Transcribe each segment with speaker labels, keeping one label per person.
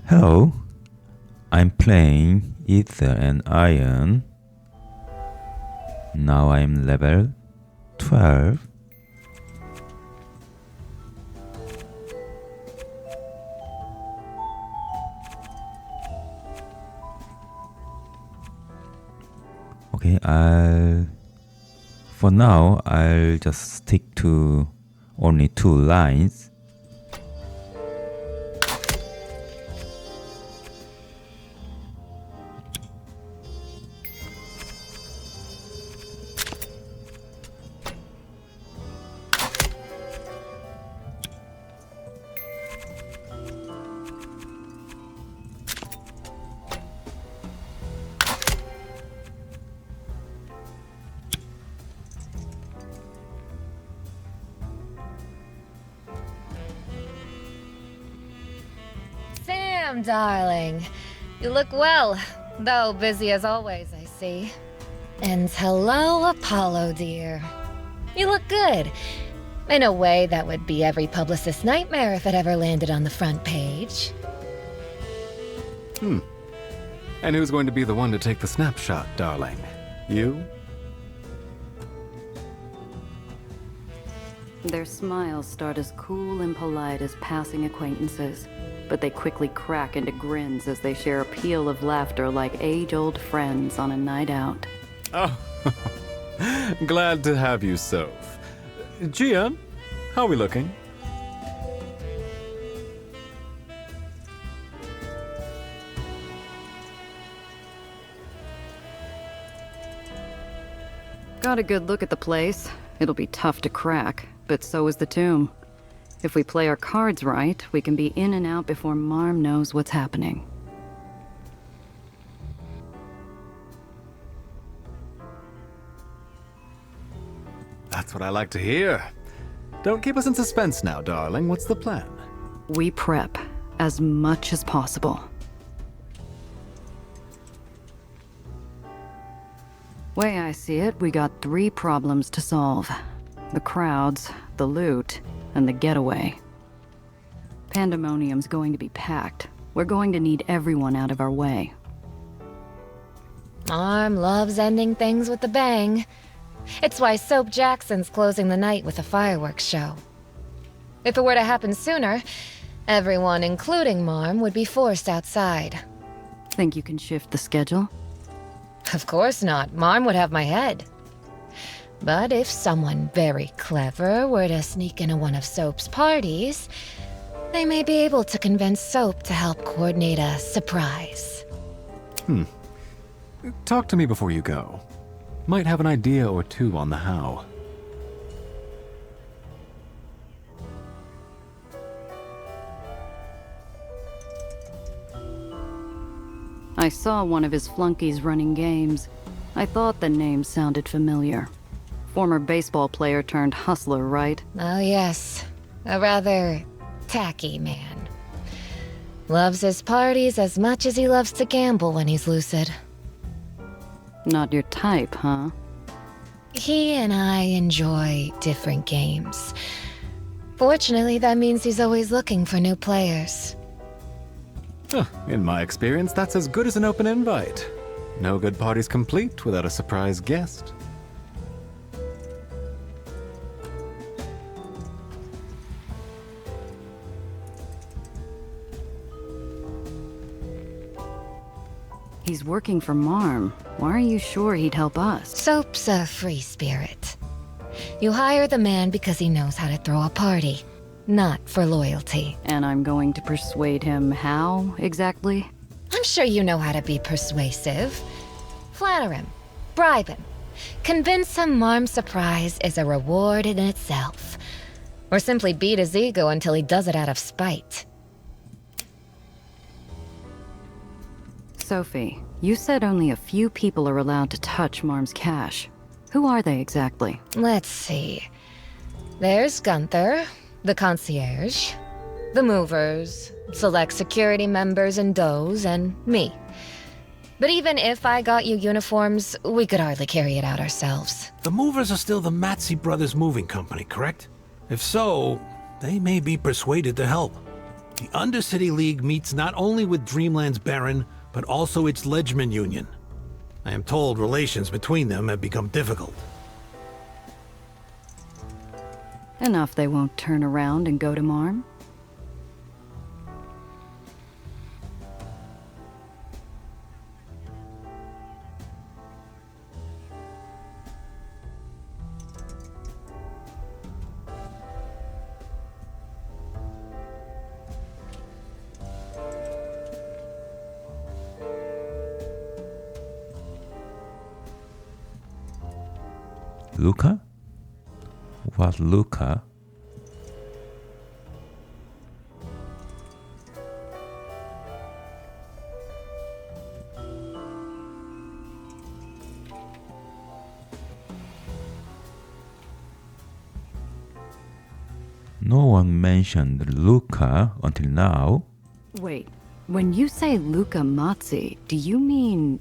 Speaker 1: Hello, I'm playing Aether and Iron. Now I'm level 12. Okay, for now I'll just stick to only 2 lines.
Speaker 2: Sam, darling. You look well, though busy as always, I see. And hello, Apollo, dear. You look good. In a way that would be every publicist's nightmare if it ever landed on the front page.
Speaker 3: And who's going to be the one to take the snapshot, darling? You?
Speaker 4: Their smiles start as cool and polite as passing acquaintances, but they quickly crack into grins as they share a peal of laughter like age-old friends on a night out.
Speaker 3: Oh, glad to have you, Soph. Gia, how are we looking?
Speaker 4: Got a good look at the place. It'll be tough to crack, but so is the tomb. If we play our cards right, we can be in and out before Marm knows what's happening.
Speaker 3: That's what I like to hear. Don't keep us in suspense now, darling. What's the plan?
Speaker 4: We prep as much as possible. Way I see it, we got 3 problems to solve. The crowds, the loot, and the getaway. Pandemonium's going to be packed. We're going to need everyone out of our way.
Speaker 2: Marm loves ending things with a bang. It's why Soap Jackson's closing the night with a fireworks show. If it were to happen sooner, everyone, including Marm, would be forced outside.
Speaker 4: Think you can shift the schedule?
Speaker 2: Of course not. Marm would have my head. But if someone very clever were to sneak into one of Soap's parties, they may be able to convince Soap to help coordinate a surprise.
Speaker 3: Talk to me before you go. Might have an idea or two on the how.
Speaker 4: I saw one of his flunkies running games. I thought the name sounded familiar. Former baseball player turned hustler, right?
Speaker 2: Oh yes, a rather tacky man. Loves his parties as much as he loves to gamble when he's lucid.
Speaker 4: Not your type, huh?
Speaker 2: He and I enjoy different games. Fortunately, that means he's always looking for new players.
Speaker 3: In my experience, that's as good as an open invite. No good party's complete without a surprise guest.
Speaker 4: He's working for Marm. Why are you sure he'd help us?
Speaker 2: Soap's a free spirit. You hire the man because he knows how to throw a party, not for loyalty.
Speaker 4: And I'm going to persuade him how, exactly?
Speaker 2: I'm sure you know how to be persuasive. Flatter him, bribe him, convince him Marm's surprise is a reward in itself. Or simply beat his ego until he does it out of spite.
Speaker 4: Sophie, you said only a few people are allowed to touch Marm's cash. Who are they exactly?
Speaker 2: Let's see. There's Gunther, the concierge, the movers, select security members and does, and me. But even if I got you uniforms, we could hardly carry it out ourselves.
Speaker 5: The movers are still the Matsey Brothers Moving Company, correct? If so, they may be persuaded to help. The Undercity League meets not only with Dreamland's Baron, but also its Ledgeman Union. I am told relations between them have become difficult.
Speaker 4: Enough they won't turn around and go to Marm.
Speaker 1: Luca? What Luca? No one mentioned Luca until now.
Speaker 4: Wait, when you say Luca Mazzi, do you mean...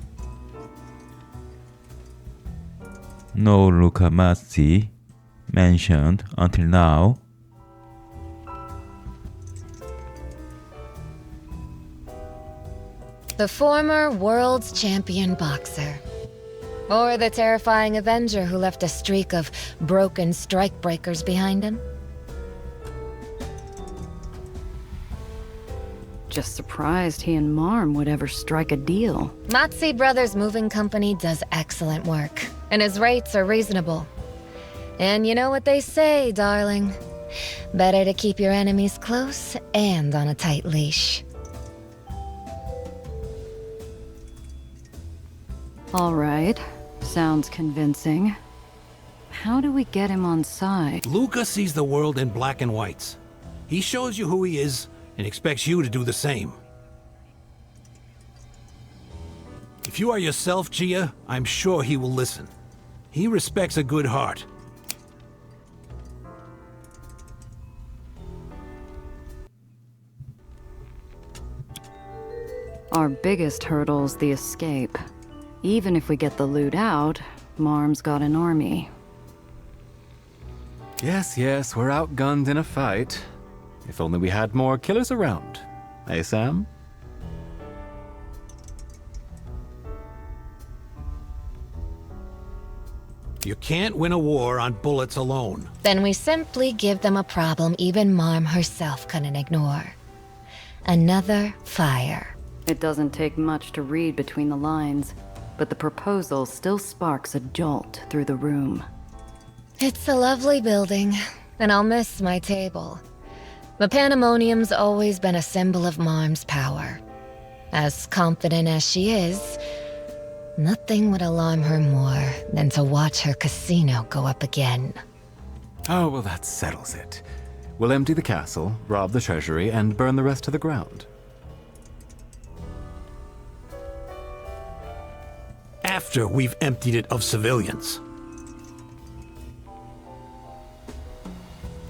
Speaker 1: No Luca Mazzi mentioned until now.
Speaker 2: The former world's champion boxer. Or the terrifying Avenger who left a streak of broken strikebreakers behind him.
Speaker 4: Just surprised he and Marm would ever strike a deal.
Speaker 2: Mazzi Brothers Moving Company does excellent work, and his rates are reasonable. And you know what they say, darling. Better to keep your enemies close and on a tight leash.
Speaker 4: All right, sounds convincing. How do we get him on side?
Speaker 5: Luca sees the world in black and whites. He shows you who he is and expects you to do the same. If you are yourself, Gia, I'm sure he will listen. He respects a good heart.
Speaker 4: Our biggest hurdle's the escape. Even if we get the loot out, Marm's got an army.
Speaker 3: Yes, yes, we're outgunned in a fight. If only we had more killers around. Eh, Sam?
Speaker 5: You can't win a war on bullets alone.
Speaker 2: Then we simply give them a problem even Marm herself couldn't ignore. Another fire.
Speaker 4: It doesn't take much to read between the lines, but the proposal still sparks a jolt through the room.
Speaker 2: It's a lovely building, and I'll miss my table. The Pandemonium's always been a symbol of Marm's power. As confident as she is, nothing would alarm her more than to watch her casino go up again.
Speaker 3: Oh, well, that settles it. We'll empty the castle, rob the treasury, and burn the rest to the ground.
Speaker 5: After we've emptied it of civilians.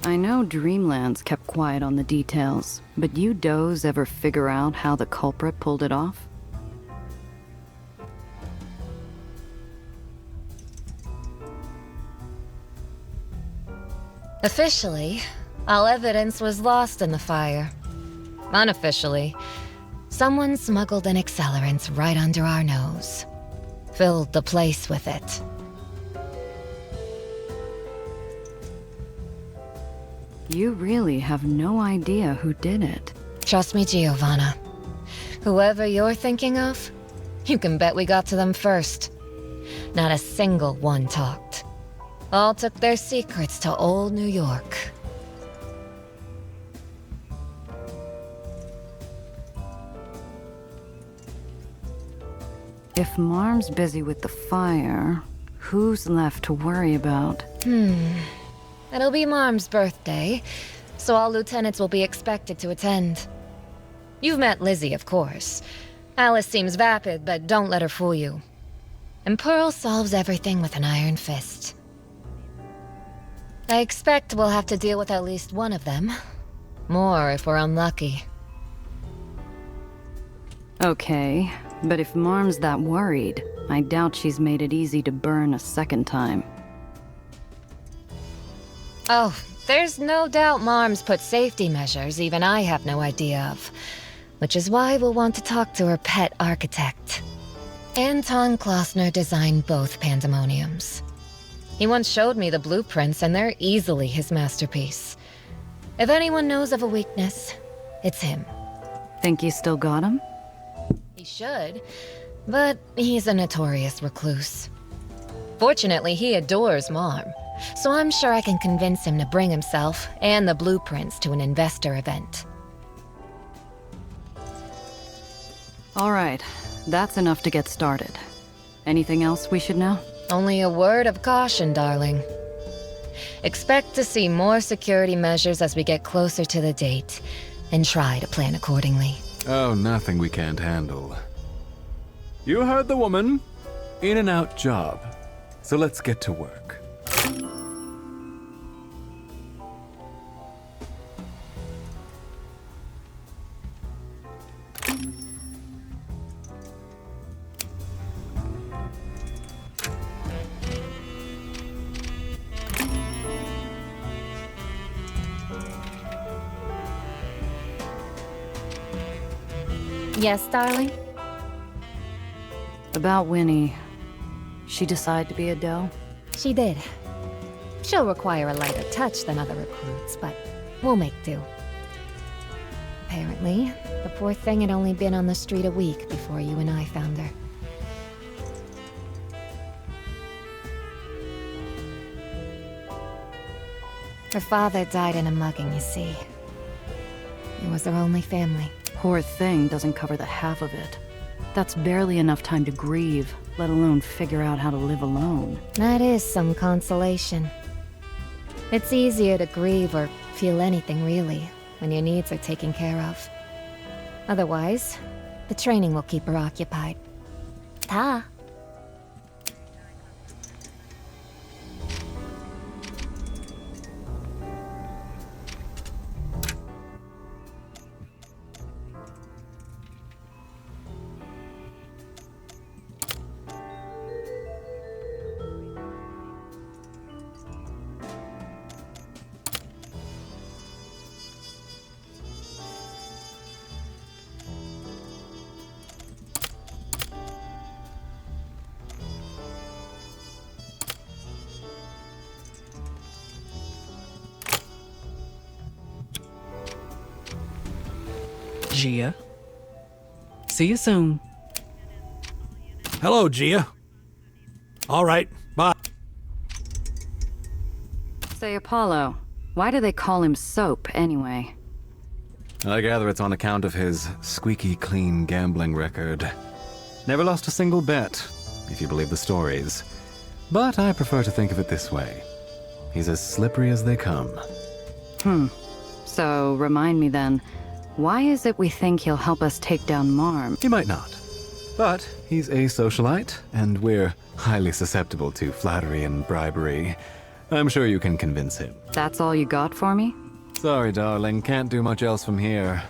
Speaker 4: I know Dreamland's kept quiet on the details, but you does ever figure out how the culprit pulled it off?
Speaker 2: Officially, all evidence was lost in the fire. Unofficially, someone smuggled an accelerant right under our nose. Filled the place with it.
Speaker 4: You really have no idea who did it.
Speaker 2: Trust me, Giovanna. Whoever you're thinking of, you can bet we got to them first. Not a single one talked. All took their secrets to old New York.
Speaker 4: If Marm's busy with the fire, who's left to worry about?
Speaker 2: It'll be Marm's birthday, so all lieutenants will be expected to attend. You've met Lizzie, of course. Alice seems vapid, but don't let her fool you. And Pearl solves everything with an iron fist. I expect we'll have to deal with at least one of them. More if we're unlucky.
Speaker 4: Okay, but if Marm's that worried, I doubt she's made it easy to burn a second time.
Speaker 2: Oh, There's no doubt Marm's put safety measures even I have no idea of. Which is why we'll want to talk to her pet architect. Anton Klossner designed both pandemoniums. He once showed me the blueprints, and they're easily his masterpiece. If anyone knows of a weakness, it's him.
Speaker 4: Think you still got him?
Speaker 2: He should, but he's a notorious recluse. Fortunately, he adores Marm, so I'm sure I can convince him to bring himself and the blueprints to an investor event.
Speaker 4: All right, that's enough to get started. Anything else we should know?
Speaker 2: Only a word of caution, darling. Expect to see more security measures as we get closer to the date, and try to plan accordingly.
Speaker 3: Oh, nothing we can't handle. You heard the woman. In and out job. So let's get to work.
Speaker 2: Yes, darling?
Speaker 4: About Winnie. She decide to be a doe?
Speaker 2: She did. She'll require a lighter touch than other recruits, but we'll make do. Apparently, the poor thing had only been on the street a week before you and I found her. Her father died in a mugging, you see. He was her only family.
Speaker 4: Poor thing doesn't cover the half of it. That's barely enough time to grieve, let alone figure out how to live alone.
Speaker 2: That is some consolation. It's easier to grieve or feel anything, really, when your needs are taken care of. Otherwise, the training will keep her occupied. Ta!
Speaker 6: Gia. See you soon.
Speaker 5: Hello, Gia. All right, bye.
Speaker 4: Say, Apollo, why do they call him Soap, anyway?
Speaker 3: I gather it's on account of his squeaky clean gambling record. Never lost a single bet, if you believe the stories. But I prefer to think of it this way. He's as slippery as they come.
Speaker 4: So, remind me then, why is it we think he'll help us take down Marm?
Speaker 3: He might not. But he's a socialite, and we're highly susceptible to flattery and bribery. I'm sure you can convince him.
Speaker 4: That's all you got for me?
Speaker 3: Sorry, darling, can't do much else from here.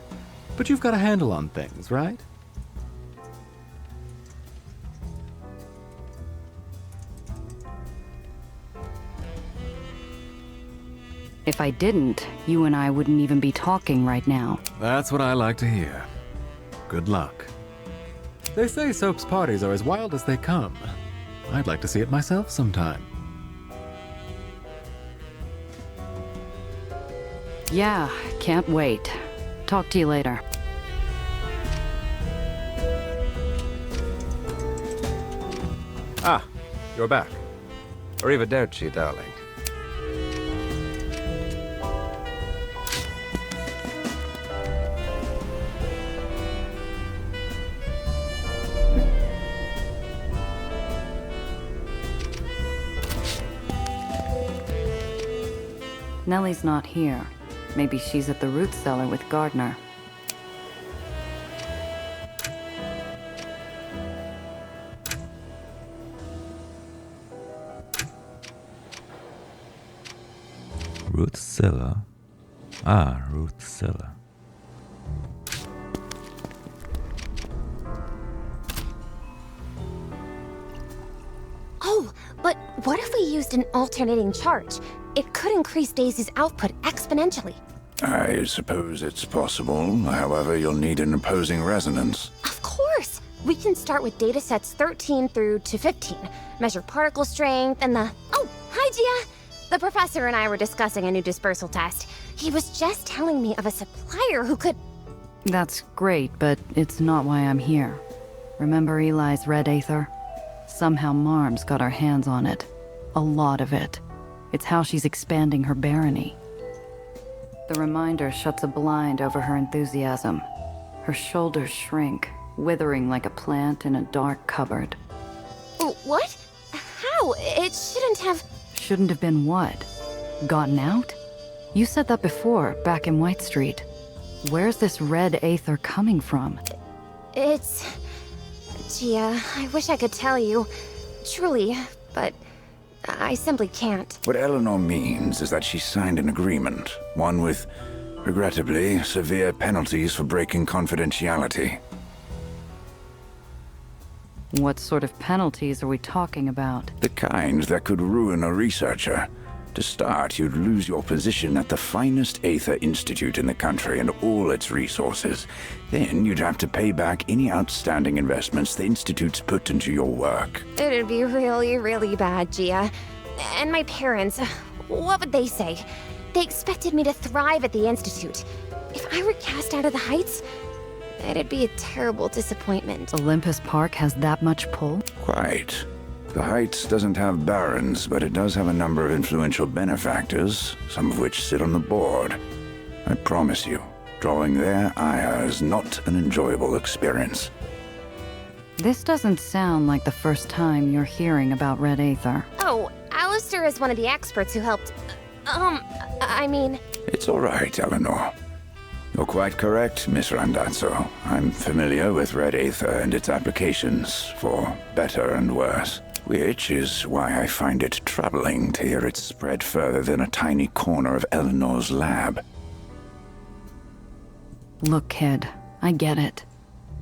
Speaker 3: But you've got a handle on things, right?
Speaker 4: If I didn't, you and I wouldn't even be talking right now.
Speaker 3: That's what I like to hear. Good luck. They say Soap's parties are as wild as they come. I'd like to see it myself sometime.
Speaker 4: Yeah, can't wait. Talk to you later.
Speaker 7: Ah, you're back. Arrivederci, darling.
Speaker 4: Nellie's not here. Maybe she's at the root cellar with Gardner.
Speaker 1: Root cellar. Ah, root cellar.
Speaker 8: Oh, but what if we used an alternating charge? it could increase Daisy's output exponentially.
Speaker 9: I suppose it's possible. However, you'll need an opposing resonance.
Speaker 8: Of course! We can start with datasets 13 through to 15, measure particle strength, and the... Oh, hi, Gia! The professor and I were discussing a new dispersal test. He was just telling me of a supplier who could...
Speaker 4: That's great, but it's not why I'm here. Remember Eli's red aether? Somehow Marm's got our hands on it. A lot of it. It's how she's expanding her barony. The reminder shuts a blind over her enthusiasm. Her shoulders shrink, withering like a plant in a dark cupboard.
Speaker 8: What? How? It shouldn't have...
Speaker 4: Shouldn't have been what? Gotten out? You said that before, back in White Street. Where's this red aether coming from?
Speaker 8: It's... Gia, I wish I could tell you. Truly, but I simply can't.
Speaker 9: What Eleanor means is that she signed an agreement, one with, regrettably, severe penalties for breaking confidentiality.
Speaker 4: What sort of penalties are we talking about?
Speaker 9: The kind that could ruin a researcher. To start, you'd lose your position at the finest Aether Institute in the country and all its resources. Then you'd have to pay back any outstanding investments the Institute's put into your work.
Speaker 8: It'd be really, really bad, Gia. And my parents, what would they say? They expected me to thrive at the Institute. If I were cast out of the Heights, it'd be a terrible disappointment.
Speaker 4: Olympus Park has that much pull?
Speaker 9: Quite. The Heights doesn't have barons, but it does have a number of influential benefactors, some of which sit on the board. I promise you, drawing their ire is not an enjoyable experience.
Speaker 4: This doesn't sound like the first time you're hearing about red aether.
Speaker 8: Oh, Alistair is one of the experts who helped... I mean...
Speaker 9: It's all right, Eleanor. You're quite correct, Miss Randazzo. I'm familiar with red aether and its applications, for better and worse. Which is why I find it troubling to hear it spread further than a tiny corner of Eleanor's lab.
Speaker 4: Look, kid, I get it.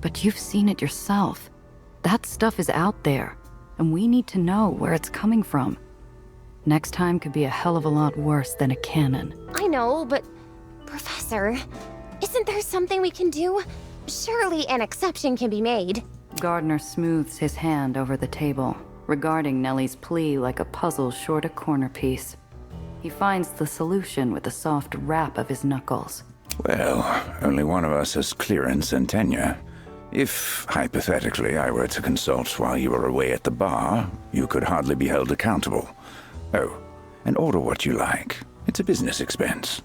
Speaker 4: But you've seen it yourself. That stuff is out there, and we need to know where it's coming from. Next time could be a hell of a lot worse than a cannon.
Speaker 8: I know, but... Professor, isn't there something we can do? Surely an exception can be made.
Speaker 4: Gardner smooths his hand over the table, regarding Nellie's plea like a puzzle short a corner piece. He finds the solution with a soft rap of his knuckles.
Speaker 9: Well, only one of us has clearance and tenure. If, hypothetically, I were to consult while you were away at the bar, you could hardly be held accountable. Oh, and order what you like. It's a business expense.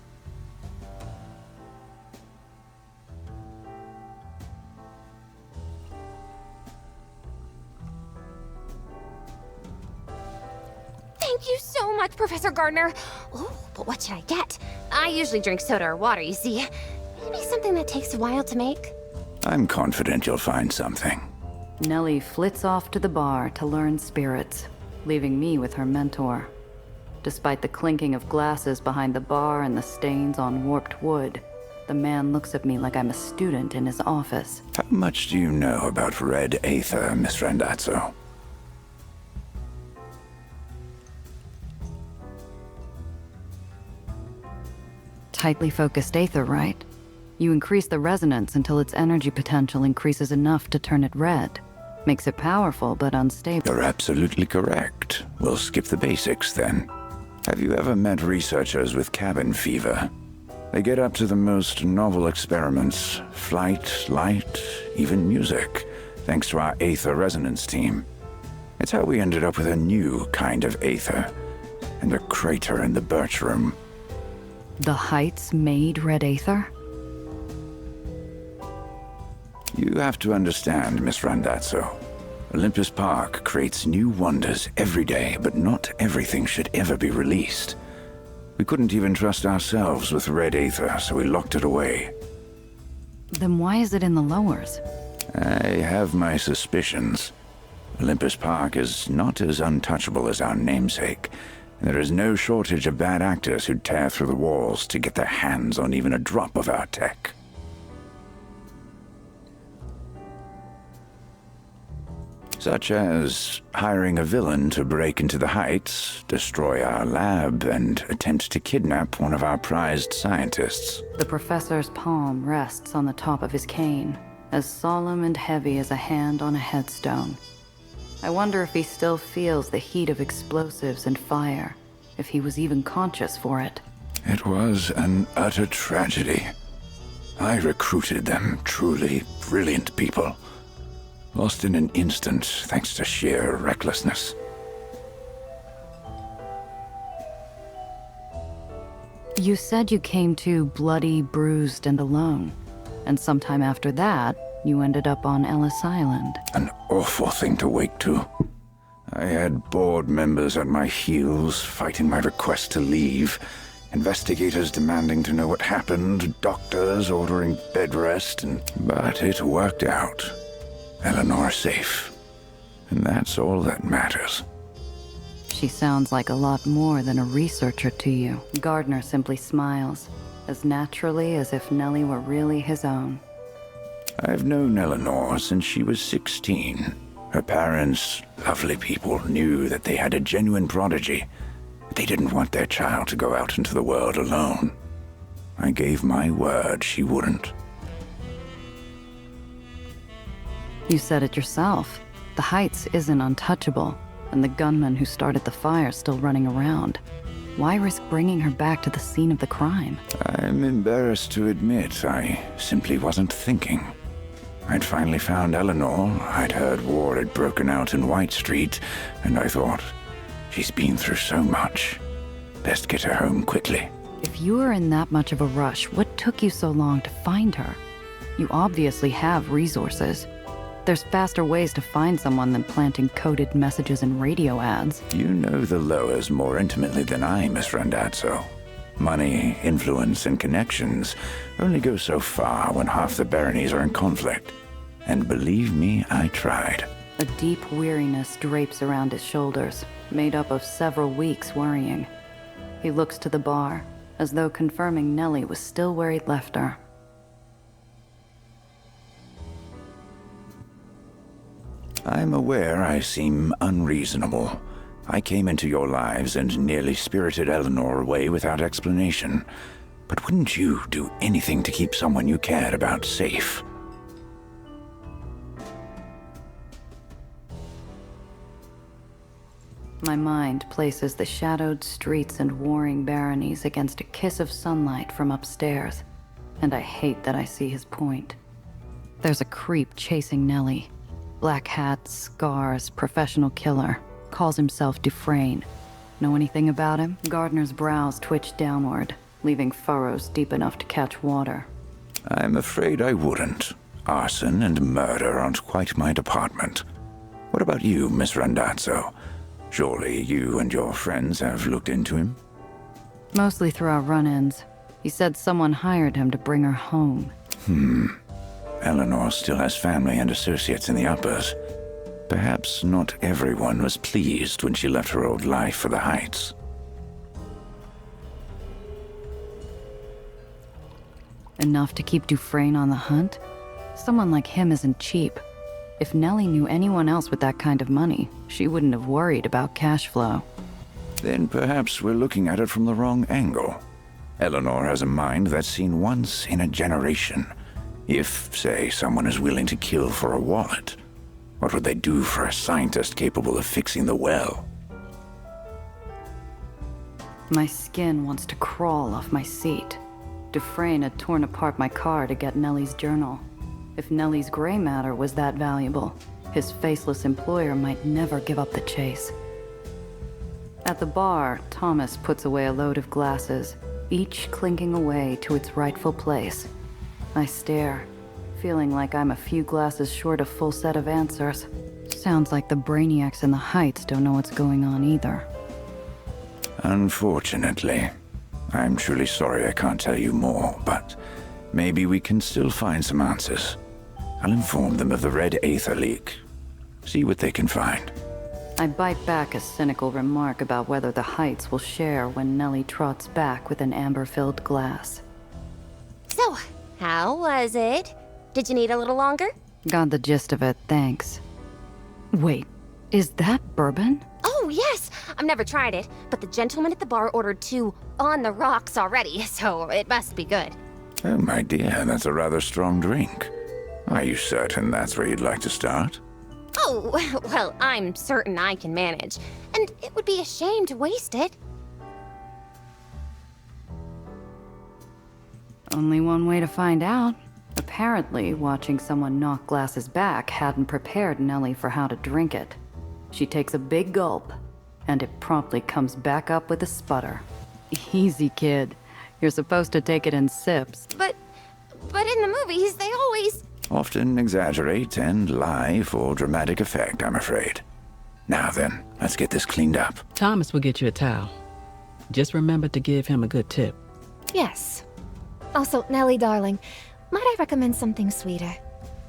Speaker 8: Thank you so much, Professor Gardner. Oh, but what should I get? I usually drink soda or water, you see. Maybe something that takes a while to make.
Speaker 9: I'm confident you'll find something.
Speaker 4: Nellie flits off to the bar to learn spirits, leaving me with her mentor. Despite the clinking of glasses behind the bar and the stains on warped wood, the man looks at me like I'm a student in his office.
Speaker 9: How much do you know about red aether, Miss Randazzo?
Speaker 4: Tightly focused aether, right? You increase the resonance until its energy potential increases enough to turn it red. Makes it powerful, but unstable.
Speaker 9: You're absolutely correct. We'll skip the basics, then. Have you ever met researchers with cabin fever? They get up to the most novel experiments. Flight, light, even music, thanks to our Aether resonance team. It's how we ended up with a new kind of Aether, and a crater in the birch room.
Speaker 4: The Heights made red aether?
Speaker 9: You have to understand, Miss Randazzo. Olympus Park creates new wonders every day, but not everything should ever be released. We couldn't even trust ourselves with red aether, so we locked it away.
Speaker 4: Then why is it in the lowers?
Speaker 9: I have my suspicions. Olympus Park is not as untouchable as our namesake. There is no shortage of bad actors who'd tear through the walls to get their hands on even a drop of our tech. Such as hiring a villain to break into the Heights, destroy our lab, and attempt to kidnap one of our prized scientists.
Speaker 4: The professor's palm rests on the top of his cane, as solemn and heavy as a hand on a headstone. I wonder if he still feels the heat of explosives and fire, if he was even conscious for it.
Speaker 9: It was an utter tragedy. I recruited them, truly brilliant people. Lost in an instant thanks to sheer recklessness.
Speaker 4: You said you came to bloody, bruised, and alone. And sometime after that, you ended up on Ellis Island.
Speaker 9: An awful thing to wake to. I had board members at my heels fighting my request to leave, investigators demanding to know what happened, doctors ordering bed rest, but it worked out. Eleanor safe. And that's all that matters.
Speaker 4: She sounds like a lot more than a researcher to you. Gardner simply smiles, as naturally as if Nellie were really his own.
Speaker 9: I've known Eleanor since she was 16. Her parents, lovely people, knew that they had a genuine prodigy. They didn't want their child to go out into the world alone. I gave my word she wouldn't.
Speaker 4: You said it yourself. The Heights isn't untouchable, and the gunman who started the fire's still running around. Why risk bringing her back to the scene of the crime?
Speaker 9: I'm embarrassed to admit I simply wasn't thinking. I'd finally found Eleanor. I'd heard war had broken out in White Street, and I thought, she's been through so much. Best get her home quickly.
Speaker 4: If you were in that much of a rush, what took you so long to find her? You obviously have resources. There's faster ways to find someone than planting coded messages in radio ads.
Speaker 9: You know the Lowers more intimately than I, Miss Randazzo. Money, influence, and connections only go so far when half the baronies are in conflict. And believe me, I tried.
Speaker 4: A deep weariness drapes around his shoulders, made up of several weeks worrying. He looks to the bar, as though confirming Nellie was still where he'd left her.
Speaker 9: I'm aware I seem unreasonable. I came into your lives and nearly spirited Eleanor away without explanation. But wouldn't you do anything to keep someone you cared about safe?
Speaker 4: My mind places the shadowed streets and warring baronies against a kiss of sunlight from upstairs, and I hate that I see his point. There's a creep chasing Nellie. Black hat, scars, professional killer. Calls himself Dufresne. Know anything about him? Gardner's brows twitch downward, leaving furrows deep enough to catch water.
Speaker 9: I'm afraid I wouldn't. Arson and murder aren't quite my department. What about you, Miss Randazzo? Surely you and your friends have looked into him?
Speaker 4: Mostly through our run-ins. He said someone hired him to bring her home.
Speaker 9: Eleanor still has family and associates in the uppers. Perhaps not everyone was pleased when she left her old life for the Heights.
Speaker 4: Enough to keep Dufresne on the hunt? Someone like him isn't cheap. If Nellie knew anyone else with that kind of money, she wouldn't have worried about cash flow.
Speaker 9: Then perhaps we're looking at it from the wrong angle. Eleanor has a mind that's seen once in a generation. If, say, someone is willing to kill for a wallet, what would they do for a scientist capable of fixing the well?
Speaker 4: My skin wants to crawl off my seat. Dufresne had torn apart my car to get Nellie's journal. If Nellie's gray matter was that valuable, his faceless employer might never give up the chase. At the bar, Thomas puts away a load of glasses, each clinking away to its rightful place. I stare, feeling like I'm a few glasses short of full set of answers. Sounds like the brainiacs in the Heights don't know what's going on either.
Speaker 9: Unfortunately. I'm truly sorry I can't tell you more, but maybe we can still find some answers. I'll inform them of the Red Aether leak. See what they can find.
Speaker 4: I bite back a cynical remark about whether the Heights will share when Nellie trots back with an amber-filled glass.
Speaker 8: So, how was it? Did you need a little longer?
Speaker 4: Got the gist of it, thanks. Wait, is that bourbon?
Speaker 8: Oh, yes! I've never tried it, but the gentleman at the bar ordered 2 on the rocks already, so it must be good.
Speaker 9: Oh, my dear, that's a rather strong drink. Are you certain that's where you'd like to start?
Speaker 8: Oh, well, I'm certain I can manage, and it would be a shame to waste it.
Speaker 4: Only one way to find out. Apparently, watching someone knock glasses back hadn't prepared Nellie for how to drink it. She takes a big gulp, and it promptly comes back up with a sputter. Easy, kid. You're supposed to take it in sips.
Speaker 8: But in the movies, they always...
Speaker 9: Often exaggerate and lie for dramatic effect, I'm afraid. Now then, let's get this cleaned up.
Speaker 6: Thomas will get you a towel. Just remember to give him a good tip.
Speaker 2: Yes. Also, Nellie, darling, might I recommend something sweeter?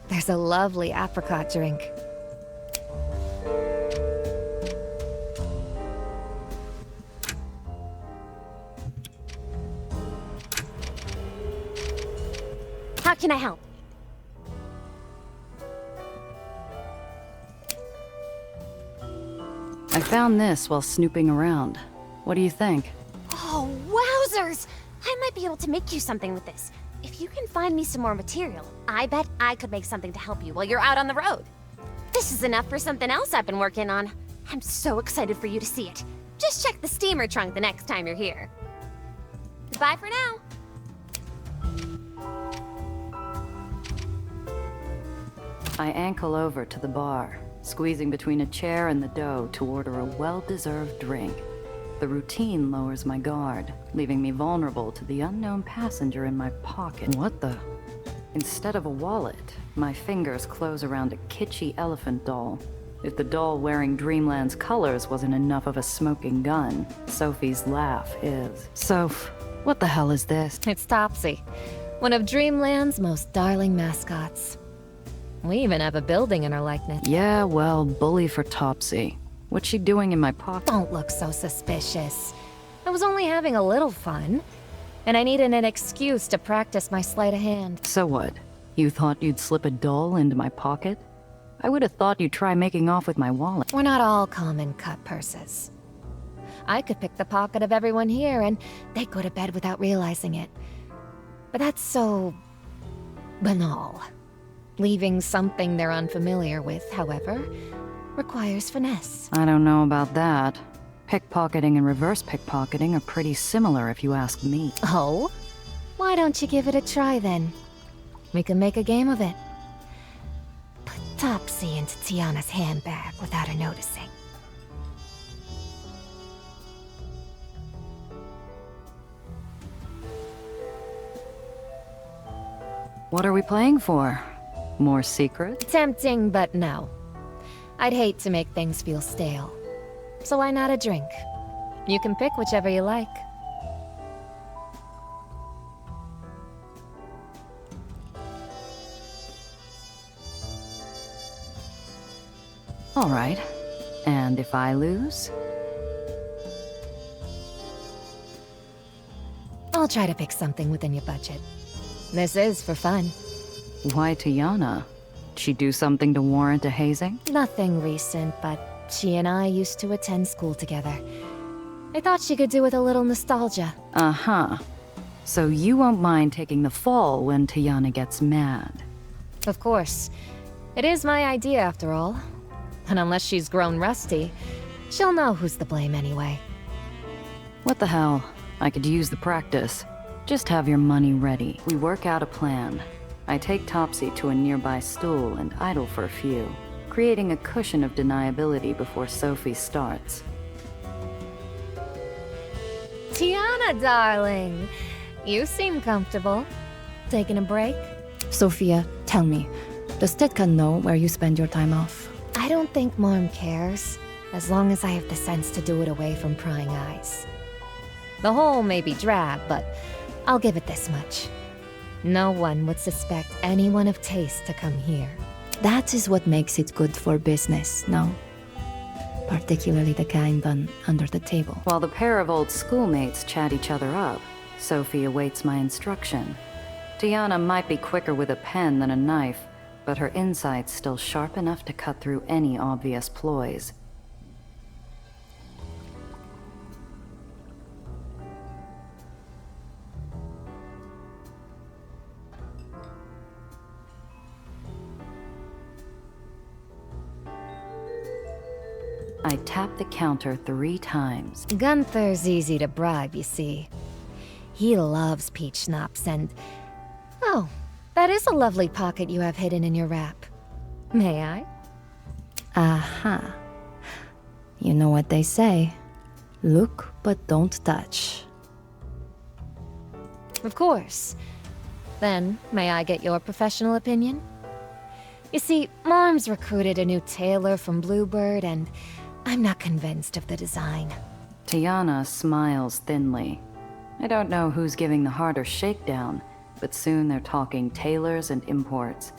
Speaker 2: There's a lovely apricot drink.
Speaker 8: How can I help?
Speaker 4: I found this while snooping around. What do you think?
Speaker 8: Oh, wowzers! I might be able to make you something with this. If you can find me some more material, I bet I could make something to help you while you're out on the road. This is enough for something else I've been working on. I'm so excited for you to see it. Just check the steamer trunk the next time you're here. Goodbye for now.
Speaker 4: I ankle over to the bar, squeezing between a chair and the dough to order a well-deserved drink. The routine lowers my guard, leaving me vulnerable to the unknown passenger in my pocket. What the? Instead of a wallet, my fingers close around a kitschy elephant doll. If the doll wearing Dreamland's colors wasn't enough of a smoking gun, Sophie's laugh is. Soph, what the hell is this?
Speaker 2: It's Topsy, one of Dreamland's most darling mascots. We even have a building in her likeness.
Speaker 4: Yeah, well, bully for Topsy. What's she doing in my pocket?
Speaker 2: Don't look so suspicious. I was only having a little fun, and I needed an excuse to practice my sleight of hand.
Speaker 4: So what? You thought you'd slip a doll into my pocket? I would have thought you'd try making off with my wallet.
Speaker 2: We're not all common cut purses. I could pick the pocket of everyone here, and they'd go to bed without realizing it. But that's so... banal. Leaving something they're unfamiliar with, however, requires finesse.
Speaker 4: I don't know about that. Pickpocketing and reverse pickpocketing are pretty similar if you ask me.
Speaker 2: Oh? Why don't you give it a try then? We can make a game of it. Put Topsy into Tiana's handbag without her noticing.
Speaker 4: What are we playing for? More secret?
Speaker 2: Tempting, but no. I'd hate to make things feel stale. So why not a drink? You can pick whichever you like.
Speaker 4: All right. And if I lose?
Speaker 2: I'll try to pick something within your budget. This is for fun.
Speaker 4: Why Tiana? She do something to warrant a hazing?
Speaker 2: Nothing recent, but she and I used to attend school together. I thought she could do with a little nostalgia.
Speaker 4: Uh-huh. So you won't mind taking the fall when Tiana gets mad?
Speaker 2: Of course. It is my idea, after all. And unless she's grown rusty, she'll know who's to blame anyway.
Speaker 4: What the hell? I could use the practice. Just have your money ready. We work out a plan. I take Topsy to a nearby stool and idle for a few, creating a cushion of deniability before Sophie starts.
Speaker 2: Tiana, darling. You seem comfortable. Taking a break?
Speaker 10: Sophia, tell me, does Tetka know where you spend your time off?
Speaker 2: I don't think Mom cares, as long as I have the sense to do it away from prying eyes. The hole may be drab, but I'll give it this much. No one would suspect anyone of taste to come here.
Speaker 10: That is what makes it good for business, no? Particularly the kind done under the table.
Speaker 4: While the pair of old schoolmates chat each other up, Sophie awaits my instruction. Tiana might be quicker with a pen than a knife, but her insight's still sharp enough to cut through any obvious ploys. I tapped the counter 3 times.
Speaker 2: Gunther's easy to bribe, you see. He loves peach schnapps and... Oh, that is a lovely pocket you have hidden in your wrap. May I?
Speaker 10: Aha. You know what they say. Look, but don't touch.
Speaker 2: Of course. Then, may I get your professional opinion? You see, Mom's recruited a new tailor from Bluebird, and I'm not convinced of the design.
Speaker 4: Tiana smiles thinly. I don't know who's giving the harder shakedown, but soon they're talking tailors and imports.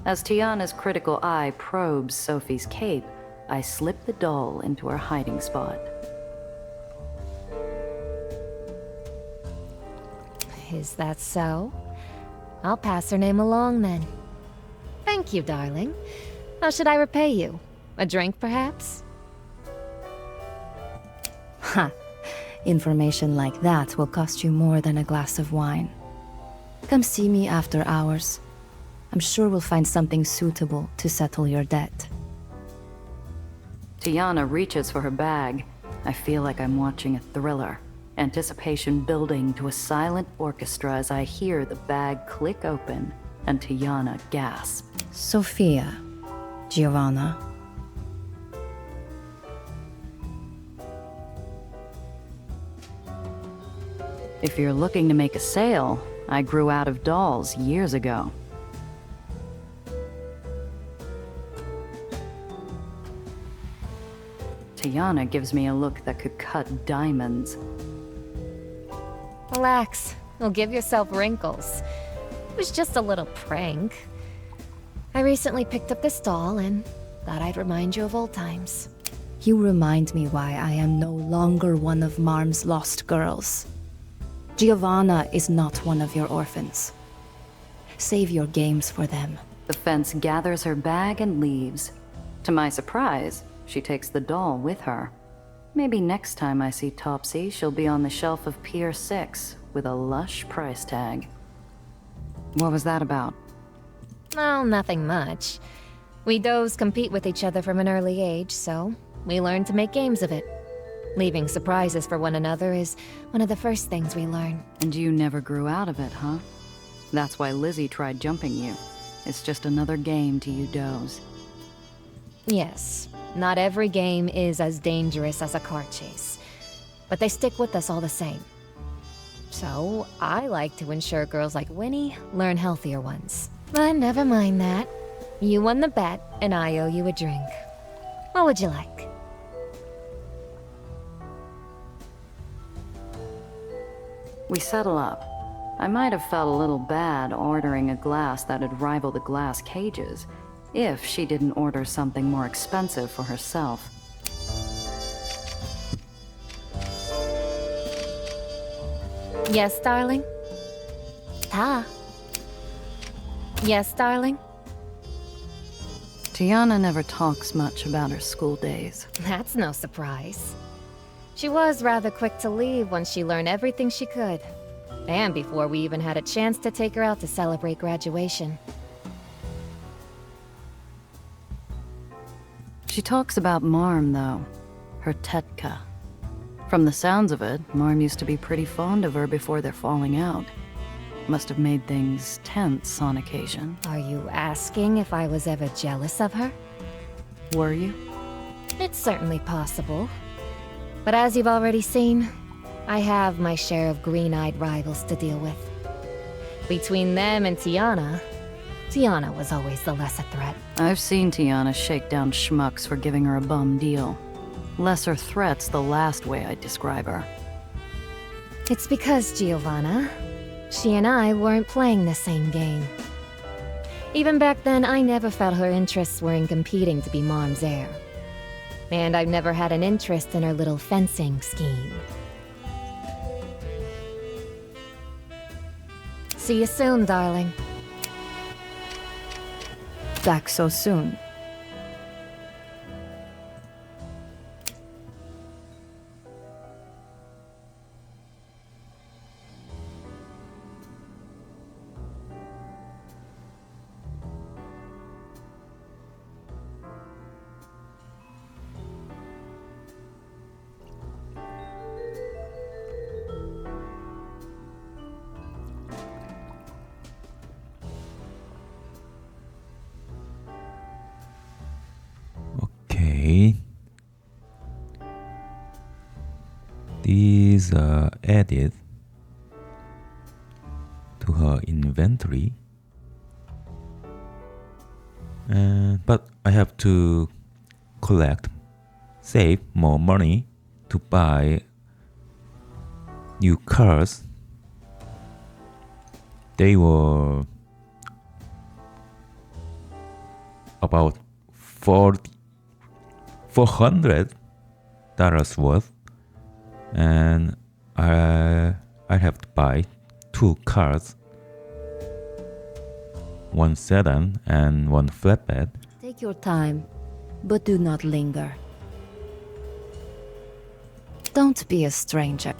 Speaker 4: As Tiana's critical eye probes Sophie's cape, I slip the doll into her hiding spot.
Speaker 2: Is that so? I'll pass her name along then. Thank you, darling. How should I repay you? A drink, perhaps?
Speaker 10: Ha! Information like that will cost you more than a glass of wine. Come see me after hours. I'm sure we'll find something suitable to settle your debt.
Speaker 4: Tiana reaches for her bag. I feel like I'm watching a thriller. Anticipation building to a silent orchestra as I hear the bag click open and Tiana gasp.
Speaker 10: Sophia. Giovanna.
Speaker 4: If you're looking to make a sale, I grew out of dolls years ago. Tiana gives me a look that could cut diamonds.
Speaker 2: Relax. You'll give yourself wrinkles. It was just a little prank. I recently picked up this doll and thought I'd remind you of old times.
Speaker 10: You remind me why I am no longer one of Marm's lost girls. Giovanna is not one of your orphans. Save your games for them.
Speaker 4: The fence gathers her bag and leaves. To my surprise, she takes the doll with her. Maybe next time I see Topsy, she'll be on the shelf of Pier 6 with a lush price tag. What was that about?
Speaker 2: Well, nothing much. We does compete with each other from an early age, so we learned to make games of it. Leaving surprises for one another is one of the first things we learn.
Speaker 4: And you never grew out of it, huh? That's why Lizzie tried jumping you. It's just another game to you does.
Speaker 2: Yes, not every game is as dangerous as a car chase, but they stick with us all the same. So, I like to ensure girls like Winnie learn healthier ones. But never mind that. You won the bet, and I owe you a drink. What would you like?
Speaker 4: We settle up. I might have felt a little bad ordering a glass that'd rival the glass cages, if she didn't order something more expensive for herself.
Speaker 2: Yes, darling? Ta. Yes, darling?
Speaker 4: Tiana never talks much about her school days.
Speaker 2: That's no surprise. She was rather quick to leave once she learned everything she could. And before we even had a chance to take her out to celebrate graduation.
Speaker 4: She talks about Marm, though. Her tetka. From the sounds of it, Marm used to be pretty fond of her before their falling out. Must have made things tense on occasion.
Speaker 2: Are you asking if I was ever jealous of her?
Speaker 4: Were you?
Speaker 2: It's certainly possible. But as you've already seen, I have my share of green-eyed rivals to deal with. Between them and Tiana, Tiana was always the lesser threat.
Speaker 4: I've seen Tiana shake down schmucks for giving her a bum deal. Lesser threat's the last way I'd describe her.
Speaker 2: It's because, Giovanna, she and I weren't playing the same game. Even back then, I never felt her interests were in competing to be Mom's heir. And I've never had an interest in her little fencing scheme. See you soon, darling.
Speaker 10: Back so soon.
Speaker 1: Okay. These are added to her inventory. But I have to save more money to buy new cars. They were about $400 worth, and I have to buy 2 cars, one sedan and one flatbed.
Speaker 10: Take your time, but do not linger. Don't be a stranger.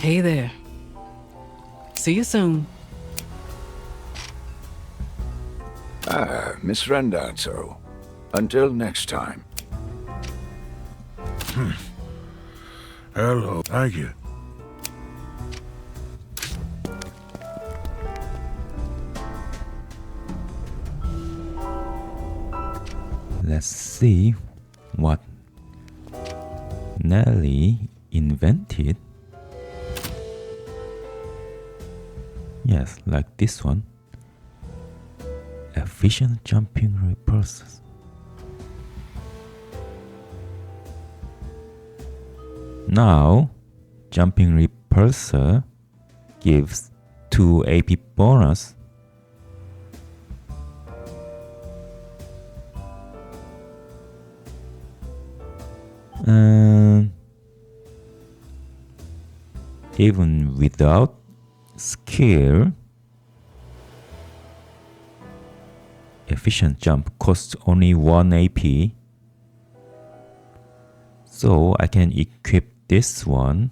Speaker 6: Hey there. See you soon.
Speaker 9: Ah, Miss Randazzo. Until next time.
Speaker 11: Hello, thank you.
Speaker 1: Let's see what Nelly invented. Yes, like this one. Efficient jumping repulsors. Now, jumping repulsor gives 2 AP bonus. Even without skill, efficient jump costs only 1 AP. So I can equip this one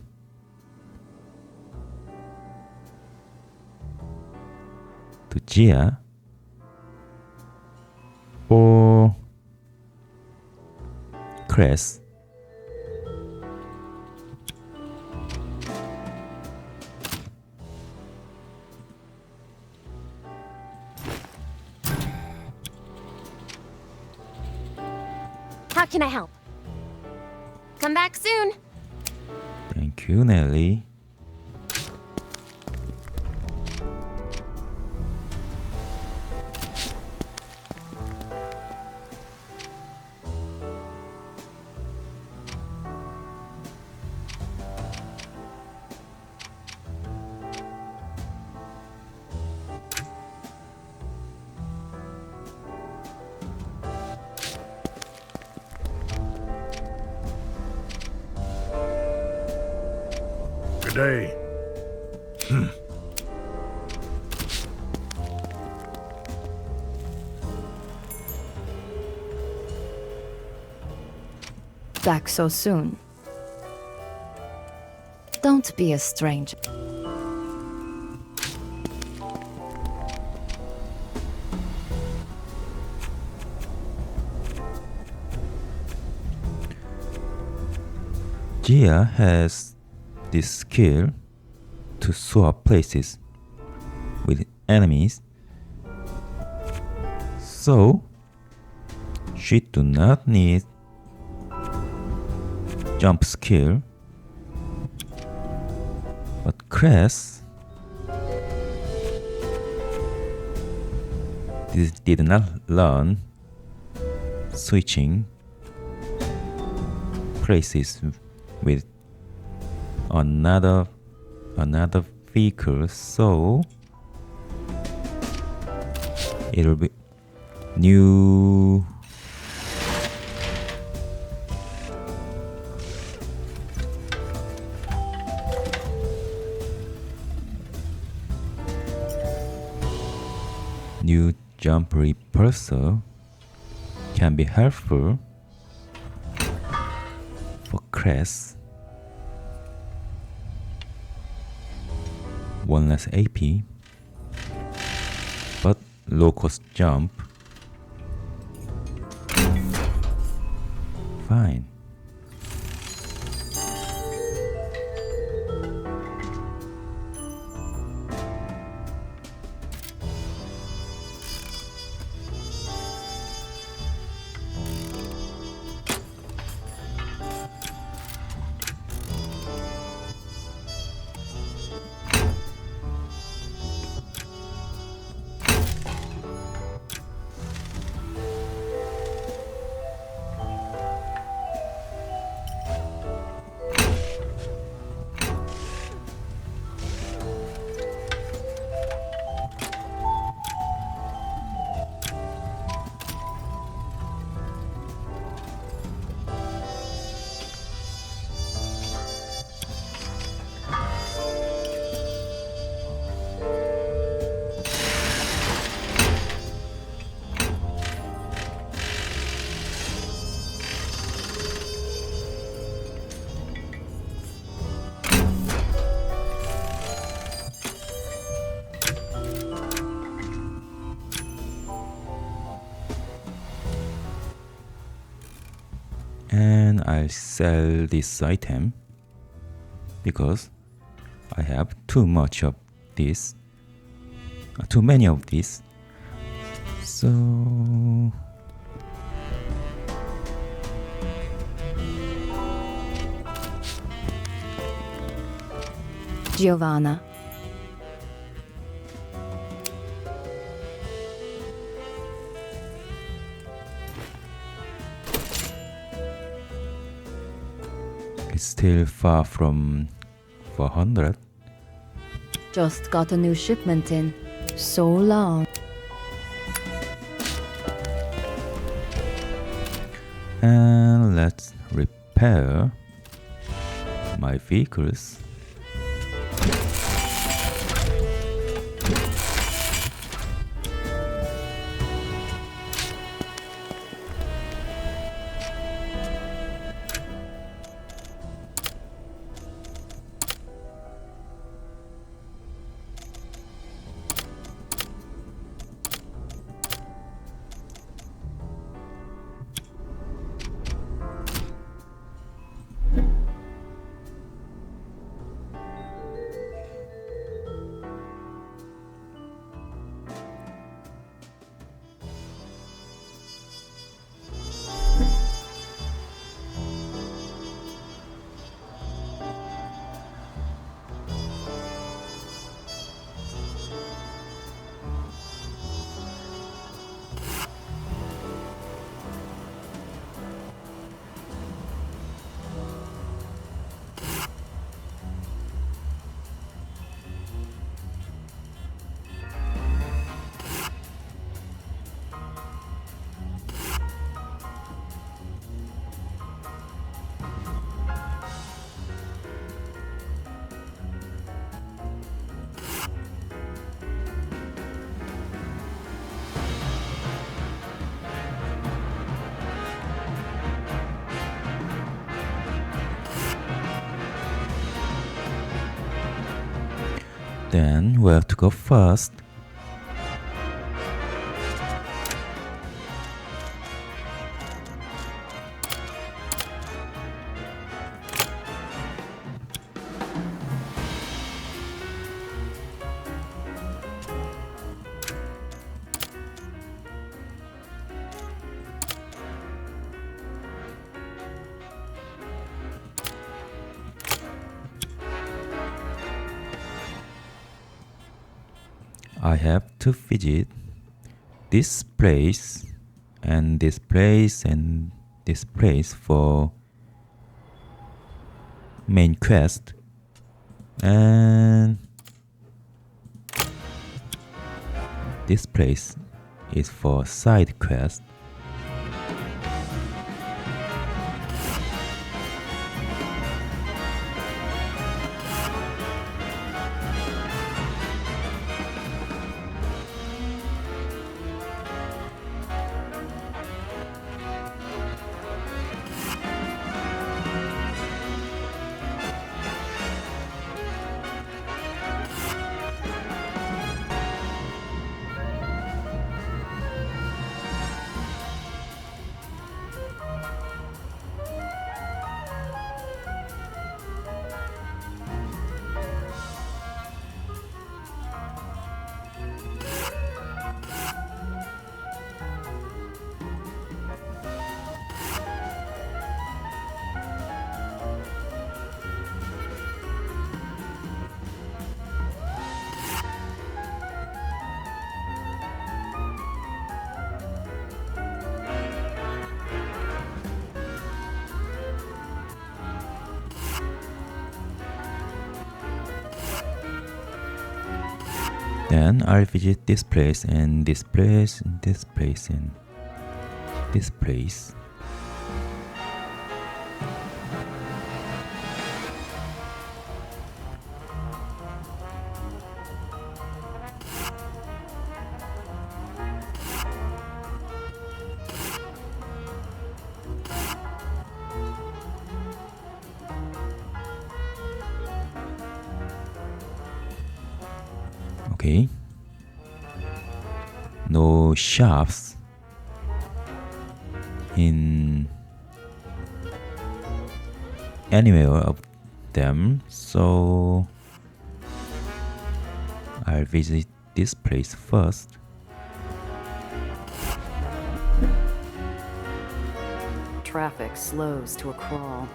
Speaker 1: to Gia or Cress.
Speaker 8: How can I help? Come back soon.
Speaker 1: Thank you, Nelly.
Speaker 11: Good day.
Speaker 10: Back so soon. Don't be a stranger.
Speaker 1: Gia has this skill to swap places with enemies, so she do not need jump skill. But Cress did not learn switching places with another vehicle, so it'll be new. new jump repulsor can be helpful for Cress. 1 less AP, but low cost jump. Fine. And I'll sell this item because I have too much of this, too many of this. So
Speaker 10: Giovanna.
Speaker 1: it's still far from 400.
Speaker 10: Just got a new shipment in. So long.
Speaker 1: And let's repair my vehicles. Then where to go first? I have to visit this place and this place and this place for main quest, and this place is for side quest. Then I'll visit this place and this place and this place and this place. Okay. No shops in anywhere of them, so I'll visit this place first.
Speaker 4: Traffic slows to a crawl.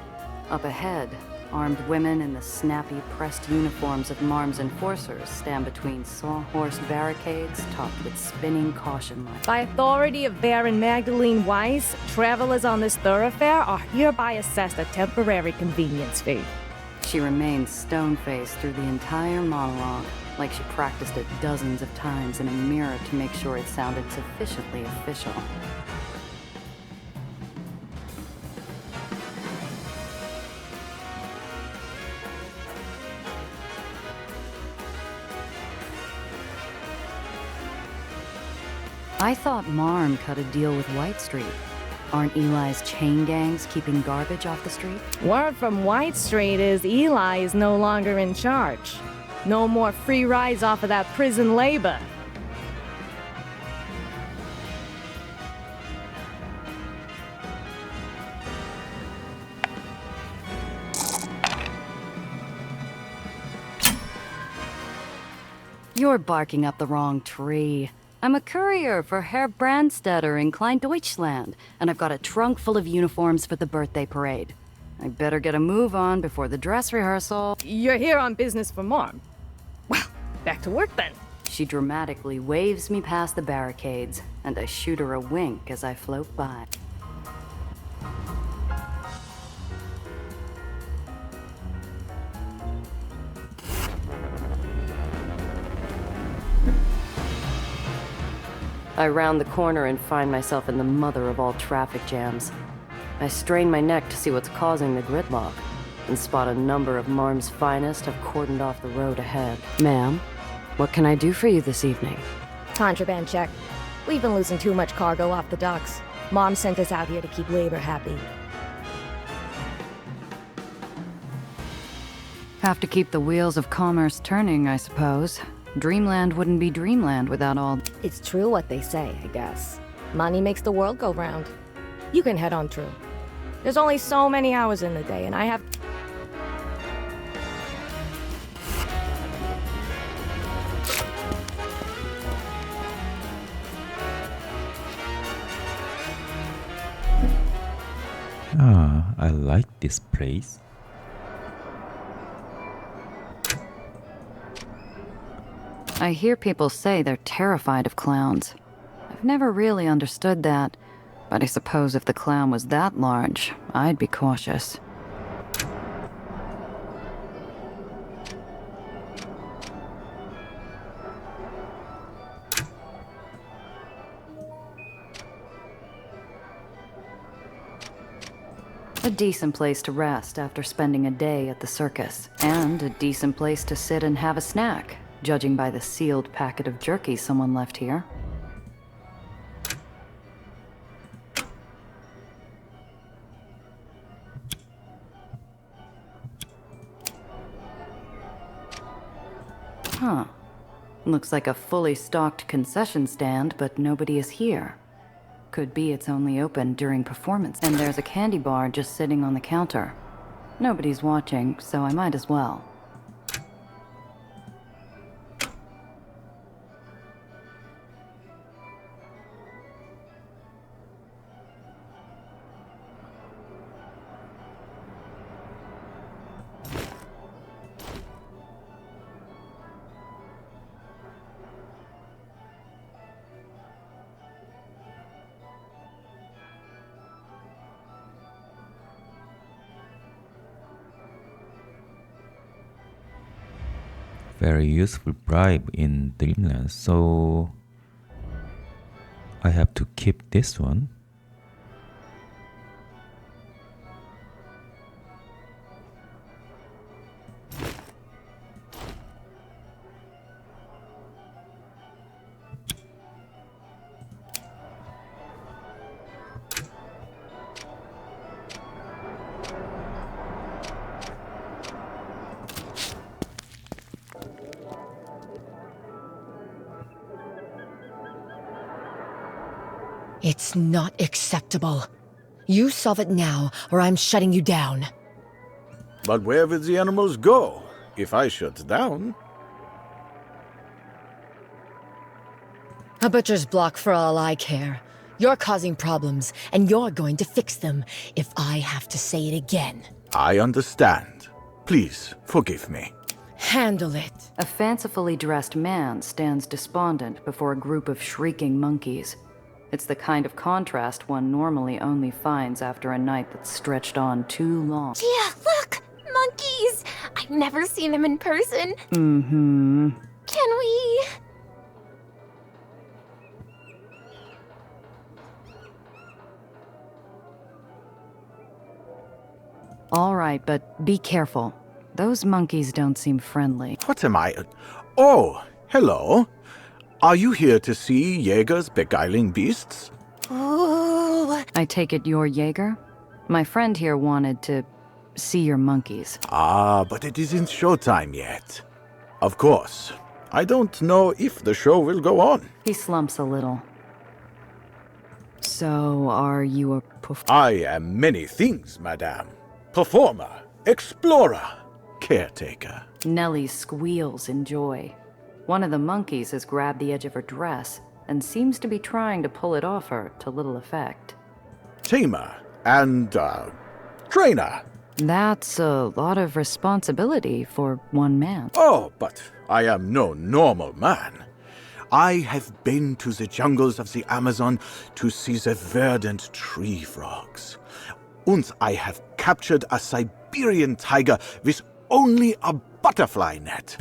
Speaker 4: Up ahead, armed women in the snappy, pressed uniforms of Marm's enforcers stand between sawhorse barricades topped with spinning caution lights.
Speaker 11: By authority of Baron Magdalene Weiss, travelers on this thoroughfare are hereby assessed a temporary convenience fee.
Speaker 4: She remains stone-faced through the entire monologue, like she practiced it dozens of times in a mirror to make sure it sounded sufficiently official. I thought Marm cut a deal with White Street. Aren't Eli's chain gangs keeping garbage off the street?
Speaker 11: Word from White Street is Eli is no longer in charge. No more free rides off of that prison labor.
Speaker 4: You're barking up the wrong tree. I'm a courier for Herr Brandstetter in Klein Deutschland, and I've got a trunk full of uniforms for the birthday parade. I better get a move on before the dress rehearsal.
Speaker 11: You're here on business for Marm. Well, back to work then.
Speaker 4: She dramatically waves me past the barricades, and I shoot her a wink as I float by. I round the corner and find myself in the mother of all traffic jams. I strain my neck to see what's causing the gridlock, and spot a number of Marm's finest have cordoned off the road ahead. Ma'am, what can I do for you this evening?
Speaker 11: Contraband check. We've been losing too much cargo off the docks. Mom sent us out here to keep labor happy.
Speaker 4: Have to keep the wheels of commerce turning, I suppose. Dreamland wouldn't be Dreamland without all...
Speaker 11: It's true what they say, I guess. Money makes the world go round. You can head on through. There's only so many hours in the day, and I have...
Speaker 1: I like this place.
Speaker 4: I hear people say they're terrified of clowns. I've never really understood that, but I suppose if the clown was that large, I'd be cautious. A decent place to rest after spending a day at the circus, and a decent place to sit and have a snack, judging by the sealed packet of jerky someone left here. Huh. Looks like a fully stocked concession stand, but nobody is here. Could be it's only open during performance. And there's a candy bar just sitting on the counter. Nobody's watching, so I might as well.
Speaker 1: very useful bribe in Dreamland, so I have to keep this one.
Speaker 12: It's not acceptable. You solve it now, or I'm shutting you down.
Speaker 13: But where will the animals go if I shut down?
Speaker 12: A butcher's block for all I care. You're causing problems, and you're going to fix them if I have to say it again.
Speaker 13: I understand. Please, forgive me.
Speaker 12: Handle it.
Speaker 4: A fancifully dressed man stands despondent before a group of shrieking monkeys. It's the kind of contrast one normally only finds after a night that's stretched on too long.
Speaker 8: Yeah, look! Monkeys! I've never seen them in person.
Speaker 4: Mm-hmm.
Speaker 8: Can we...
Speaker 4: All right, but be careful. Those monkeys don't seem friendly.
Speaker 13: What am I? Oh, hello. Are you here to see Jaeger's beguiling beasts?
Speaker 8: Ooh.
Speaker 4: I take it you're Jaeger? My friend here wanted to see your monkeys.
Speaker 13: Ah, but it isn't showtime yet. Of course. I don't know if the show will go on.
Speaker 4: He slumps a little. So, are you a
Speaker 13: I am many things, madame. Performer, explorer, caretaker.
Speaker 4: Nellie squeals in joy. One of the monkeys has grabbed the edge of her dress and seems to be trying to pull it off her to little effect.
Speaker 13: Tamer and, trainer.
Speaker 4: That's a lot of responsibility for one man.
Speaker 13: Oh, but I am no normal man. I have been to the jungles of the Amazon to see the verdant tree frogs. And I have captured a Siberian tiger with only a butterfly net.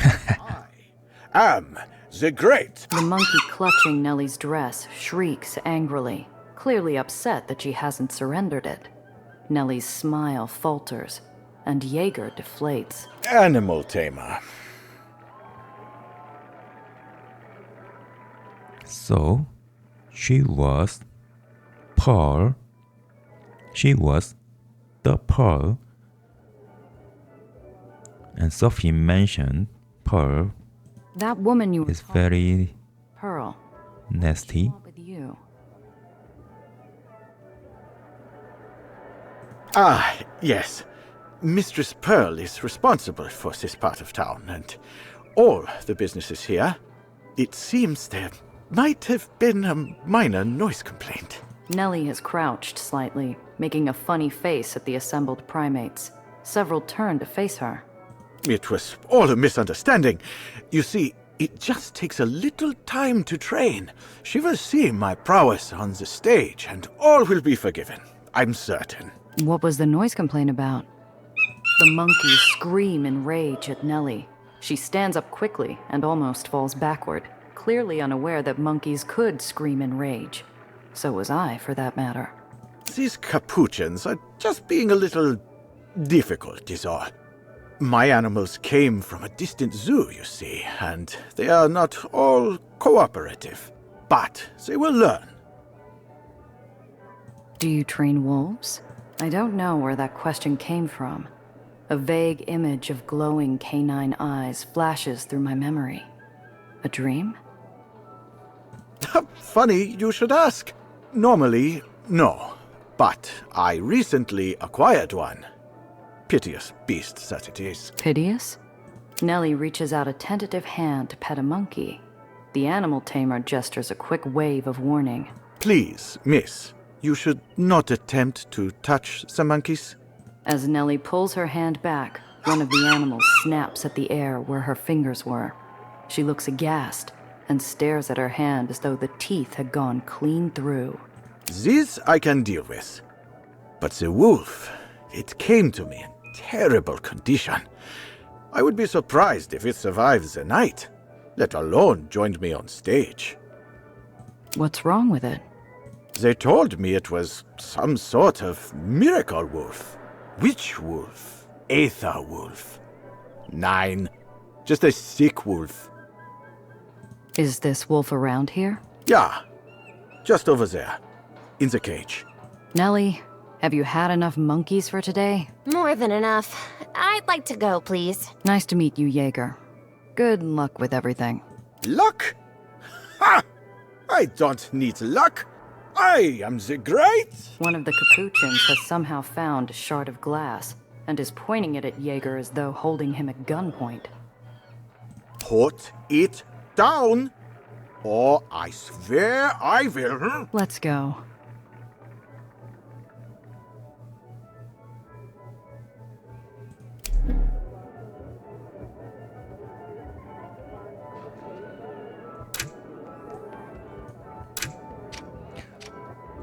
Speaker 13: I am the great.
Speaker 4: The monkey clutching Nellie's dress shrieks angrily, clearly upset that she hasn't surrendered it. Nellie's smile falters, and Jaeger deflates.
Speaker 13: Animal tamer.
Speaker 1: So, she was Pearl. She was the Pearl. And Sophie mentioned Pearl
Speaker 4: That woman you were
Speaker 1: is very
Speaker 4: Pearl.
Speaker 1: nasty.
Speaker 4: With you.
Speaker 13: Ah, yes. Mistress Pearl is responsible for this part of town and all the businesses here. It seems there might have been a minor noise complaint.
Speaker 4: Nellie has crouched slightly, making a funny face at the assembled primates. Several turn to face her.
Speaker 13: It was all a misunderstanding. You see, it just takes a little time to train. She will see my prowess on the stage, and all will be forgiven. I'm certain.
Speaker 4: What was the noise complaint about? The monkeys scream in rage at Nellie. She stands up quickly and almost falls backward, clearly unaware that monkeys could scream in rage. So was I, for that matter.
Speaker 13: These capuchins are just being a little difficult, is all. My animals came from a distant zoo, you see, and they are not all cooperative. But they will learn.
Speaker 4: Do you train wolves? I don't know where that question came from. A vague image of glowing canine eyes flashes through my memory. A dream?
Speaker 13: Funny you should ask. Normally, no. But I recently acquired one. Piteous beast that it is.
Speaker 4: Piteous? Nellie reaches out a tentative hand to pet a monkey. The animal tamer gestures a quick wave of warning.
Speaker 13: Please, miss, you should not attempt to touch the monkeys.
Speaker 4: As Nellie pulls her hand back, one of the animals snaps at the air where her fingers were. She looks aghast and stares at her hand as though the teeth had gone clean through.
Speaker 13: This I can deal with. But the wolf, it came to me in terrible condition. I would be surprised if it survives the night, let alone joined me on stage.
Speaker 4: What's wrong with it?
Speaker 13: They told me it was some sort of miracle wolf. Witch wolf. Aether wolf. Nine. Just a sick wolf.
Speaker 4: Is this wolf around here?
Speaker 13: Yeah. Just over there. In the cage.
Speaker 4: Nellie, have you had enough monkeys for today?
Speaker 8: More than enough. I'd like to go, please.
Speaker 4: Nice to meet you, Jaeger. Good luck with everything.
Speaker 13: Luck? Ha! I don't need luck. I am the great!
Speaker 4: One of the Capuchins has somehow found a shard of glass and is pointing it at Jaeger as though holding him at gunpoint.
Speaker 13: Put it down, or I swear I will.
Speaker 4: Let's go.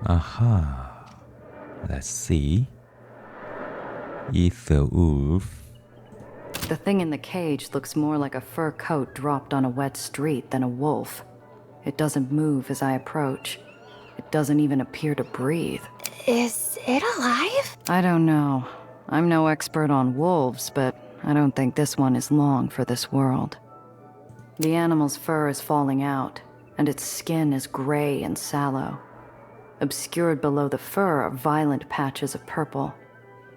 Speaker 1: Aha. Let's see. Aether wolf.
Speaker 4: The thing in the cage looks more like a fur coat dropped on a wet street than a wolf. It doesn't move as I approach. It doesn't even appear to breathe.
Speaker 8: Is it alive?
Speaker 4: I don't know. I'm no expert on wolves, but I don't think this one is long for this world. The animal's fur is falling out, and its skin is gray and sallow. Obscured below the fur are violent patches of purple.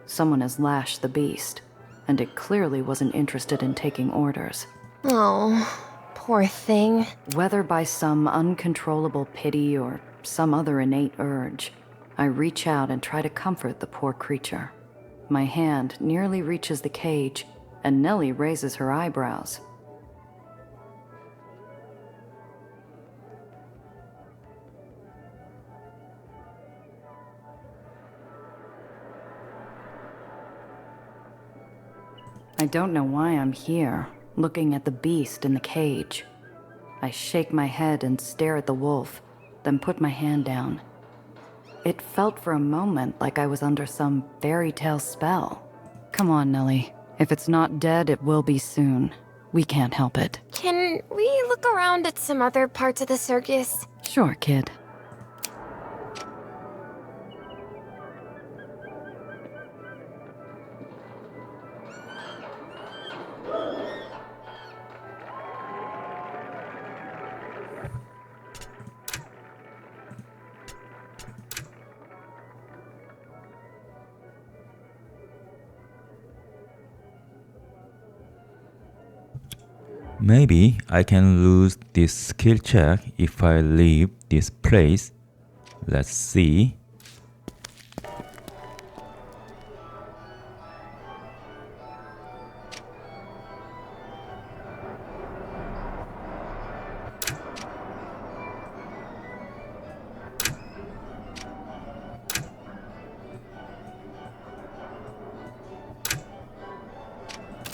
Speaker 4: Someone has lashed the beast, and it clearly wasn't interested in taking orders.
Speaker 8: Oh, poor thing.
Speaker 4: Whether by some uncontrollable pity or some other innate urge, I reach out and try to comfort the poor creature. My hand nearly reaches the cage, and Nellie raises her eyebrows. I don't know why I'm here, looking at the beast in the cage. I shake my head and stare at the wolf, then put my hand down. It felt for a moment like I was under some fairy tale spell. Come on, Nellie. If it's not dead, it will be soon. We can't help it.
Speaker 8: Can we look around at some other parts of the circus?
Speaker 4: Sure, kid.
Speaker 1: Maybe I can lose this skill check if I leave this place. Let's see.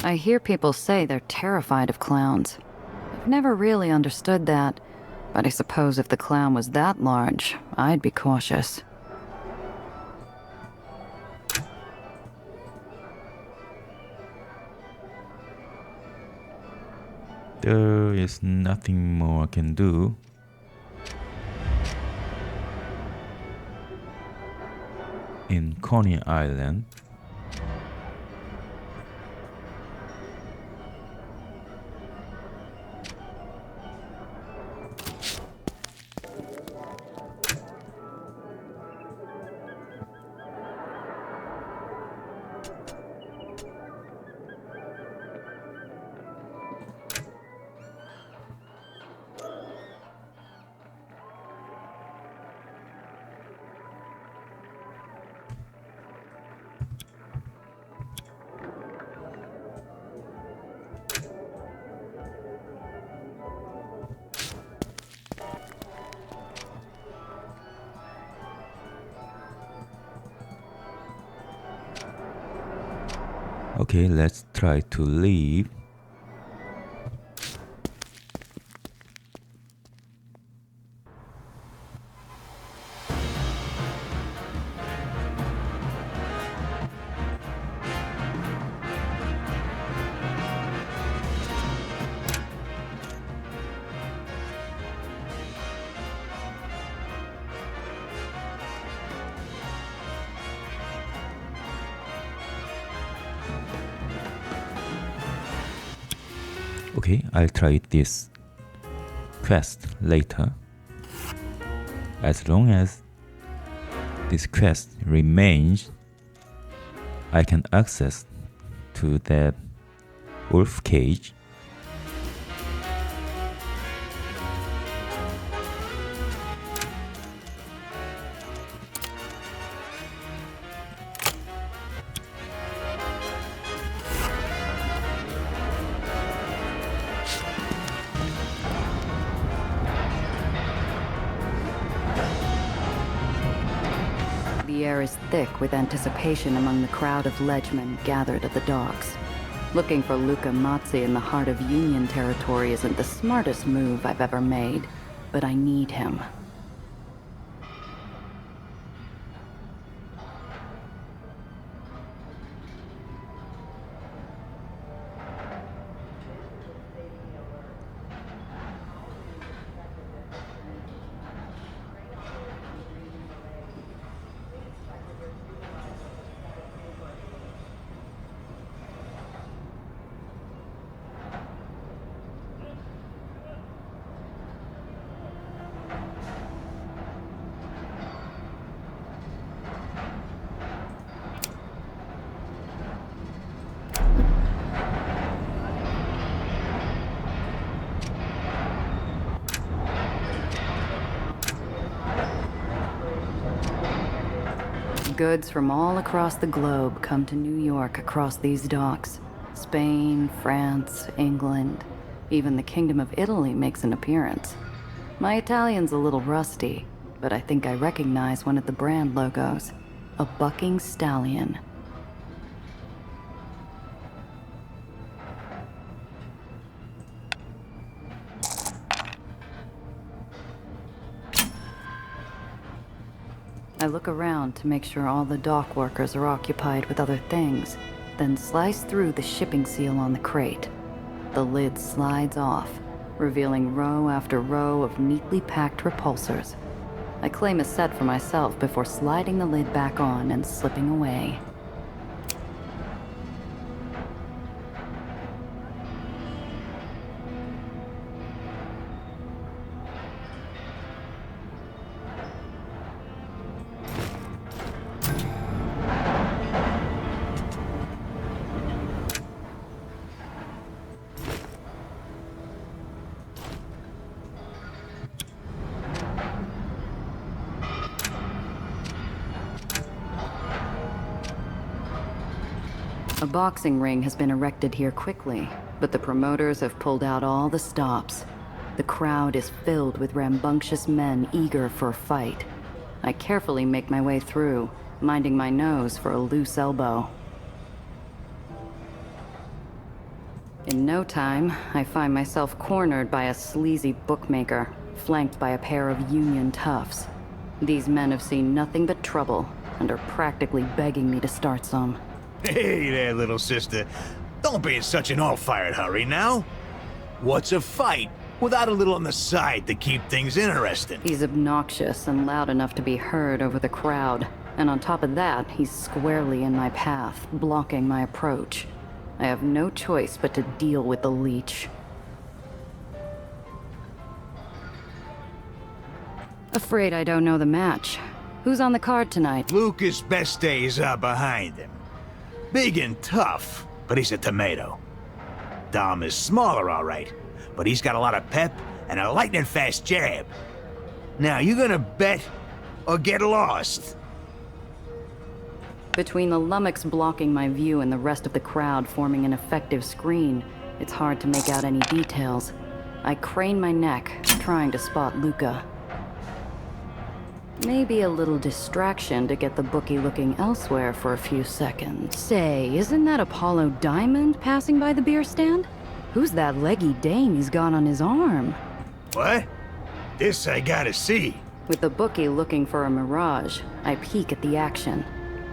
Speaker 4: I hear people say they're terrified of clowns. I've never really understood that, but I suppose if the clown was that large, I'd be cautious.
Speaker 1: There is nothing more I can do. In Coney Island, okay, let's try to leave. Okay, I'll try this quest later. As long as this quest remains, I can access to the wolf cage.
Speaker 4: The air is thick with anticipation among the crowd of ledgemen gathered at the docks. Looking for Luca Mazzi in the heart of Union territory isn't the smartest move I've ever made, but I need him. Goods from all across the globe come to New York across these docks. Spain, France, England, even the Kingdom of Italy makes an appearance. My Italian's a little rusty, but I think I recognize one of the brand logos. A bucking stallion. I look around to make sure all the dock workers are occupied with other things, then slice through the shipping seal on the crate. The lid slides off, revealing row after row of neatly packed repulsors. I claim a set for myself before sliding the lid back on and slipping away. A boxing ring has been erected here quickly, but the promoters have pulled out all the stops. The crowd is filled with rambunctious men eager for a fight. I carefully make my way through, minding my nose for a loose elbow. In no time, I find myself cornered by a sleazy bookmaker, flanked by a pair of Union toughs. These men have seen nothing but trouble, and are practically begging me to start some.
Speaker 14: Hey there, little sister. Don't be in such an all-fired hurry now. What's a fight without a little on the side to keep things interesting?
Speaker 4: He's obnoxious and loud enough to be heard over the crowd. And on top of that, he's squarely in my path, blocking my approach. I have no choice but to deal with the leech. Afraid I don't know the match. Who's on the card tonight?
Speaker 14: Lucas' best days are behind him. Big and tough, but he's a tomato. Dom is smaller, all right, but he's got a lot of pep and a lightning-fast jab. Now, you gonna bet or get lost?
Speaker 4: Between the lummox blocking my view and the rest of the crowd forming an effective screen, it's hard to make out any details. I crane my neck, trying to spot Luca. Maybe a little distraction to get the bookie looking elsewhere for a few seconds. Say, isn't that Apollo Diamond passing by the beer stand? Who's that leggy dame he's got on his arm?
Speaker 14: What? This I gotta see.
Speaker 4: With the bookie looking for a mirage, I peek at the action.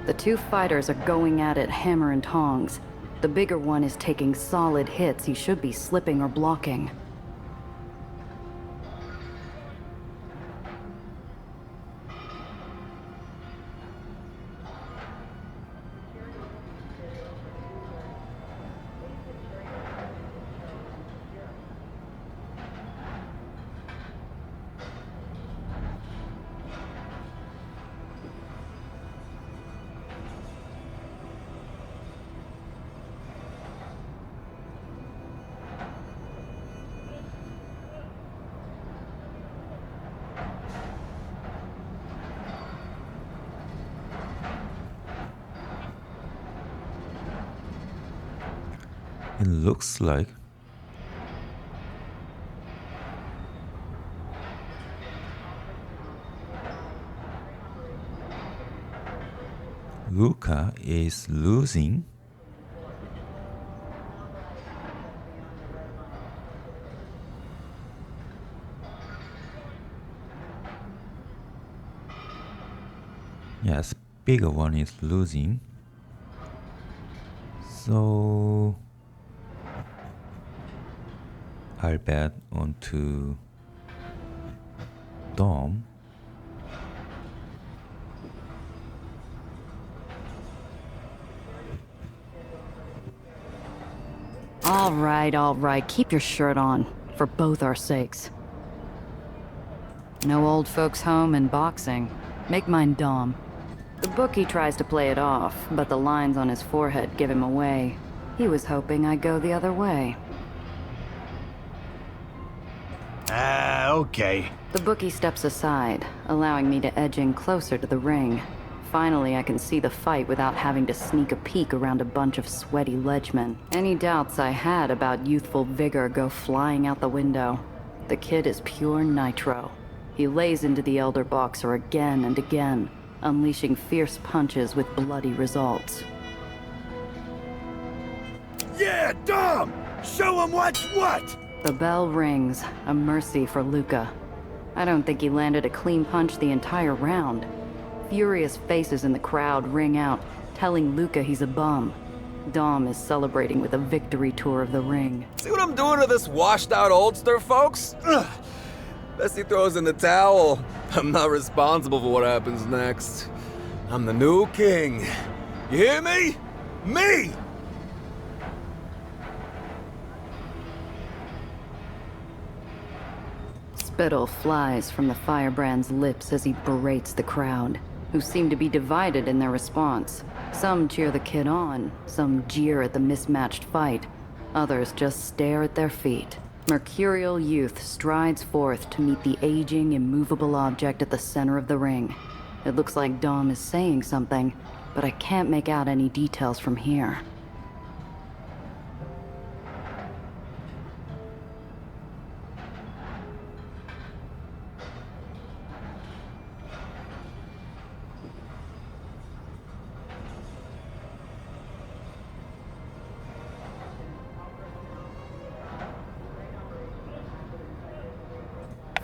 Speaker 4: The two fighters are going at it hammer and tongs. The bigger one is taking solid hits he should be slipping or blocking.
Speaker 1: It looks like Luca is losing. Yes, bigger one is losing. So I'll bet onto Dom.
Speaker 4: All right, keep your shirt on, for both our sakes. No old folks home and boxing. Make mine Dom. The bookie tries to play it off, but the lines on his forehead give him away. He was hoping I'd go the other way.
Speaker 14: Okay.
Speaker 4: The bookie steps aside, allowing me to edge in closer to the ring. Finally, I can see the fight without having to sneak a peek around a bunch of sweaty ledgemen. Any doubts I had about youthful vigor go flying out the window. The kid is pure nitro. He lays into the elder boxer again and again, unleashing fierce punches with bloody results.
Speaker 14: Yeah, Dom! Show him what's what!
Speaker 4: The bell rings, a mercy for Luca. I don't think he landed a clean punch the entire round. Furious faces in the crowd ring out, telling Luca he's a bum. Dom is celebrating with a victory tour of the ring.
Speaker 7: See what I'm doing to this washed-out oldster, folks? Ugh. Best he throws in the towel. I'm not responsible for what happens next. I'm the new king. You hear me? Me!
Speaker 4: Spittle flies from the firebrand's lips as he berates the crowd, who seem to be divided in their response. Some cheer the kid on, some jeer at the mismatched fight, others just stare at their feet. Mercurial youth strides forth to meet the aging, immovable object at the center of the ring. It looks like Dom is saying something, but I can't make out any details from here.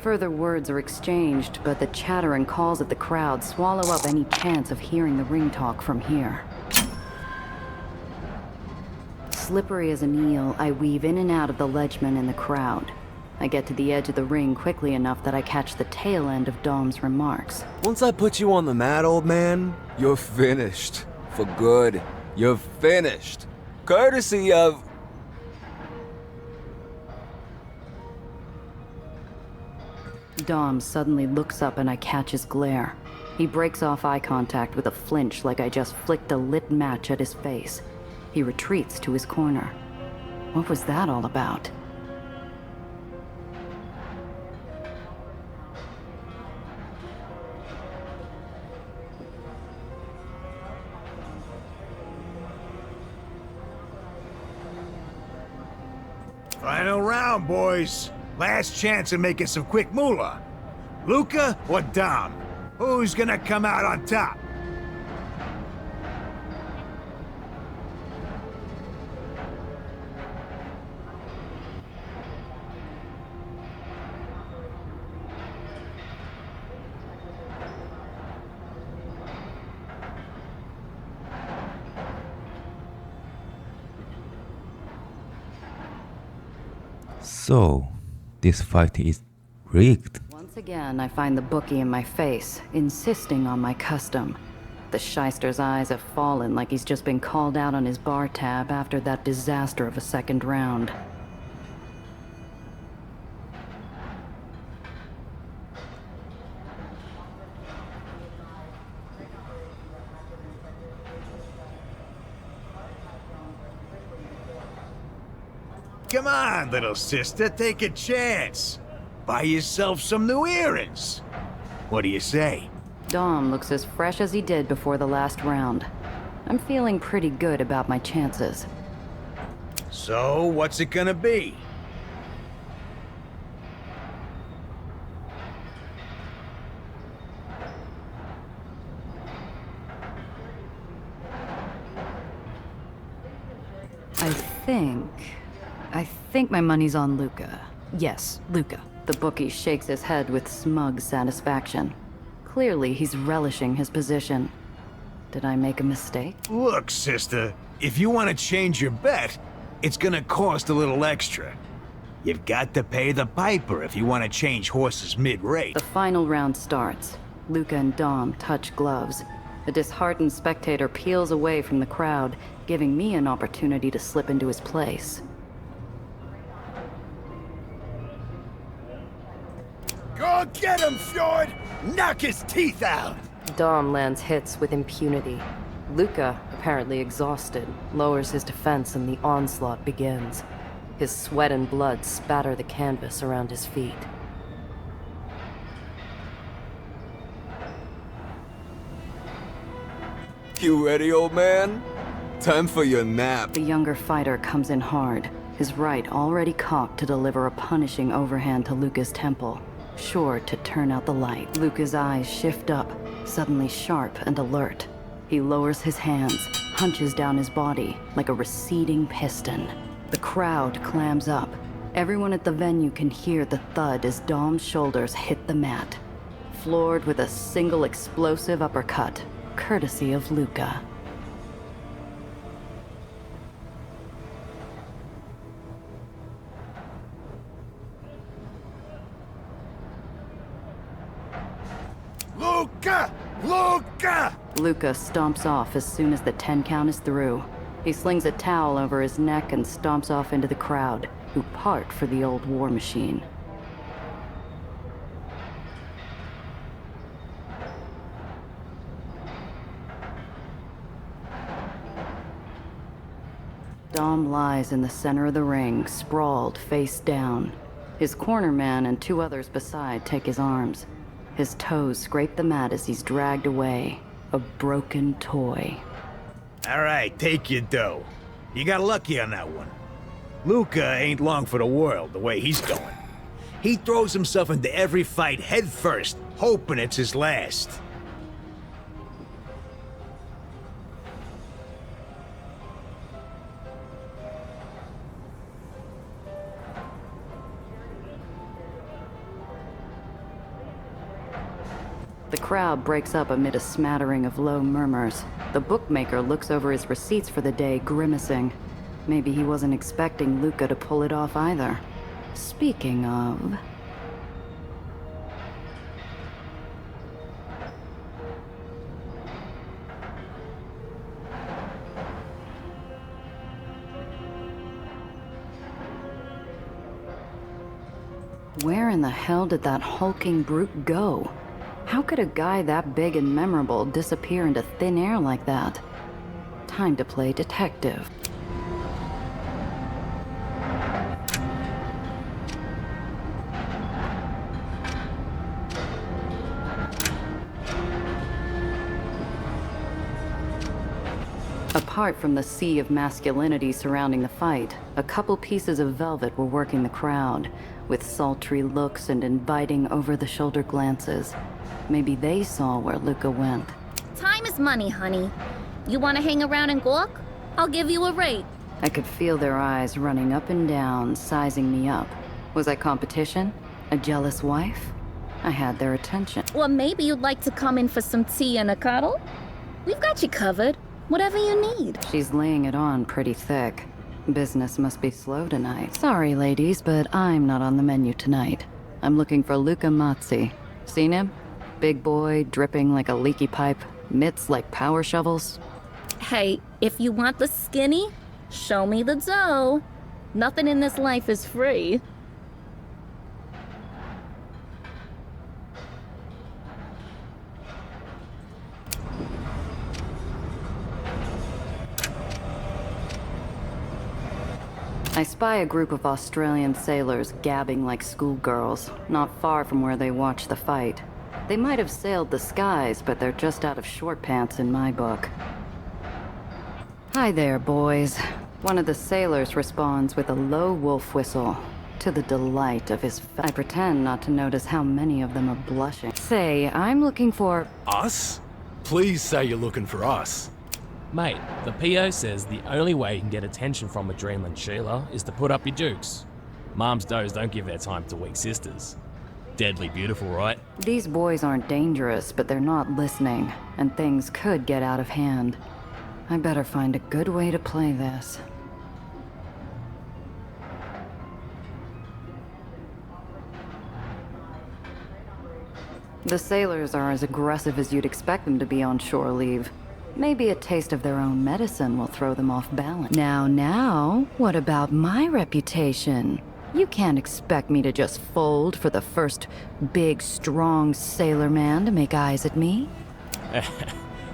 Speaker 4: Further words are exchanged, but the chatter and calls of the crowd swallow up any chance of hearing the ring talk from here. Slippery as an eel, I weave in and out of the ledgemen and the crowd. I get to the edge of the ring quickly enough that I catch the tail end of Dom's remarks.
Speaker 7: Once I put you on the mat, old man, you're finished. For good. You're finished. Courtesy of...
Speaker 4: Dom suddenly looks up and I catch his glare. He breaks off eye contact with a flinch like I just flicked a lit match at his face. He retreats to his corner. What was that all about?
Speaker 14: Final round, boys. Last chance of making some quick moolah. Luca or Dom? Who's gonna come out on top?
Speaker 1: So, this fight is rigged.
Speaker 4: Once again, I find the bookie in my face, insisting on my custom. The shyster's eyes have fallen like he's just been called out on his bar tab after that disaster of a second round.
Speaker 14: Come on, little sister, take a chance. Buy yourself some new earrings. What do you say?
Speaker 4: Dom looks as fresh as he did before the last round. I'm feeling pretty good about my chances.
Speaker 14: So, what's it gonna be?
Speaker 4: I think my money's on Luca. Yes, Luca. The bookie shakes his head with smug satisfaction. Clearly, he's relishing his position. Did I make a mistake?
Speaker 14: Look, sister, if you want to change your bet, it's gonna cost a little extra. You've got to pay the piper if you want to change horses mid-race.
Speaker 4: The final round starts. Luca and Dom touch gloves. The disheartened spectator peels away from the crowd, giving me an opportunity to slip into his place.
Speaker 14: Go get him, Fjord! Knock his teeth out!
Speaker 11: Dom lands hits with impunity. Luca, apparently exhausted, lowers his defense and the onslaught begins. His sweat and blood spatter the canvas around his feet.
Speaker 7: You ready, old man? Time for your nap.
Speaker 4: The younger fighter comes in hard, his right already cocked to deliver a punishing overhand to Luca's temple, sure to turn out the light. Luca's eyes shift up, suddenly sharp and alert. He lowers his hands, hunches down his body like a receding piston. The crowd clams up. Everyone at the venue can hear the thud as Dom's shoulders hit the mat, floored with a single explosive uppercut, courtesy of Luca.
Speaker 14: Luca! Luca!
Speaker 4: Luca stomps off as soon as the 10 count is through. He slings a towel over his neck and stomps off into the crowd, who part for the old war machine. Dom lies in the center of the ring, sprawled face down. His corner man and 2 others beside take his arms. His toes scrape the mat as he's dragged away, a broken toy.
Speaker 14: All right, take your dough. You got lucky on that one. Luca ain't long for the world the way he's going. He throws himself into every fight head first, hoping it's his last.
Speaker 4: The crowd breaks up amid a smattering of low murmurs. The bookmaker looks over his receipts for the day, grimacing. Maybe he wasn't expecting Luca to pull it off either. Speaking of... Where in the hell did that hulking brute go? How could a guy that big and memorable disappear into thin air like that? Time to play detective. Apart from the sea of masculinity surrounding the fight, a couple pieces of velvet were working the crowd, with sultry looks and inviting over-the-shoulder glances. Maybe they saw where Luca went.
Speaker 15: Time is money, honey. You want to hang around and gawk? I'll give you a rate.
Speaker 4: I could feel their eyes running up and down, sizing me up. Was I competition? A jealous wife? I had their attention.
Speaker 15: Or maybe you'd like to come in for some tea and a cuddle? We've got you covered. Whatever you need.
Speaker 4: She's laying it on pretty thick. Business must be slow tonight. Sorry, ladies, but I'm not on the menu tonight. I'm looking for Luca Mazzi. Seen him? Big boy, dripping like a leaky pipe, mitts like power shovels.
Speaker 15: Hey, if you want the skinny, show me the dough. Nothing in this life is free.
Speaker 4: I spy a group of Australian sailors gabbing like schoolgirls, not far from where they watch the fight. They might have sailed the skies, but they're just out of short pants in my book. Hi there, boys. One of the sailors responds with a low wolf whistle, to the delight of his I pretend not to notice how many of them are blushing. Say, I'm looking for...
Speaker 16: Us? Please say you're looking for us.
Speaker 17: Mate, the PO says the only way you can get attention from a Dreamland Sheila is to put up your dukes. Mom's does don't give their time to weak sisters. Deadly beautiful, right?
Speaker 4: These boys aren't dangerous, but they're not listening, and things could get out of hand. I better find a good way to play this. The sailors are as aggressive as you'd expect them to be on shore leave. Maybe a taste of their own medicine will throw them off balance. Now, what about my reputation? You can't expect me to just fold for the first big, strong sailor man to make eyes at me.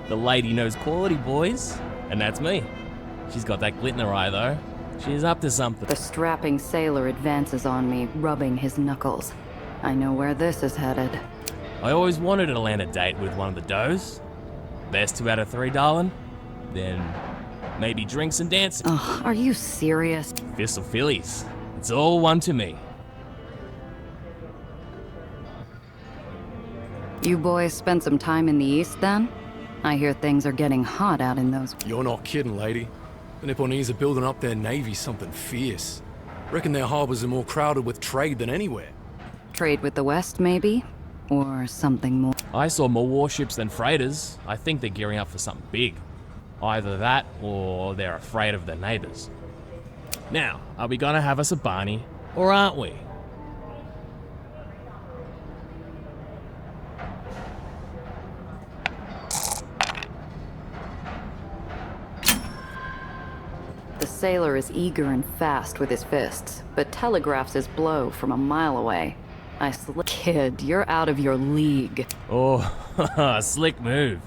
Speaker 17: The lady knows quality, boys. And that's me. She's got that glit in her eye, though. She's up to something.
Speaker 4: The strapping sailor advances on me, rubbing his knuckles. I know where this is headed.
Speaker 17: I always wanted to land a date with one of the does. Best 2 out of 3, darling. Then maybe drinks and dancing.
Speaker 4: Ugh, are you serious?
Speaker 17: Fists or fillies. It's all one to me.
Speaker 4: You boys spent some time in the East, then? I hear things are getting hot out in those...
Speaker 16: You're not kidding, lady. The Nipponese are building up their navy something fierce. Reckon their harbors are more crowded with trade than anywhere.
Speaker 4: Trade with the West, maybe? Or something more?
Speaker 17: I saw more warships than freighters. I think they're gearing up for something big. Either that, or they're afraid of their neighbors. Now, are we gonna have us a Barney, or aren't we?
Speaker 4: The sailor is eager and fast with his fists, but telegraphs his blow from a mile away. Kid, you're out of your league.
Speaker 17: Oh, slick move.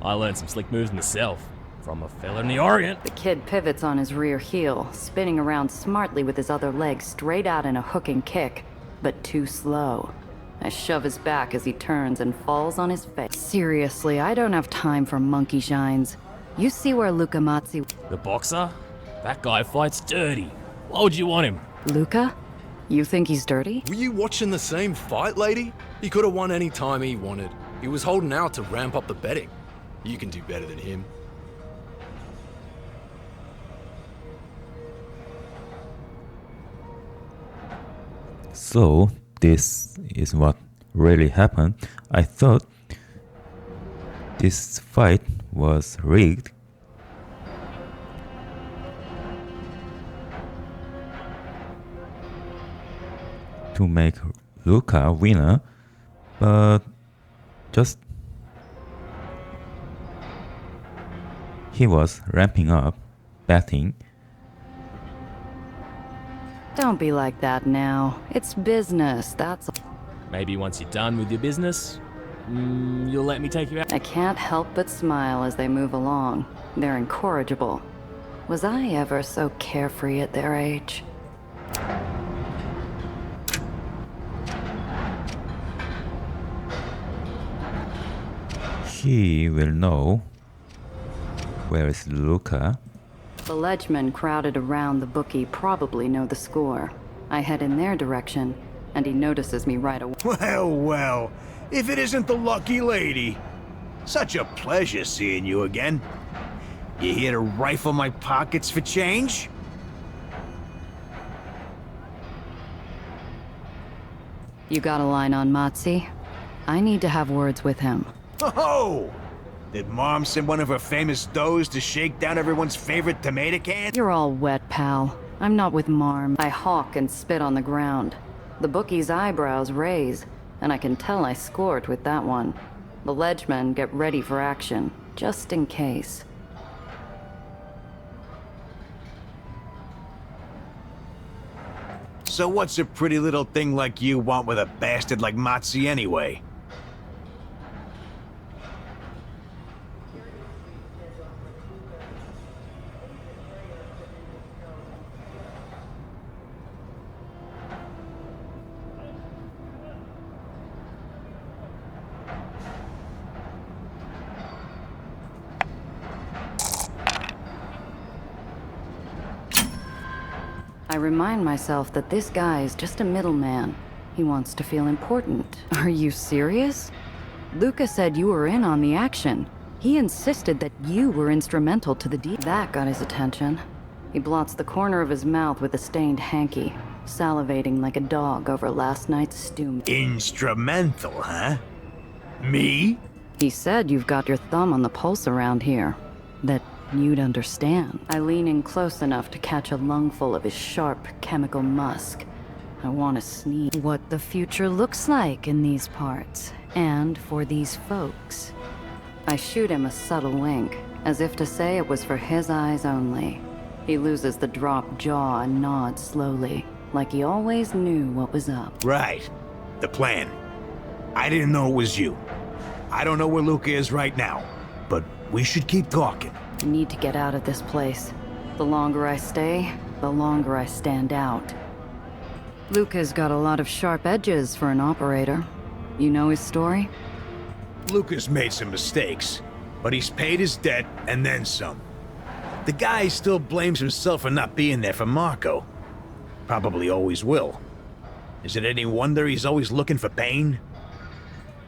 Speaker 17: I learned some slick moves myself, from a fella in the Orient.
Speaker 4: The kid pivots on his rear heel, spinning around smartly with his other leg straight out in a hooking kick, but too slow. I shove his back as he turns and falls on his face. Seriously, I don't have time for monkey shines. You see where Luca Mazzi...
Speaker 17: The boxer? That guy fights dirty. Why would you want him?
Speaker 4: Luca? You think he's dirty?
Speaker 16: Were you watching the same fight, lady? He could have won any time he wanted. He was holding out to ramp up the betting. You can do better than him.
Speaker 1: So, this is what really happened. I thought this fight was rigged. To make Luca winner, but just he was ramping up betting.
Speaker 4: Don't be like that now. It's business, that's...
Speaker 17: Maybe once you're done with your business, you'll let me take you out.
Speaker 4: I can't help but smile as they move along. They're incorrigible. Was I ever so carefree at their age?
Speaker 1: He will know where is Luca.
Speaker 4: The ledgemen crowded around the bookie probably know the score. I head in their direction, and he notices me right away.
Speaker 14: Well, well, if it isn't the lucky lady. Such a pleasure seeing you again. You here to rifle my pockets for change?
Speaker 4: You got a line on Mazzi? I need to have words with him.
Speaker 14: Oh! Did Mom send one of her famous does to shake down everyone's favorite tomato can?
Speaker 4: You're all wet, pal. I'm not with Marm. I hawk and spit on the ground. The bookie's eyebrows raise, and I can tell I scored with that one. The ledgemen get ready for action, just in case.
Speaker 14: So what's a pretty little thing like you want with a bastard like Mazzi anyway?
Speaker 4: remind myself that this guy is just a middleman. He wants to feel important. Are you serious? Luca said you were in on the action. He insisted that you were instrumental to the deed. That got his attention. He blots the corner of his mouth with a stained hanky, salivating like a dog over last night's stew.
Speaker 14: Instrumental, huh? Me?
Speaker 4: He said you've got your thumb on the pulse around here. That you'd understand. I lean in close enough to catch a lungful of his sharp chemical musk. I want to sneeze. What the future looks like in these parts, and for these folks. I shoot him a subtle wink, as if to say it was for his eyes only. He loses the dropped jaw and nods slowly, like he always knew what was up.
Speaker 14: Right. The plan. I didn't know it was you. I don't know where Luca is right now, but we should keep talking.
Speaker 4: I need to get out of this place. The longer I stay, the longer I stand out. Luca's got a lot of sharp edges for an operator. You know his story?
Speaker 14: Luca's made some mistakes, but he's paid his debt and then some. The guy still blames himself for not being there for Marco. Probably always will. Is it any wonder he's always looking for pain?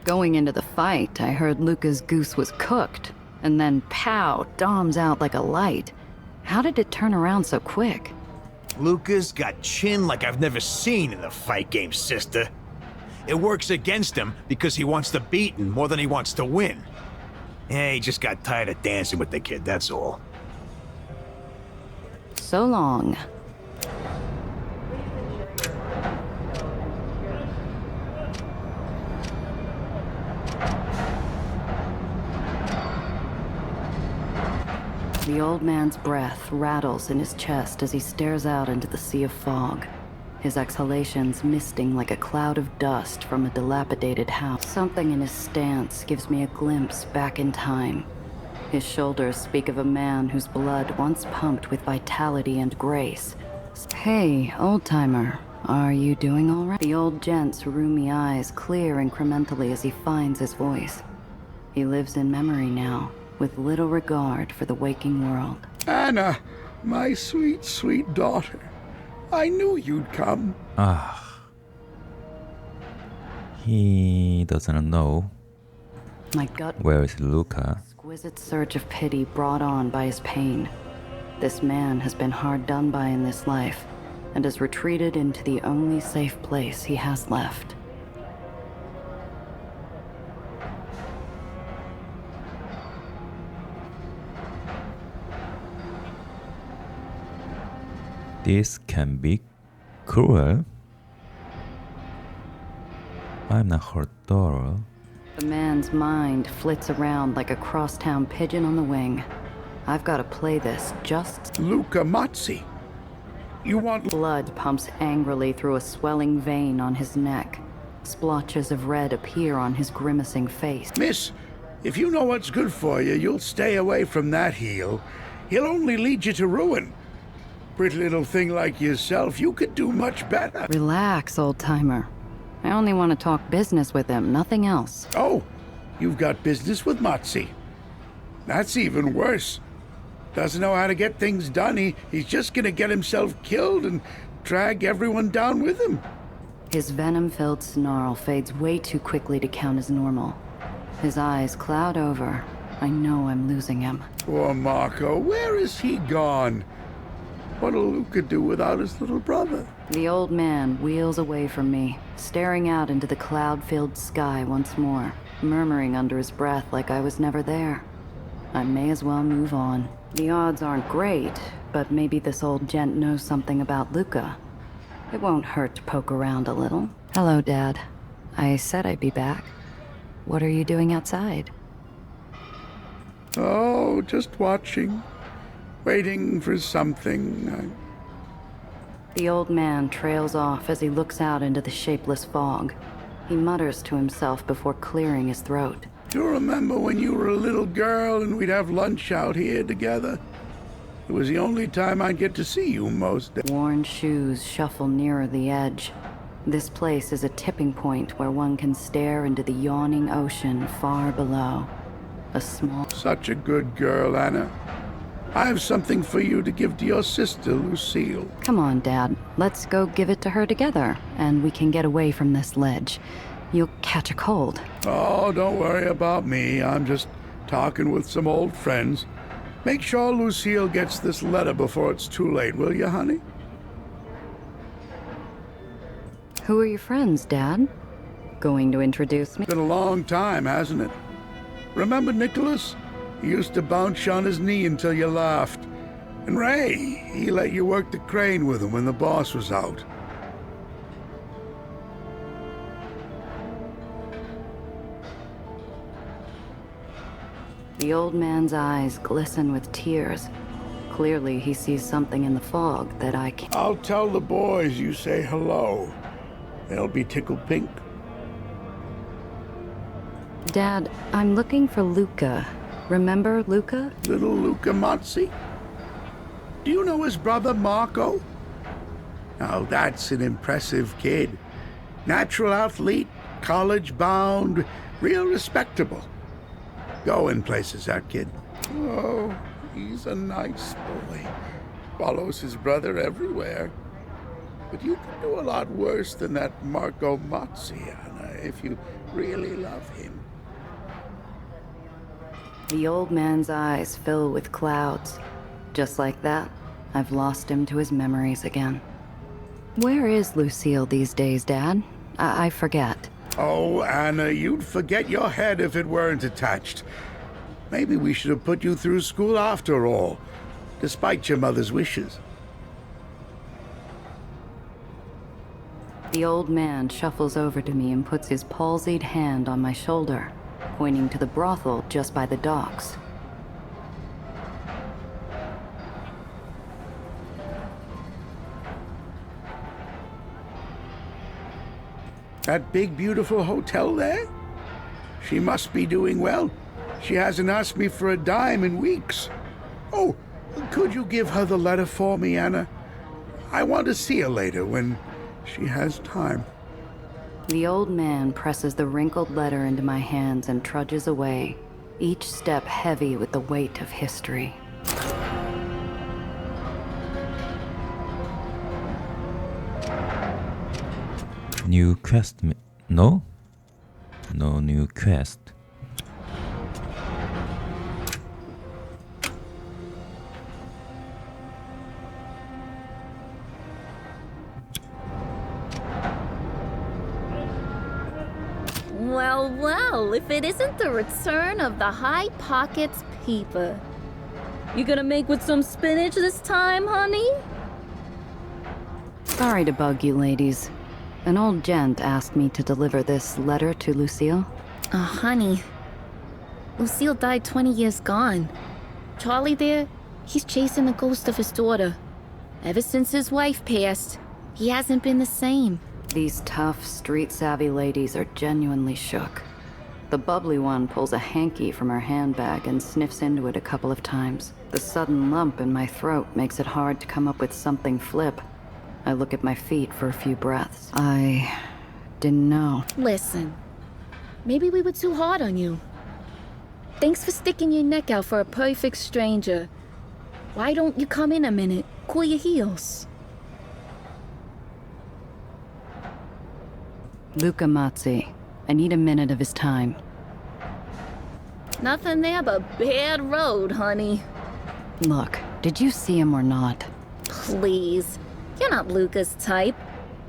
Speaker 4: Going into the fight, I heard Luca's goose was cooked, and then pow, Dom's out like a light. How did it turn around so quick?
Speaker 14: Luca's got chin like I've never seen in the fight game, sister. It works against him because he wants to beat more than he wants to win. Yeah, he just got tired of dancing with the kid, that's all.
Speaker 4: So long. The old man's breath rattles in his chest as he stares out into the sea of fog, his exhalations misting like a cloud of dust from a dilapidated house. Something in his stance gives me a glimpse back in time. His shoulders speak of a man whose blood once pumped with vitality and grace. Hey, old-timer, are you doing all right? The old gent's roomy eyes clear incrementally as he finds his voice. He lives in memory now, with little regard for the waking world.
Speaker 18: Anna, my sweet, sweet daughter. I knew you'd come.
Speaker 1: He doesn't know
Speaker 4: My gut.
Speaker 1: where is Luca.
Speaker 4: Exquisite surge of pity brought on by his pain. This man has been hard done by in this life, and has retreated into the only safe place he has left.
Speaker 1: This can be cruel. I'm not her daughter.
Speaker 4: The man's mind flits around like a crosstown pigeon on the wing. I've got to play this just...
Speaker 18: Luca Mazzi. You want...
Speaker 4: Blood pumps angrily through a swelling vein on his neck. Splotches of red appear on his grimacing face.
Speaker 18: Miss, if you know what's good for you, you'll stay away from that heel. He'll only lead you to ruin. Pretty little thing like yourself, you could do much better.
Speaker 4: Relax, old-timer. I only want to talk business with him, nothing else.
Speaker 18: Oh, you've got business with Mazzi. That's even worse. Doesn't know how to get things done. He's just gonna get himself killed and drag everyone down with him.
Speaker 4: His venom-filled snarl fades way too quickly to count as normal. His eyes cloud over. I know I'm losing him.
Speaker 18: Poor Marco, where is he gone? What'll Luca do without his little brother?
Speaker 4: The old man wheels away from me, staring out into the cloud-filled sky once more, murmuring under his breath like I was never there. I may as well move on. The odds aren't great, but maybe this old gent knows something about Luca. It won't hurt to poke around a little. Hello, Dad. I said I'd be back. What are you doing outside?
Speaker 18: Oh, just watching. Waiting for something.
Speaker 4: The old man trails off as he looks out into the shapeless fog. He mutters to himself before clearing his throat.
Speaker 18: Do you remember when you were a little girl and we'd have lunch out here together? It was the only time I'd get to see you most days.
Speaker 4: Worn shoes shuffle nearer the edge. This place is a tipping point where one can stare into the yawning ocean far below. A small...
Speaker 18: Such a good girl, Anna. I have something for you to give to your sister, Lucille.
Speaker 4: Come on, Dad. Let's go give it to her together, and we can get away from this ledge. You'll catch a cold.
Speaker 18: Oh, don't worry about me. I'm just talking with some old friends. Make sure Lucille gets this letter before it's too late, will you, honey?
Speaker 4: Who are your friends, Dad? Going to introduce me?
Speaker 18: It's been a long time, hasn't it? Remember Nicholas? He used to bounce on his knee until you laughed. And Ray, he let you work the crane with him when the boss was out.
Speaker 4: The old man's eyes glisten with tears. Clearly, he sees something in the fog that I can't.
Speaker 18: I'll tell the boys you say hello. They'll be tickled pink.
Speaker 4: Dad, I'm looking for Luca. Remember Luca?
Speaker 18: Little Luca Mazzi? Do you know his brother Marco? Now that's an impressive kid. Natural athlete, college-bound, real respectable. Going places, that kid. Oh, he's a nice boy. Follows his brother everywhere. But you can do a lot worse than that Marco Mazzi, Anna, if you really love him.
Speaker 4: The old man's eyes fill with clouds. Just like that, I've lost him to his memories again. Where is Lucille these days, Dad? I forget.
Speaker 18: Oh, Anna, you'd forget your head if it weren't attached. Maybe we should have put you through school after all, despite your mother's wishes.
Speaker 4: The old man shuffles over to me and puts his palsied hand on my shoulder, pointing to the brothel just by the docks.
Speaker 18: That big, beautiful hotel there? She must be doing well. She hasn't asked me for a dime in weeks. Oh, could you give her the letter for me, Anna? I want to see her later when she has time.
Speaker 4: The old man presses the wrinkled letter into my hands and trudges away, each step heavy with the weight of history.
Speaker 1: New quest? No? No new quest.
Speaker 15: Well, well, if it isn't the return of the High Pockets Peeper. You gonna make with some spinach this time, honey?
Speaker 4: Sorry to bug you, ladies. An old gent asked me to deliver this letter to Lucille.
Speaker 15: Oh, honey. Lucille died 20 years gone. Charlie there, he's chasing the ghost of his daughter. Ever since his wife passed, he hasn't been the same.
Speaker 4: These tough, street-savvy ladies are genuinely shook. The bubbly one pulls a hanky from her handbag and sniffs into it a couple of times. The sudden lump in my throat makes it hard to come up with something flip. I look at my feet for a few breaths. I didn't know.
Speaker 15: Listen, maybe we were too hard on you. Thanks for sticking your neck out for a perfect stranger. Why don't you come in a minute, cool your heels?
Speaker 4: Luca Mazzi. I need a minute of his time.
Speaker 15: Nothing there but bad road, honey.
Speaker 4: Look, did you see him or not?
Speaker 15: Please. You're not Luca's type.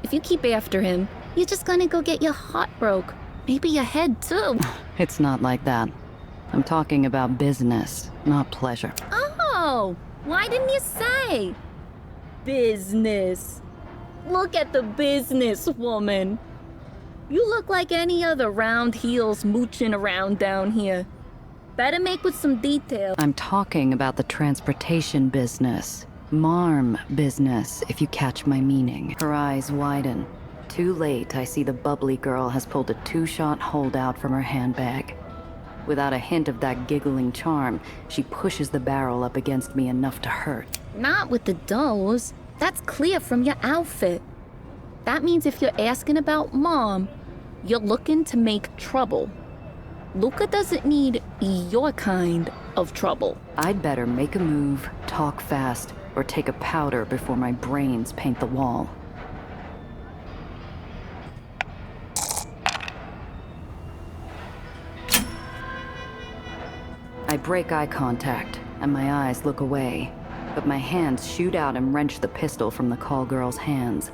Speaker 15: If you keep after him, you're just gonna go get your heart broke. Maybe your head, too.
Speaker 4: It's not like that. I'm talking about business, not pleasure.
Speaker 15: Oh, why didn't you say? Business. Look at the business woman. You look like any other round heels mooching around down here. Better make with some detail.
Speaker 4: I'm talking about the transportation business. Marm business, if you catch my meaning. Her eyes widen. Too late, I see the bubbly girl has pulled a two-shot holdout from her handbag. Without a hint of that giggling charm, she pushes the barrel up against me enough to hurt.
Speaker 15: Not with the does. That's clear from your outfit. That means if you're asking about Mom, you're looking to make trouble. Luca doesn't need your kind of trouble.
Speaker 4: I'd better make a move, talk fast, or take a powder before my brains paint the wall. I break eye contact, and my eyes look away, but my hands shoot out and wrench the pistol from the call girl's hands.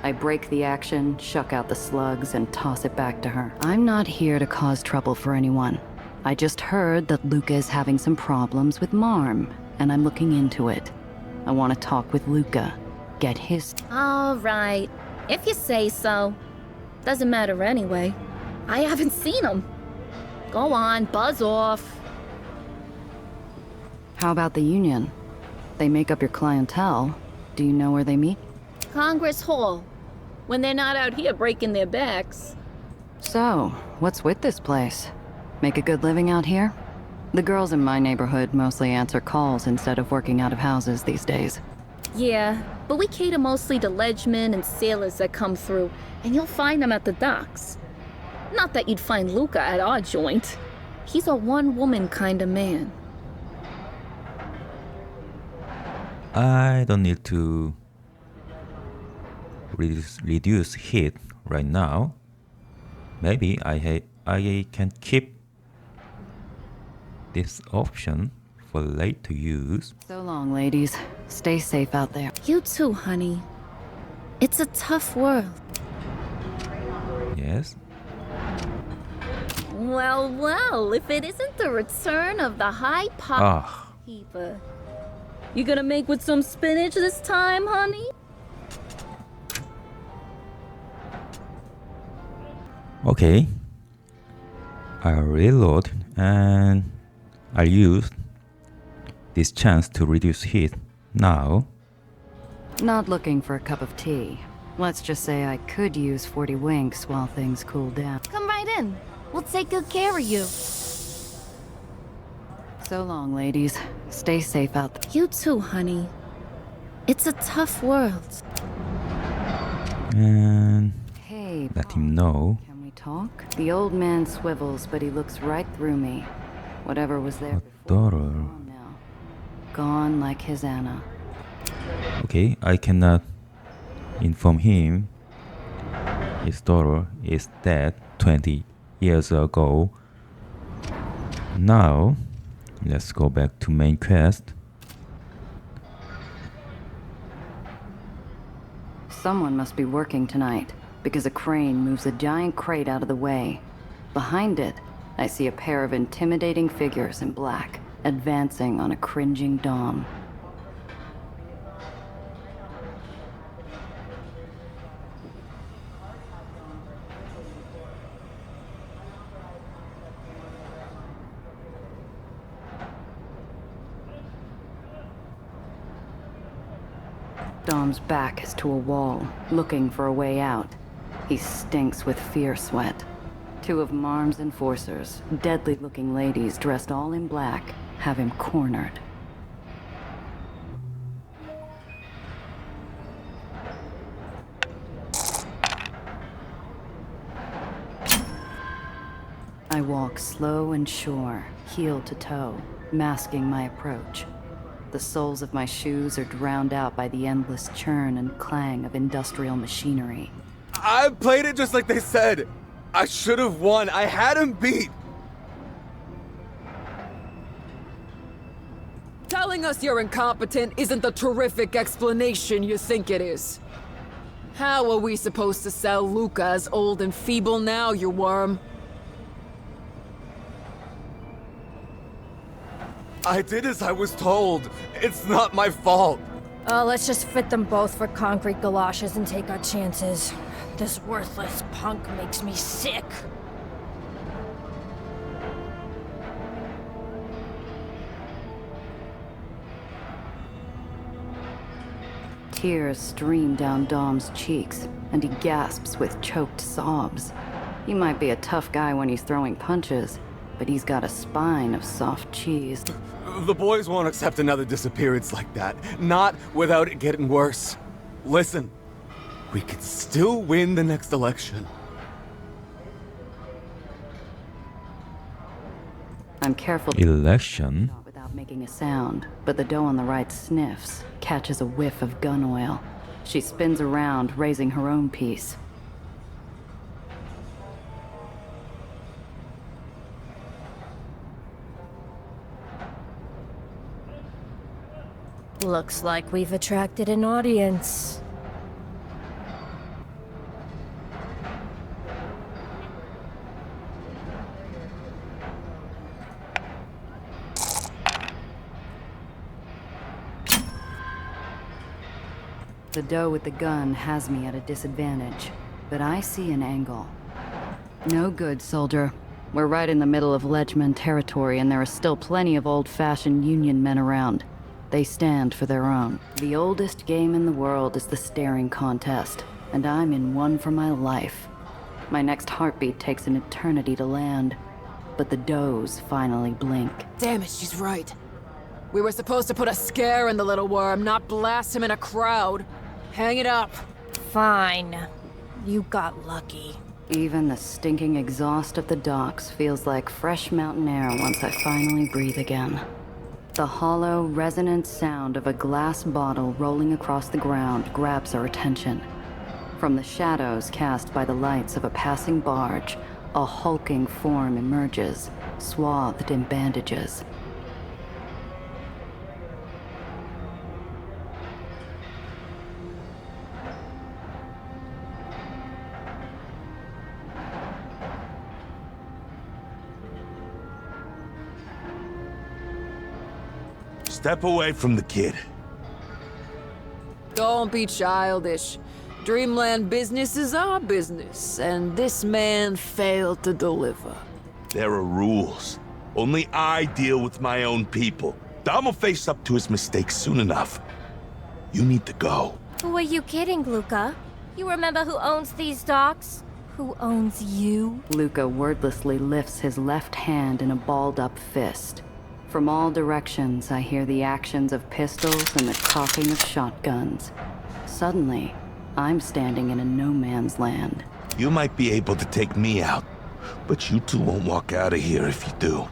Speaker 4: I break the action, shuck out the slugs, and toss it back to her. I'm not here to cause trouble for anyone. I just heard that Luca is having some problems with Marm, and I'm looking into it. I want to talk with Luca, get his...
Speaker 15: All right, if you say so. Doesn't matter anyway. I haven't seen him. Go on, buzz off.
Speaker 4: How about the Union? They make up your clientele. Do you know where they meet?
Speaker 15: Congress Hall. When they're not out here breaking their backs.
Speaker 4: So, what's with this place? Make a good living out here? The girls in my neighborhood mostly answer calls instead of working out of houses these days.
Speaker 15: Yeah, but we cater mostly to ledgemen and sailors that come through, and you'll find them at the docks. Not that you'd find Luca at our joint. He's a one-woman kind of man.
Speaker 1: I don't need to reduce heat right now. Maybe I can keep this option for later use.
Speaker 4: So long, ladies. Stay safe out there.
Speaker 15: You too, honey. It's a tough world.
Speaker 1: Yes.
Speaker 15: Well, well, if it isn't the return of the high pop keeper. You gonna make with some spinach this time, honey?
Speaker 1: Okay. I'll reload and I'll use this chance to reduce heat now.
Speaker 4: Not looking for a cup of tea. Let's just say I could use 40 winks while things cool down.
Speaker 15: Come right in. We'll take good care of you.
Speaker 4: So long, ladies. Stay safe out there.
Speaker 15: You too, honey. It's a tough world.
Speaker 1: And
Speaker 4: hey,
Speaker 1: let him know.
Speaker 4: Can we talk? The old man swivels, but he looks right through me. Whatever was there before, gone now. Gone like his Anna.
Speaker 1: Okay, I cannot inform him his daughter is dead 20 years ago. Now, let's go back to main quest.
Speaker 4: Someone must be working tonight, because a crane moves a giant crate out of the way. Behind it, I see a pair of intimidating figures in black, advancing on a cringing Dom. Dom's back is to a wall, looking for a way out. He stinks with fear sweat. Two of Marm's enforcers, deadly-looking ladies dressed all in black, have him cornered. I walk slow and sure, heel to toe, masking my approach. The soles of my shoes are drowned out by the endless churn and clang of industrial machinery.
Speaker 7: I played it just like they said. I should have won. I had him beat.
Speaker 19: Telling us you're incompetent isn't the terrific explanation you think it is. How are we supposed to sell Luca as old and feeble now, you worm?
Speaker 7: I did as I was told. It's not my fault.
Speaker 20: Let's just fit them both for concrete galoshes and take our chances. This worthless punk makes me sick.
Speaker 4: Tears stream down Dom's cheeks, and he gasps with choked sobs. He might be a tough guy when he's throwing punches, but he's got a spine of soft cheese.
Speaker 7: The boys won't accept another disappearance like that. Not without it getting worse. Listen, we could still win the next election.
Speaker 4: I'm careful.
Speaker 1: Election?
Speaker 4: making a sound, but the doe on the right sniffs, catches a whiff of gun oil. She spins around, raising her own piece.
Speaker 20: Looks like we've attracted an audience.
Speaker 4: The doe with the gun has me at a disadvantage, but I see an angle. No good, soldier. We're right in the middle of Ledgeman territory, and there are still plenty of old-fashioned Union men around. They stand for their own. The oldest game in the world is the staring contest, and I'm in one for my life. My next heartbeat takes an eternity to land, but the does finally blink.
Speaker 19: Damn it, she's right. We were supposed to put a scare in the little worm, not blast him in a crowd. Hang it up.
Speaker 20: Fine. You got lucky.
Speaker 4: Even the stinking exhaust of the docks feels like fresh mountain air once I finally breathe again. The hollow, resonant sound of a glass bottle rolling across the ground grabs our attention. From the shadows cast by the lights of a passing barge, a hulking form emerges, swathed in bandages.
Speaker 21: Step away from the kid.
Speaker 19: Don't be childish. Dreamland business is our business, and this man failed to deliver.
Speaker 21: There are rules. Only I deal with my own people. Dom will face up to his mistakes soon enough. You need to go.
Speaker 20: Who are you kidding, Luca? You remember who owns these docks? Who owns you?
Speaker 4: Luca wordlessly lifts his left hand in a balled-up fist. From all directions, I hear the actions of pistols and the cocking of shotguns. Suddenly, I'm standing in a no-man's land.
Speaker 21: You might be able to take me out, but you two won't walk out of here if you do.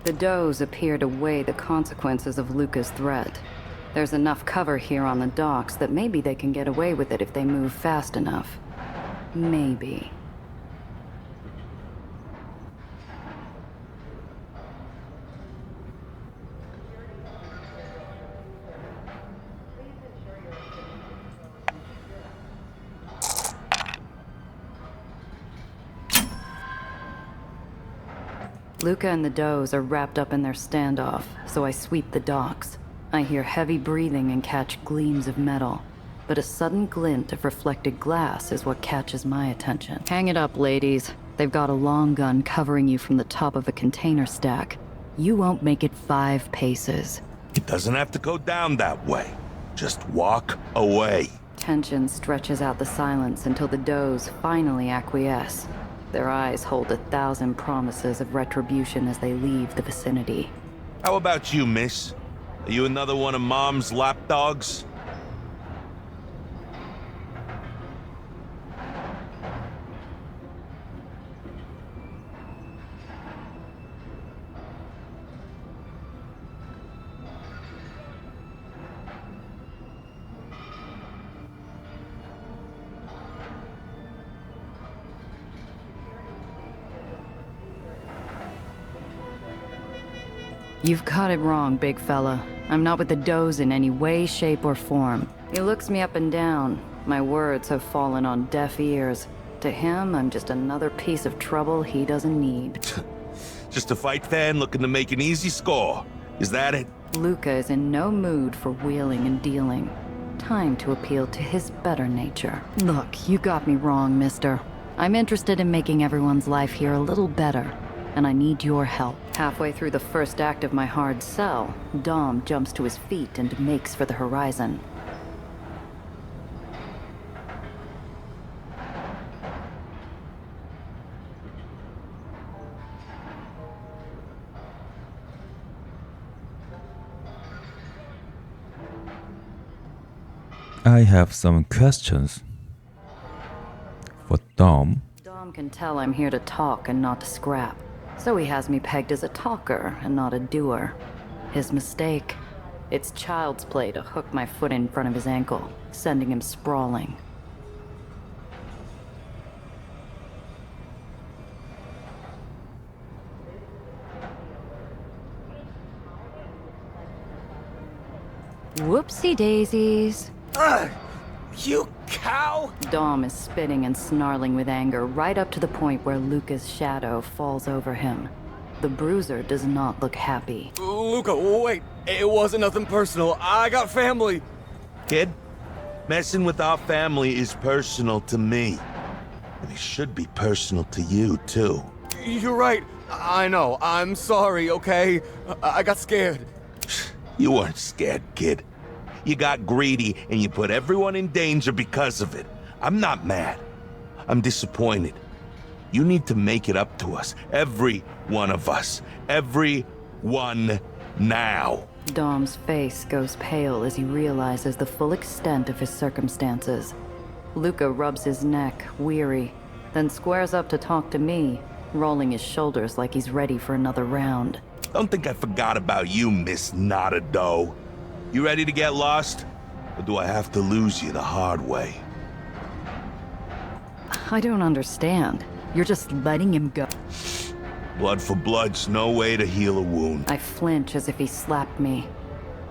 Speaker 4: The does appear to weigh the consequences of Luca's threat. There's enough cover here on the docks that maybe they can get away with it if they move fast enough. Maybe. Luca and the does are wrapped up in their standoff, so I sweep the docks. I hear heavy breathing and catch gleams of metal, but a sudden glint of reflected glass is what catches my attention. Hang it up, ladies. They've got a long gun covering you from the top of a container stack. You won't make it 5 paces.
Speaker 21: It doesn't have to go down that way. Just walk away.
Speaker 4: Tension stretches out the silence until the does finally acquiesce. Their eyes hold 1,000 promises of retribution as they leave the vicinity.
Speaker 21: How about you, miss? Are you another one of Mom's lapdogs?
Speaker 4: You've got it wrong, big fella. I'm not with the does in any way, shape, or form. He looks me up and down. My words have fallen on deaf ears. To him, I'm just another piece of trouble he doesn't need.
Speaker 21: Just a fight fan looking to make an easy score. Is that it?
Speaker 4: Luca is in no mood for wheeling and dealing. Time to appeal to his better nature. Look, you got me wrong, mister. I'm interested in making everyone's life here a little better, and I need your help. Halfway through the first act of my hard sell, Dom jumps to his feet and makes for the horizon.
Speaker 1: I have some questions for Dom.
Speaker 4: Dom can tell I'm here to talk and not to scrap. So he has me pegged as a talker and not a doer. His mistake. It's child's play to hook my foot in front of his ankle, sending him sprawling. Whoopsie daisies.
Speaker 7: You cow!
Speaker 4: Dom is spitting and snarling with anger right up to the point where Luca's shadow falls over him. The bruiser does not look happy.
Speaker 7: Luca, wait. It wasn't nothing personal. I got family.
Speaker 21: Kid, messing with our family is personal to me. And it should be personal to you, too.
Speaker 7: You're right. I know. I'm sorry, okay? I got scared.
Speaker 21: You weren't scared, kid. You got greedy and you put everyone in danger because of it. I'm not mad. I'm disappointed. You need to make it up to us. Every one of us. Every one now.
Speaker 4: Dom's face goes pale as he realizes the full extent of his circumstances. Luca rubs his neck, weary, then squares up to talk to me, rolling his shoulders like he's ready for another round.
Speaker 21: Don't think I forgot about you, Miss Not-a-Doe. You ready to get lost? Or do I have to lose you the hard way?
Speaker 4: I don't understand. You're just letting him go.
Speaker 21: Blood for blood's no way to heal a wound.
Speaker 4: I flinch as if he slapped me.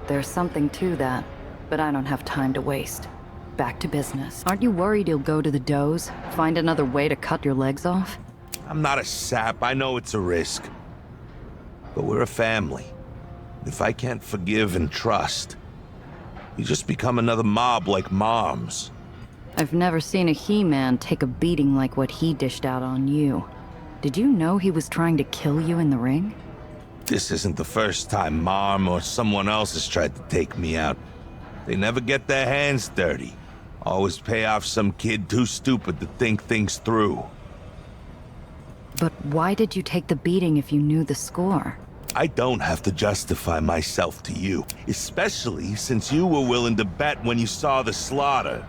Speaker 4: There's something to that, but I don't have time to waste. Back to business. Aren't you worried you'll go to the does? Find another way to cut your legs off?
Speaker 21: I'm not a sap. I know it's a risk. But we're a family. If I can't forgive and trust, you just become another mob like Moms.
Speaker 4: I've never seen a He-Man take a beating like what he dished out on you. Did you know he was trying to kill you in the ring?
Speaker 21: This isn't the first time Mom or someone else has tried to take me out. They never get their hands dirty. Always pay off some kid too stupid to think things through.
Speaker 4: But why did you take the beating if you knew the score?
Speaker 21: I don't have to justify myself to you, especially since you were willing to bet when you saw the slaughter.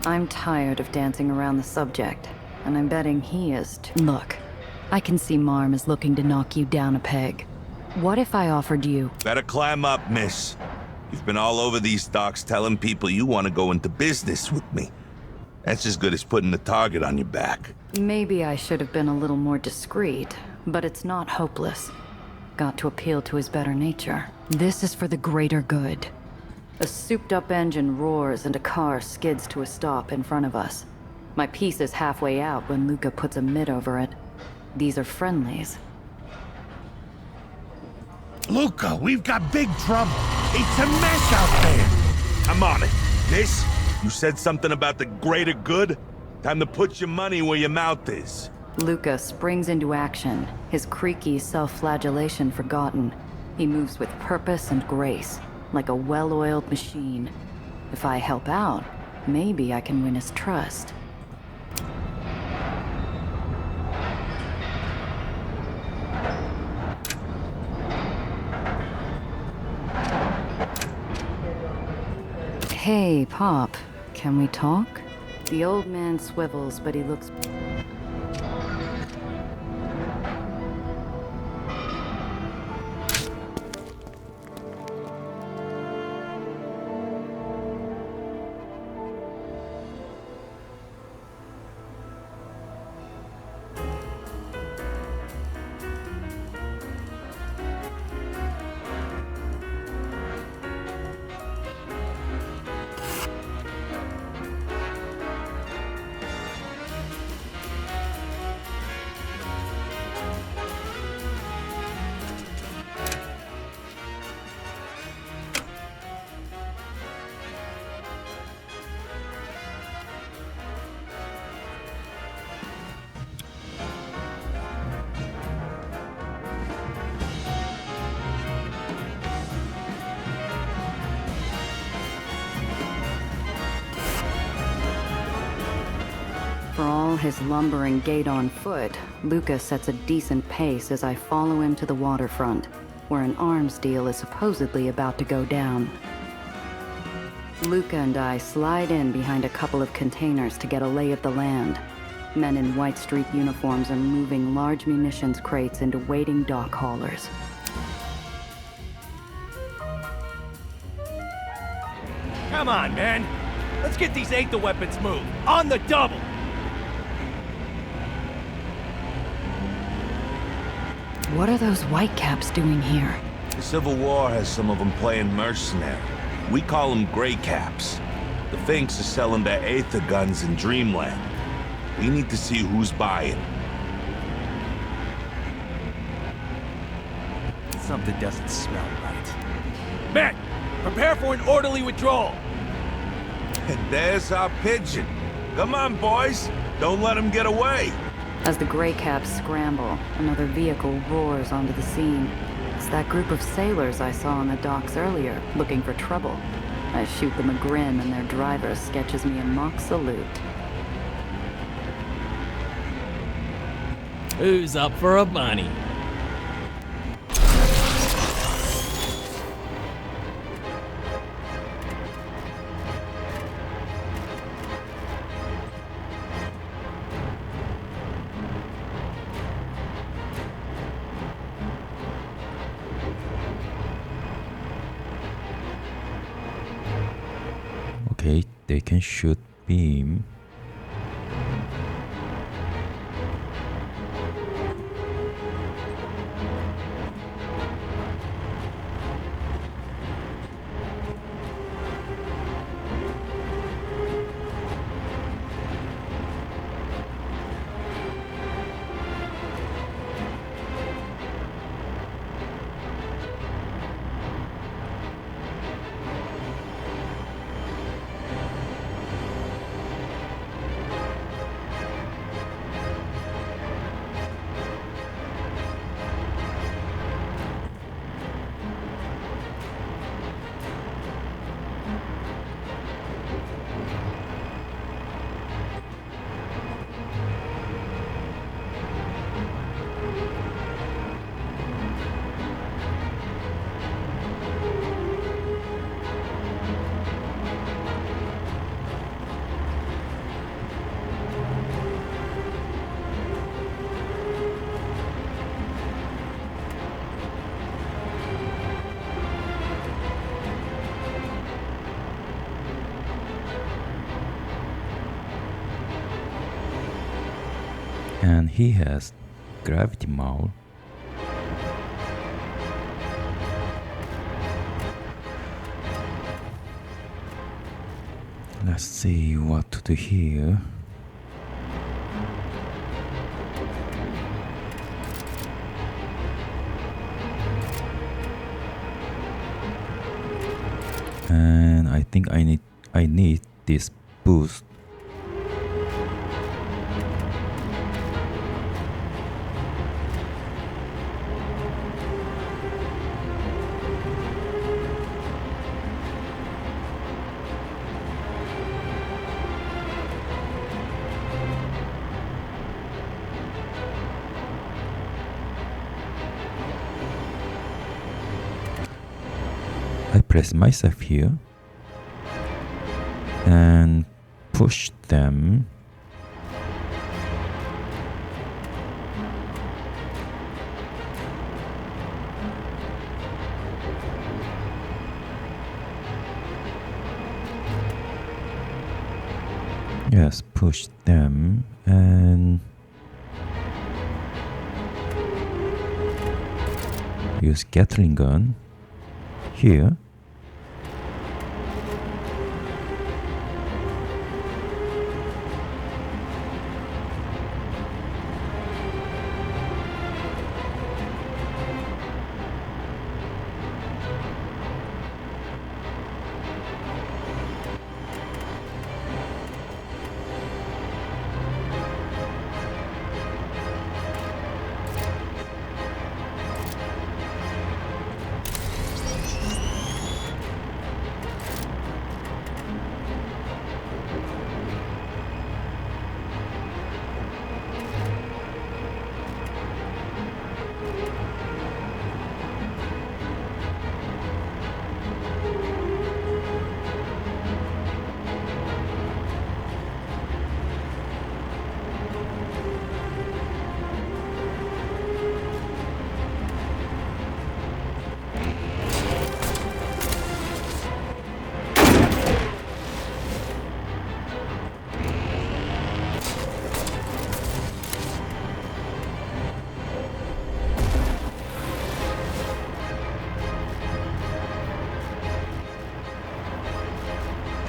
Speaker 4: I'm tired of dancing around the subject, and I'm betting he is too. Look, I can see Marm is looking to knock you down a peg. What if I offered you?
Speaker 21: Better climb up, miss. You've been all over these docks telling people you want to go into business with me. That's as good as putting a target on your back.
Speaker 4: Maybe I should have been a little more discreet, but it's not hopeless. Got to appeal to his better nature. This is for the greater good. A souped-up engine roars and a car skids to a stop in front of us. My piece is halfway out when Luca puts a mitt over it. These are friendlies.
Speaker 21: Luca, we've got big trouble. It's a mess out there. I'm on it. Miss, you said something about the greater good? Time to put your money where your mouth is.
Speaker 4: Luca springs into action, his creaky self-flagellation forgotten. He moves with purpose and grace, like a well-oiled machine. If I help out, maybe I can win his trust. Hey, Pop. Can we talk? The old man swivels, but he looks... For all his lumbering gait on foot, Luca sets a decent pace as I follow him to the waterfront, where an arms deal is supposedly about to go down. Luca and I slide in behind a couple of containers to get a lay of the land. Men in white street uniforms are moving large munitions crates into waiting dock haulers.
Speaker 5: Come on, man. Let's get these Aether weapons moved. On the double!
Speaker 4: What are those whitecaps doing here?
Speaker 21: The Civil War has some of them playing mercenary. We call them Grey Caps. The Finks are selling their Aether guns in Dreamland. We need to see who's buying.
Speaker 5: Something doesn't smell right. Men, prepare for an orderly withdrawal!
Speaker 21: And there's our pigeon. Come on, boys. Don't let him get away.
Speaker 4: As the Grey Caps scramble, another vehicle roars onto the scene. It's that group of sailors I saw on the docks earlier, looking for trouble. I shoot them a grin and their driver sketches me a mock salute.
Speaker 17: Who's up for a bunny?
Speaker 1: Okay, they can shoot beam. And he has gravity maul. Let's see what to do here. And I think I need this boost. I place myself here and push them. Yes, push them and use Gatling gun here.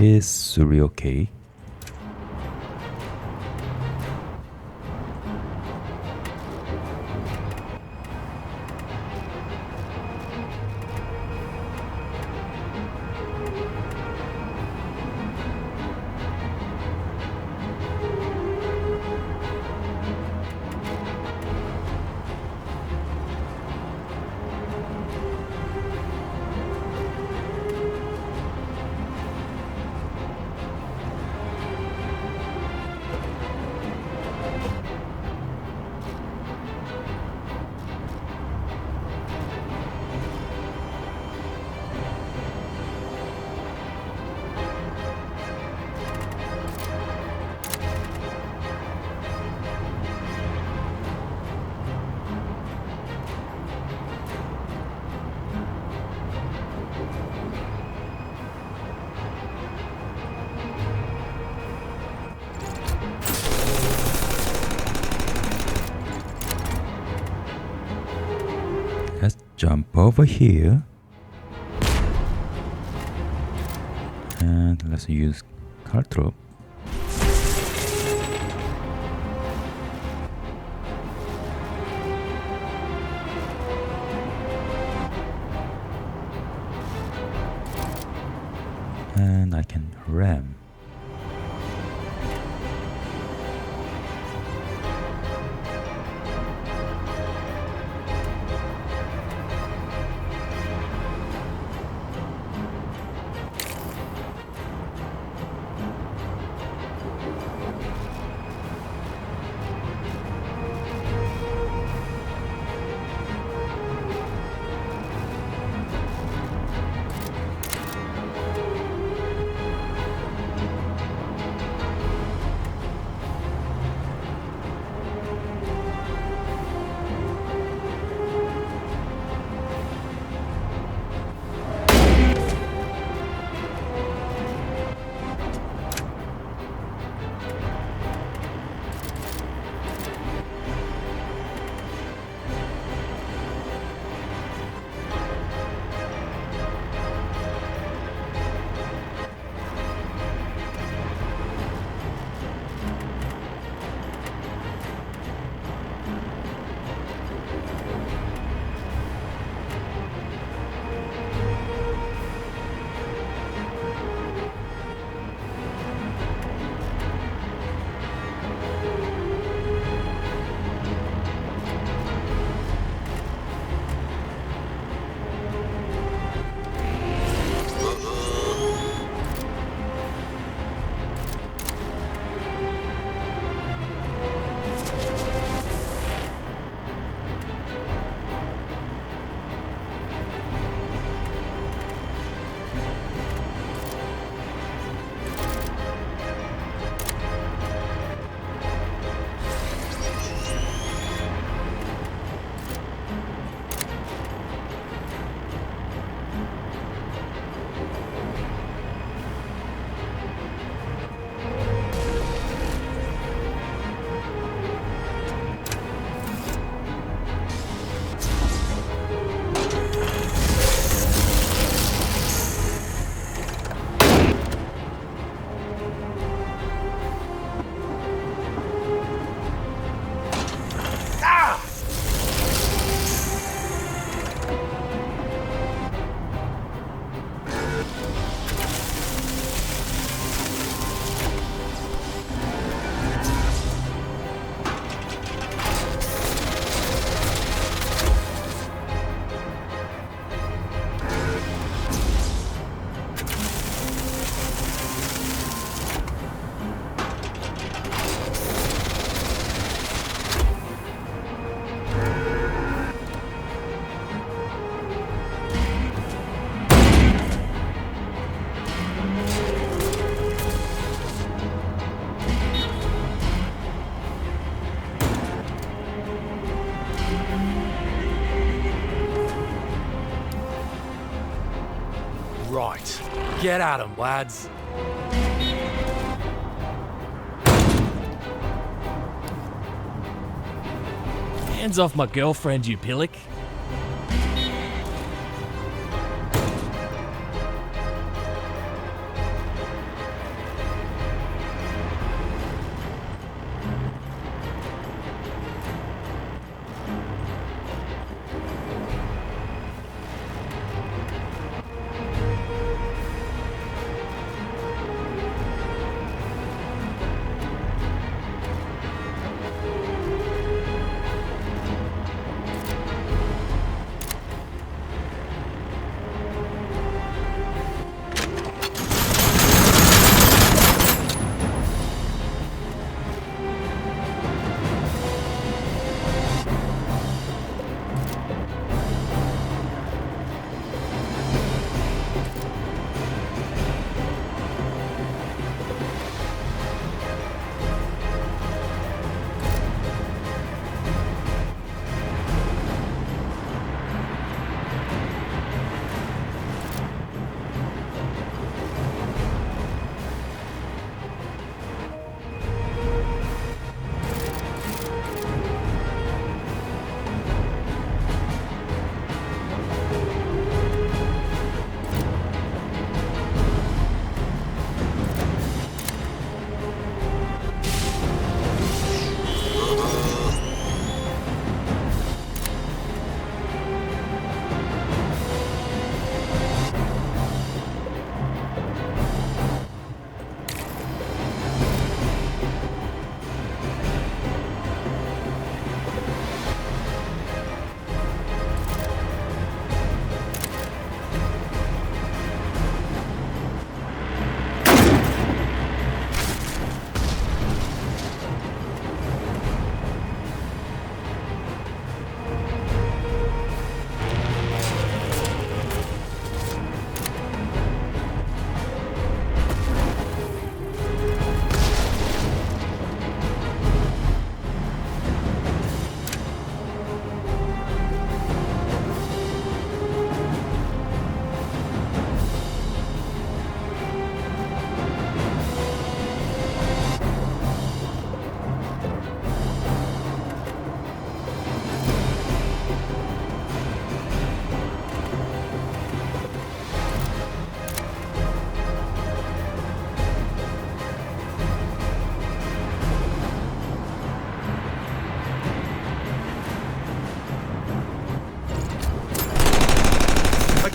Speaker 1: Is Suri okay? Let's jump over here. And let's use Caltrop. And I can ram.
Speaker 16: Right. Get at 'em, lads.
Speaker 17: Hands off my girlfriend, you pillock.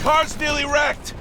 Speaker 21: car's nearly wrecked!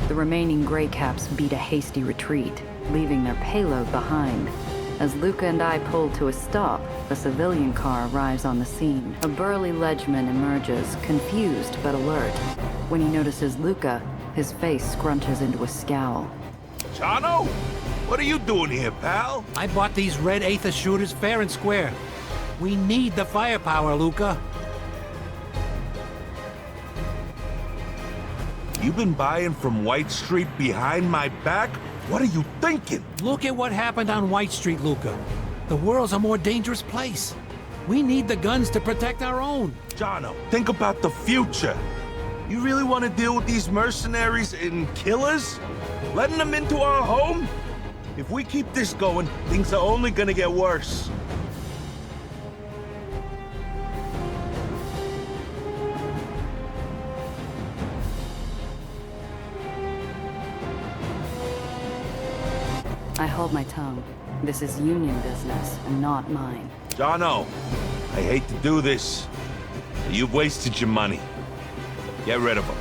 Speaker 4: The remaining Grey Caps beat a hasty retreat, leaving their payload behind. As Luca and I pull to a stop, a civilian car arrives on the scene. A burly ledgeman emerges, confused but alert. When he notices Luca, his face scrunches into a scowl.
Speaker 21: Chano? What are you doing here, pal?
Speaker 3: I bought these red Aether shooters fair and square. We need the firepower, Luca.
Speaker 21: You've been buying from White Street behind my back? What are you thinking?
Speaker 3: Look at what happened on White Street, Luca. The world's a more dangerous place. We need the guns to protect our own.
Speaker 21: Jono, think about the future. You really want to deal with these mercenaries and killers? Letting them into our home? If we keep this going, things are only gonna get worse.
Speaker 4: I hold my tongue. This is union business, and not mine.
Speaker 21: Jono, I hate to do this. But you've wasted your money. Get rid of them.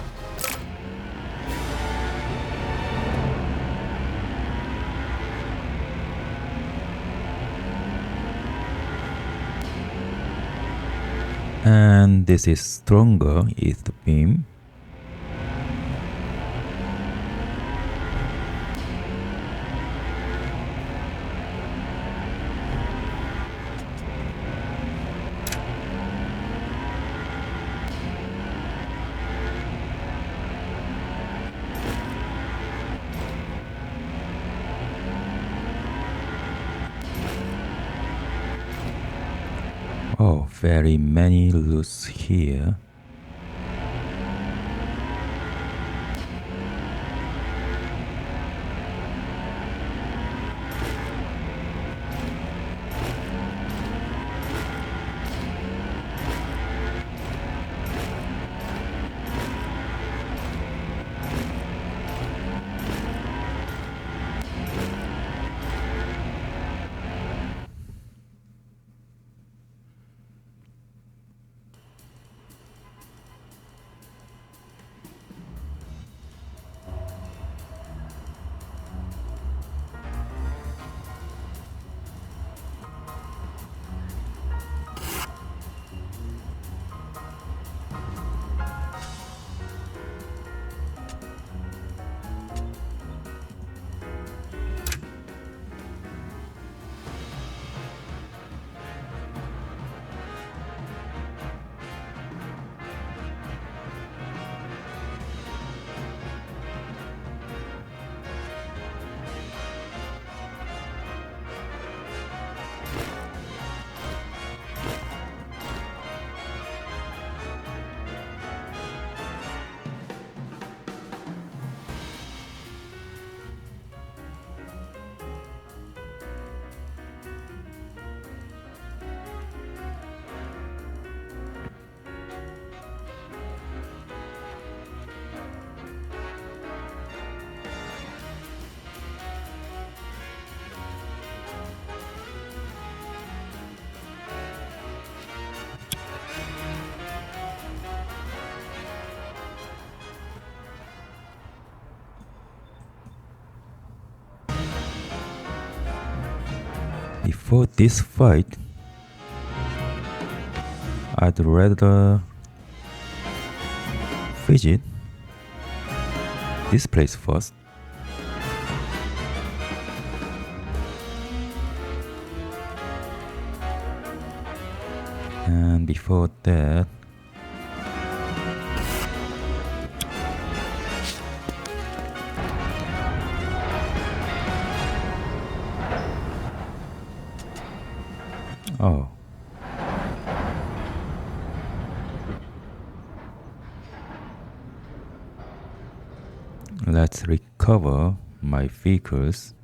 Speaker 1: And this is stronger is the beam. Oh, very many loots here. before this fight, I'd rather visit this place first. And before that, oh, let's recover my vehicles.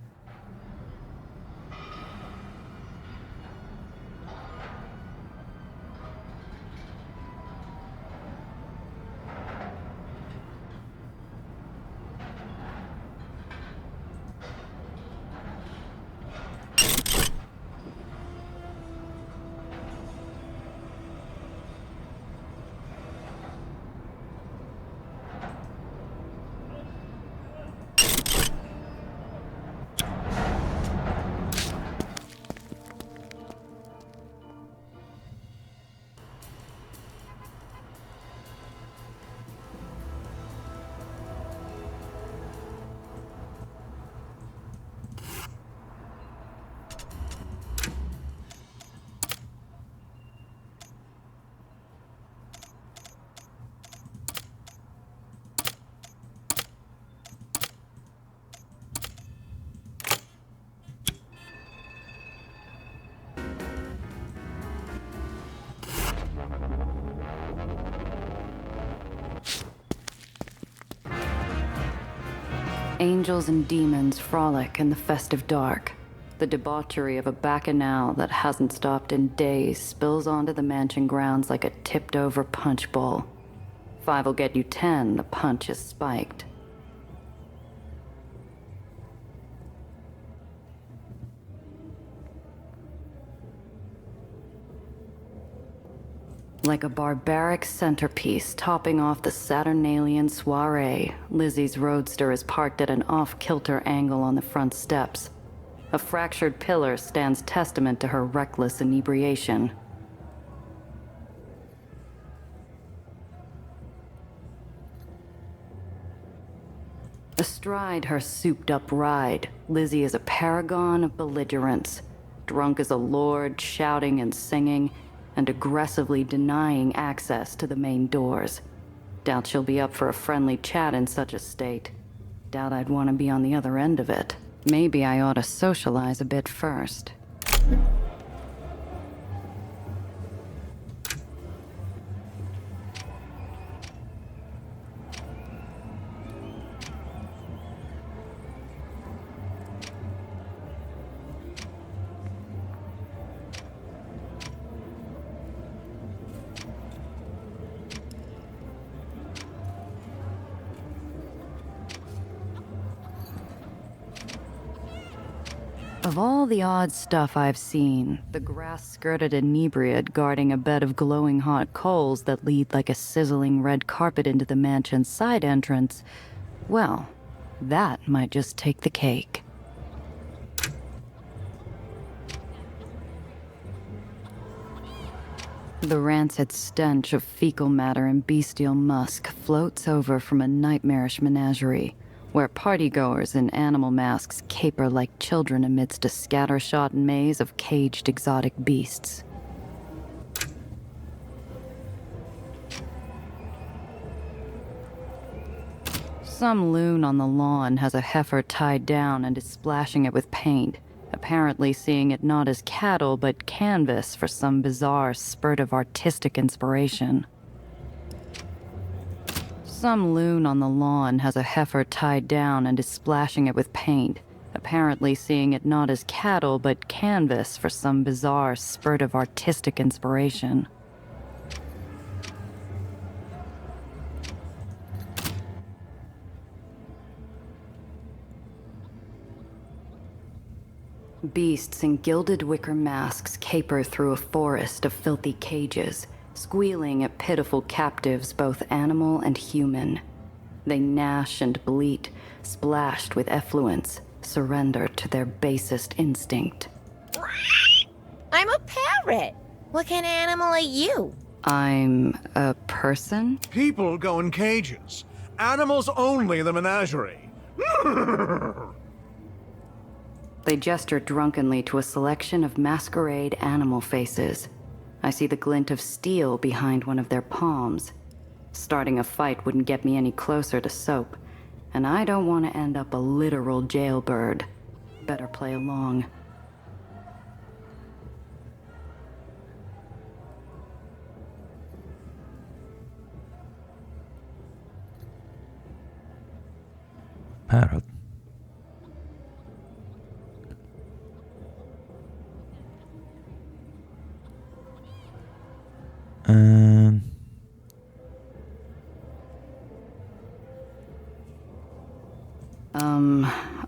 Speaker 4: Angels and demons frolic in the festive dark. The debauchery of a bacchanal that hasn't stopped in days spills onto the mansion grounds like a tipped-over punch bowl. 5 will get you 10, the punch is spiked. Like a barbaric centerpiece topping off the Saturnalian soiree, Lizzie's roadster is parked at an off-kilter angle on the front steps. A fractured pillar stands testament to her reckless inebriation. Astride her souped-up ride, Lizzie is a paragon of belligerence, drunk as a lord, shouting and singing, and aggressively denying access to the main doors. Doubt she'll be up for a friendly chat in such a state. Doubt I'd want to be on the other end of it. Maybe I ought to socialize a bit first. Of all the odd stuff I've seen, the grass-skirted inebriate guarding a bed of glowing hot coals that lead like a sizzling red carpet into the mansion's side entrance, well, that might just take the cake. The rancid stench of fecal matter and bestial musk floats over from a nightmarish menagerie, where partygoers in animal masks caper like children amidst a scattershot maze of caged exotic beasts. Some loon on the lawn has a heifer tied down and is splashing it with paint, apparently seeing it not as cattle but canvas for some bizarre spurt of artistic inspiration. Some loon on the lawn has a heifer tied down and is splashing it with paint, apparently seeing it not as cattle but canvas for some bizarre spurt of artistic inspiration. Beasts in gilded wicker masks caper through a forest of filthy cages, squealing at pitiful captives both animal and human. They gnash and bleat, splashed with effluence, surrender to their basest instinct.
Speaker 2: Parrot! What kind of animal are you?
Speaker 4: I'm a person?
Speaker 5: People go in cages. Animals only in the menagerie.
Speaker 4: They gesture drunkenly to a selection of masquerade animal faces. I see the glint of steel behind one of their palms. Starting a fight wouldn't get me any closer to soap, and I don't want to end up a literal jailbird. Better play along.
Speaker 1: Parrot.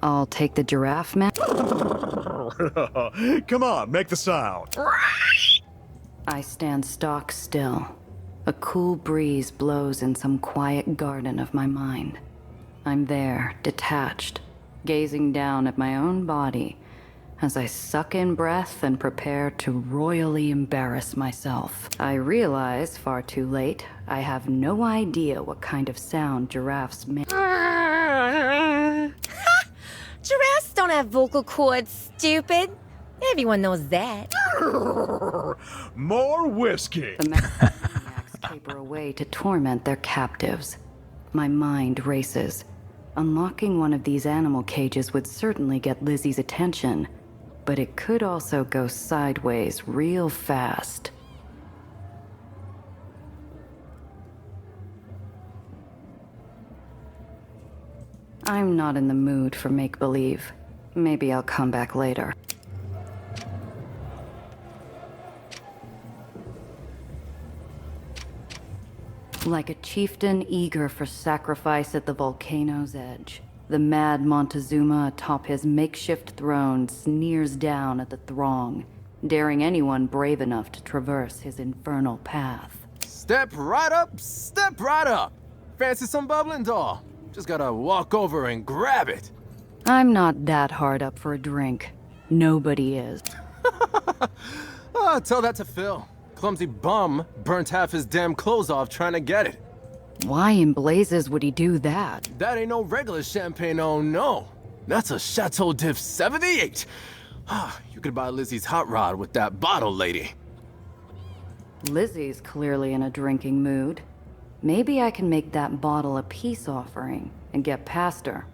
Speaker 4: I'll take the giraffe man.
Speaker 5: Come on, make the sound.
Speaker 4: I stand stock still. A cool breeze blows in some quiet garden of my mind. I'm there, detached, gazing down at my own body as I suck in breath and prepare to royally embarrass myself. I realize, far too late, I have no idea what kind of sound giraffes make.
Speaker 2: Giraffes don't have vocal cords, stupid. Everyone knows that.
Speaker 5: More whiskey.
Speaker 4: The maniacs caper away to torment their captives. My mind races. Unlocking one of these animal cages would certainly get Lizzie's attention, but it could also go sideways real fast. I'm not in the mood for make-believe. Maybe I'll come back later. Like a chieftain eager for sacrifice at the volcano's edge, the mad Montezuma atop his makeshift throne sneers down at the throng, daring anyone brave enough to traverse his infernal path.
Speaker 7: Step right up, step right up. Fancy some bubbling, doll? Just gotta walk over and grab it.
Speaker 4: I'm not that hard up for a drink. Nobody is.
Speaker 7: Tell that to Phil. Clumsy bum burnt half his damn clothes off trying to get it.
Speaker 4: Why in blazes would he do that?
Speaker 7: That ain't no regular champagne, oh no. That's a Chateau Diff 78. You could buy Lizzie's hot rod with that bottle, lady.
Speaker 4: Lizzie's clearly in a drinking mood. Maybe I can make that bottle a peace offering and get past her.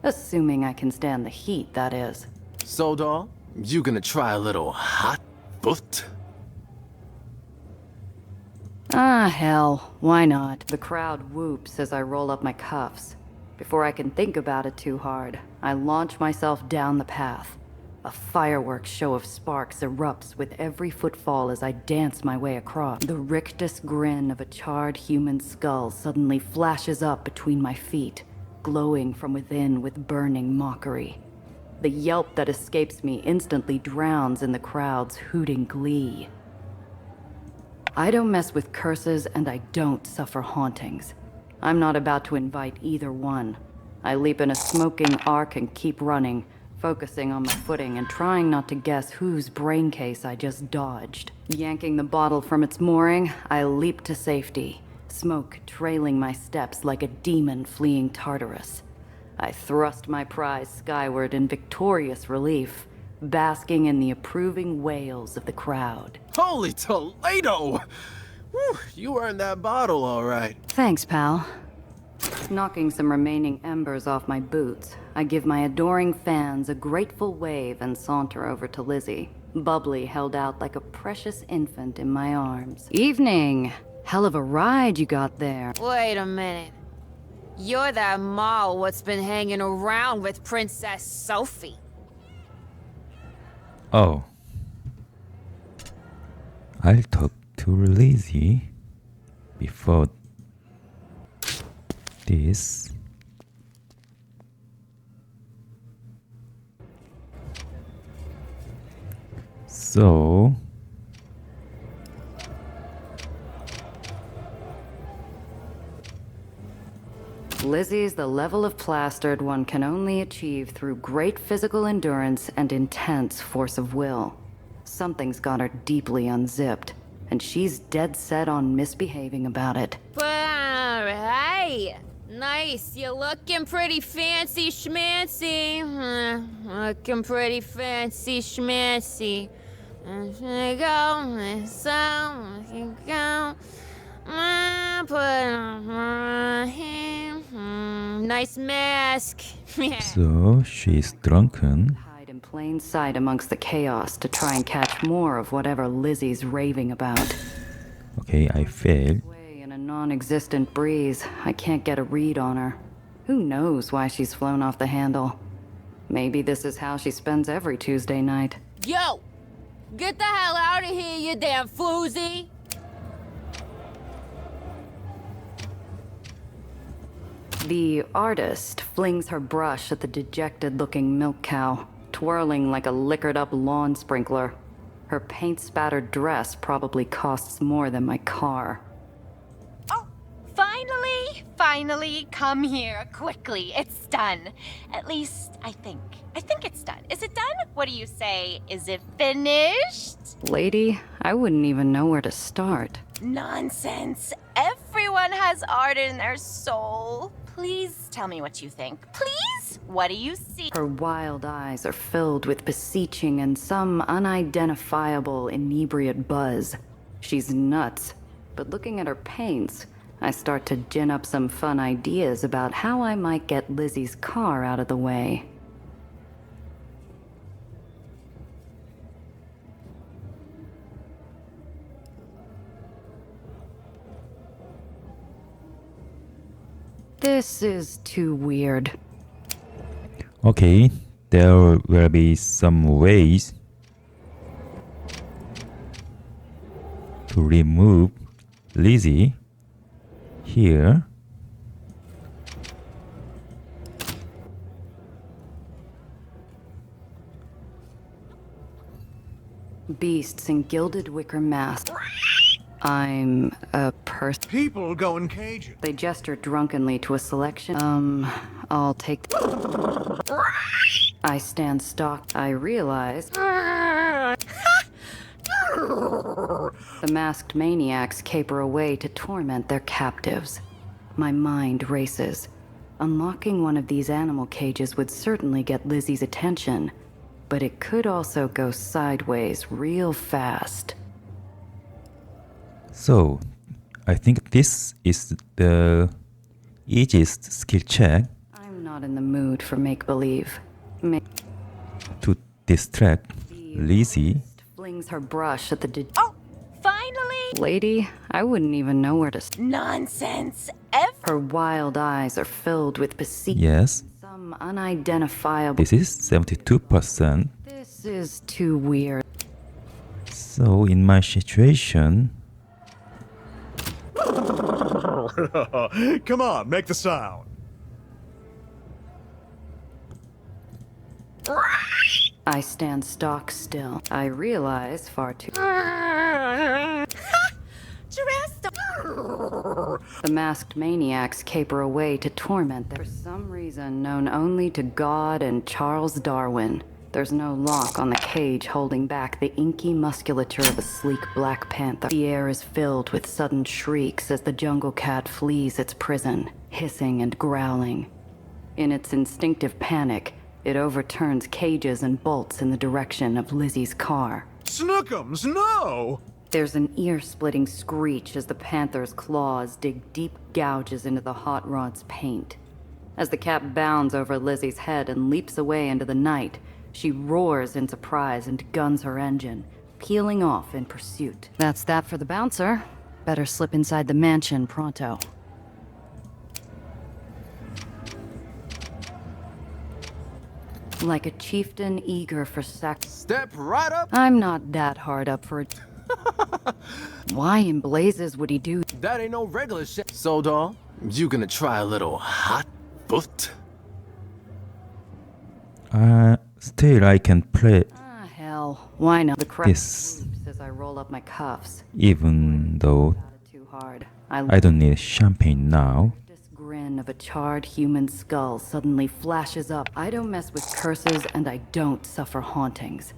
Speaker 4: Assuming I can stand the heat, that is.
Speaker 7: So, doll, you gonna try a little hot foot?
Speaker 4: Ah, hell. Why not? The crowd whoops as I roll up my cuffs. Before I can think about it too hard, I launch myself down the path. A fireworks show of sparks erupts with every footfall as I dance my way across. The rictus grin of a charred human skull suddenly flashes up between my feet, glowing from within with burning mockery. The yelp that escapes me instantly drowns in the crowd's hooting glee. I don't mess with curses and I don't suffer hauntings. I'm not about to invite either one. I leap in a smoking arc and keep running, focusing on my footing and trying not to guess whose brain case I just dodged. Yanking the bottle from its mooring, I leap to safety, smoke trailing my steps like a demon fleeing Tartarus. I thrust my prize skyward in victorious relief, basking in the approving wails of the crowd.
Speaker 7: Holy Toledo! Whew, you earned that bottle, all right.
Speaker 4: Thanks, pal. Knocking some remaining embers off my boots, I give my adoring fans a grateful wave and saunter over to Lizzie, bubbly held out like a precious infant in my arms. Evening! Hell of a ride you got there.
Speaker 2: Wait a minute. You're that Maul what's been hanging around with Princess Sophie.
Speaker 1: Oh. I'll talk to Lizzie before this. So
Speaker 4: Lizzie's the level of plastered one can only achieve through great physical endurance and intense force of will. something's got her deeply unzipped, and she's dead set on misbehaving about it.
Speaker 2: Hey, nice. You're looking pretty fancy schmancy. Looking pretty fancy schmancy. There you go. So, you go. Put on my hand. Nice mask.
Speaker 1: So she's drunken.
Speaker 4: Hide in plain sight amongst the chaos to try and catch more of whatever Lizzie's raving about.
Speaker 1: Okay, I failed.
Speaker 4: In a non-existent breeze, I can't get a read on her. Who knows why she's flown off the handle? Maybe this is how she spends every Tuesday night.
Speaker 2: Yo! Get the hell out of here, you damn floozy!
Speaker 4: The artist flings her brush at the dejected-looking milk cow, twirling like a liquored-up lawn sprinkler. Her paint-spattered dress probably costs more than my car.
Speaker 6: Finally, come here, quickly. It's done. At least, I think. I think it's done. Is it done? What do you say? Is it finished?
Speaker 4: Lady, I wouldn't even know where to start.
Speaker 6: Nonsense. Everyone has art in their soul. Please tell me what you think. Please? What do you see?
Speaker 4: Her wild eyes are filled with beseeching and some unidentifiable inebriate buzz. She's nuts, but looking at her paints, I start to gin up some fun ideas about how I might get Lizzie's car out of the way. This is too weird.
Speaker 1: Okay, there will be some ways to remove Lizzie here.
Speaker 4: Beasts in gilded wicker masks. I'm a person.
Speaker 14: People going Cajun.
Speaker 4: They gesture drunkenly to a selection. I'll take. I stand stock. I realize. The masked maniacs caper away to torment their captives. My mind races. Unlocking one of these animal cages would certainly get Lizzie's attention, but it could also go sideways real fast.
Speaker 1: So, I think this is the easiest skill check
Speaker 4: I'm not in the mood for make-believe.
Speaker 1: to distract Lizzie.
Speaker 4: Flings her brush at the
Speaker 6: Finally!
Speaker 4: Lady, I wouldn't even know where to
Speaker 6: Nonsense.
Speaker 4: Her wild eyes are filled with beseeching.
Speaker 1: Yes,
Speaker 4: Some unidentifiable.
Speaker 1: this is 72%.
Speaker 4: This is too weird.
Speaker 1: So, in my situation,
Speaker 14: Come on, make the sound.
Speaker 4: I stand stock still. I realize far too. The masked maniacs caper away to torment them. For some reason known only to God and Charles Darwin, there's no lock on the cage holding back the inky musculature of a sleek black panther. The air is filled with sudden shrieks as the jungle cat flees its prison, hissing and growling. In its instinctive panic, it overturns cages and bolts in the direction of Lizzie's car.
Speaker 14: Snookums, no!
Speaker 4: There's an ear-splitting screech as the panther's claws dig deep gouges into the hot rod's paint. As the cat bounds over Lizzie's head and leaps away into the night, she roars in surprise and guns her engine, peeling off in pursuit. That's that for the bouncer. Better slip inside the mansion pronto. Like a chieftain eager for
Speaker 7: Step right up.
Speaker 4: I'm not that hard up for it. Why in blazes would he do?
Speaker 7: That ain't no regular shit. So, doll, you gonna try a little hot foot?
Speaker 1: Still I can play
Speaker 4: Hell, why not? The crowd
Speaker 1: this,
Speaker 4: swoops as I roll up my cuffs.
Speaker 1: even though
Speaker 4: Too hard.
Speaker 1: I don't need champagne now.
Speaker 4: This grin of a charred human skull suddenly flashes up. I don't mess with curses and I don't suffer hauntings.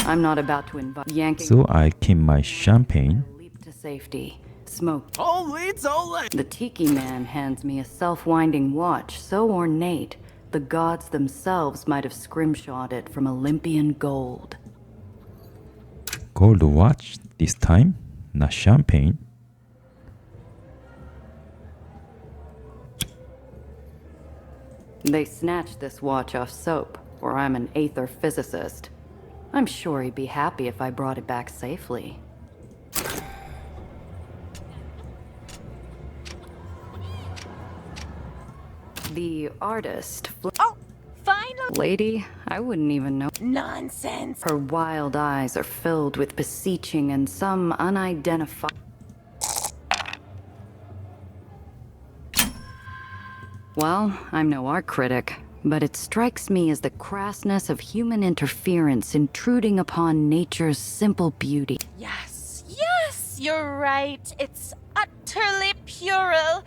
Speaker 4: I'm not about to invite yanking.
Speaker 1: So I keep my champagne.
Speaker 4: Leap to safety. Smoke.
Speaker 5: Holy tolle!
Speaker 4: The Tiki Man hands me a self-winding watch so ornate, the gods themselves might have scrimshawed it from Olympian gold.
Speaker 1: Gold watch this time, not champagne.
Speaker 4: They snatched this watch off Soap, or I'm an Aether physicist. I'm sure he'd be happy if I brought it back safely. The artist...
Speaker 6: Oh, finally!
Speaker 4: Lady, I wouldn't even know.
Speaker 6: Nonsense!
Speaker 4: Her wild eyes are filled with beseeching and some unidentified... Well, I'm no art critic, but it strikes me as the crassness of human interference intruding upon nature's simple beauty.
Speaker 6: Yes, you're right. It's utterly puerile.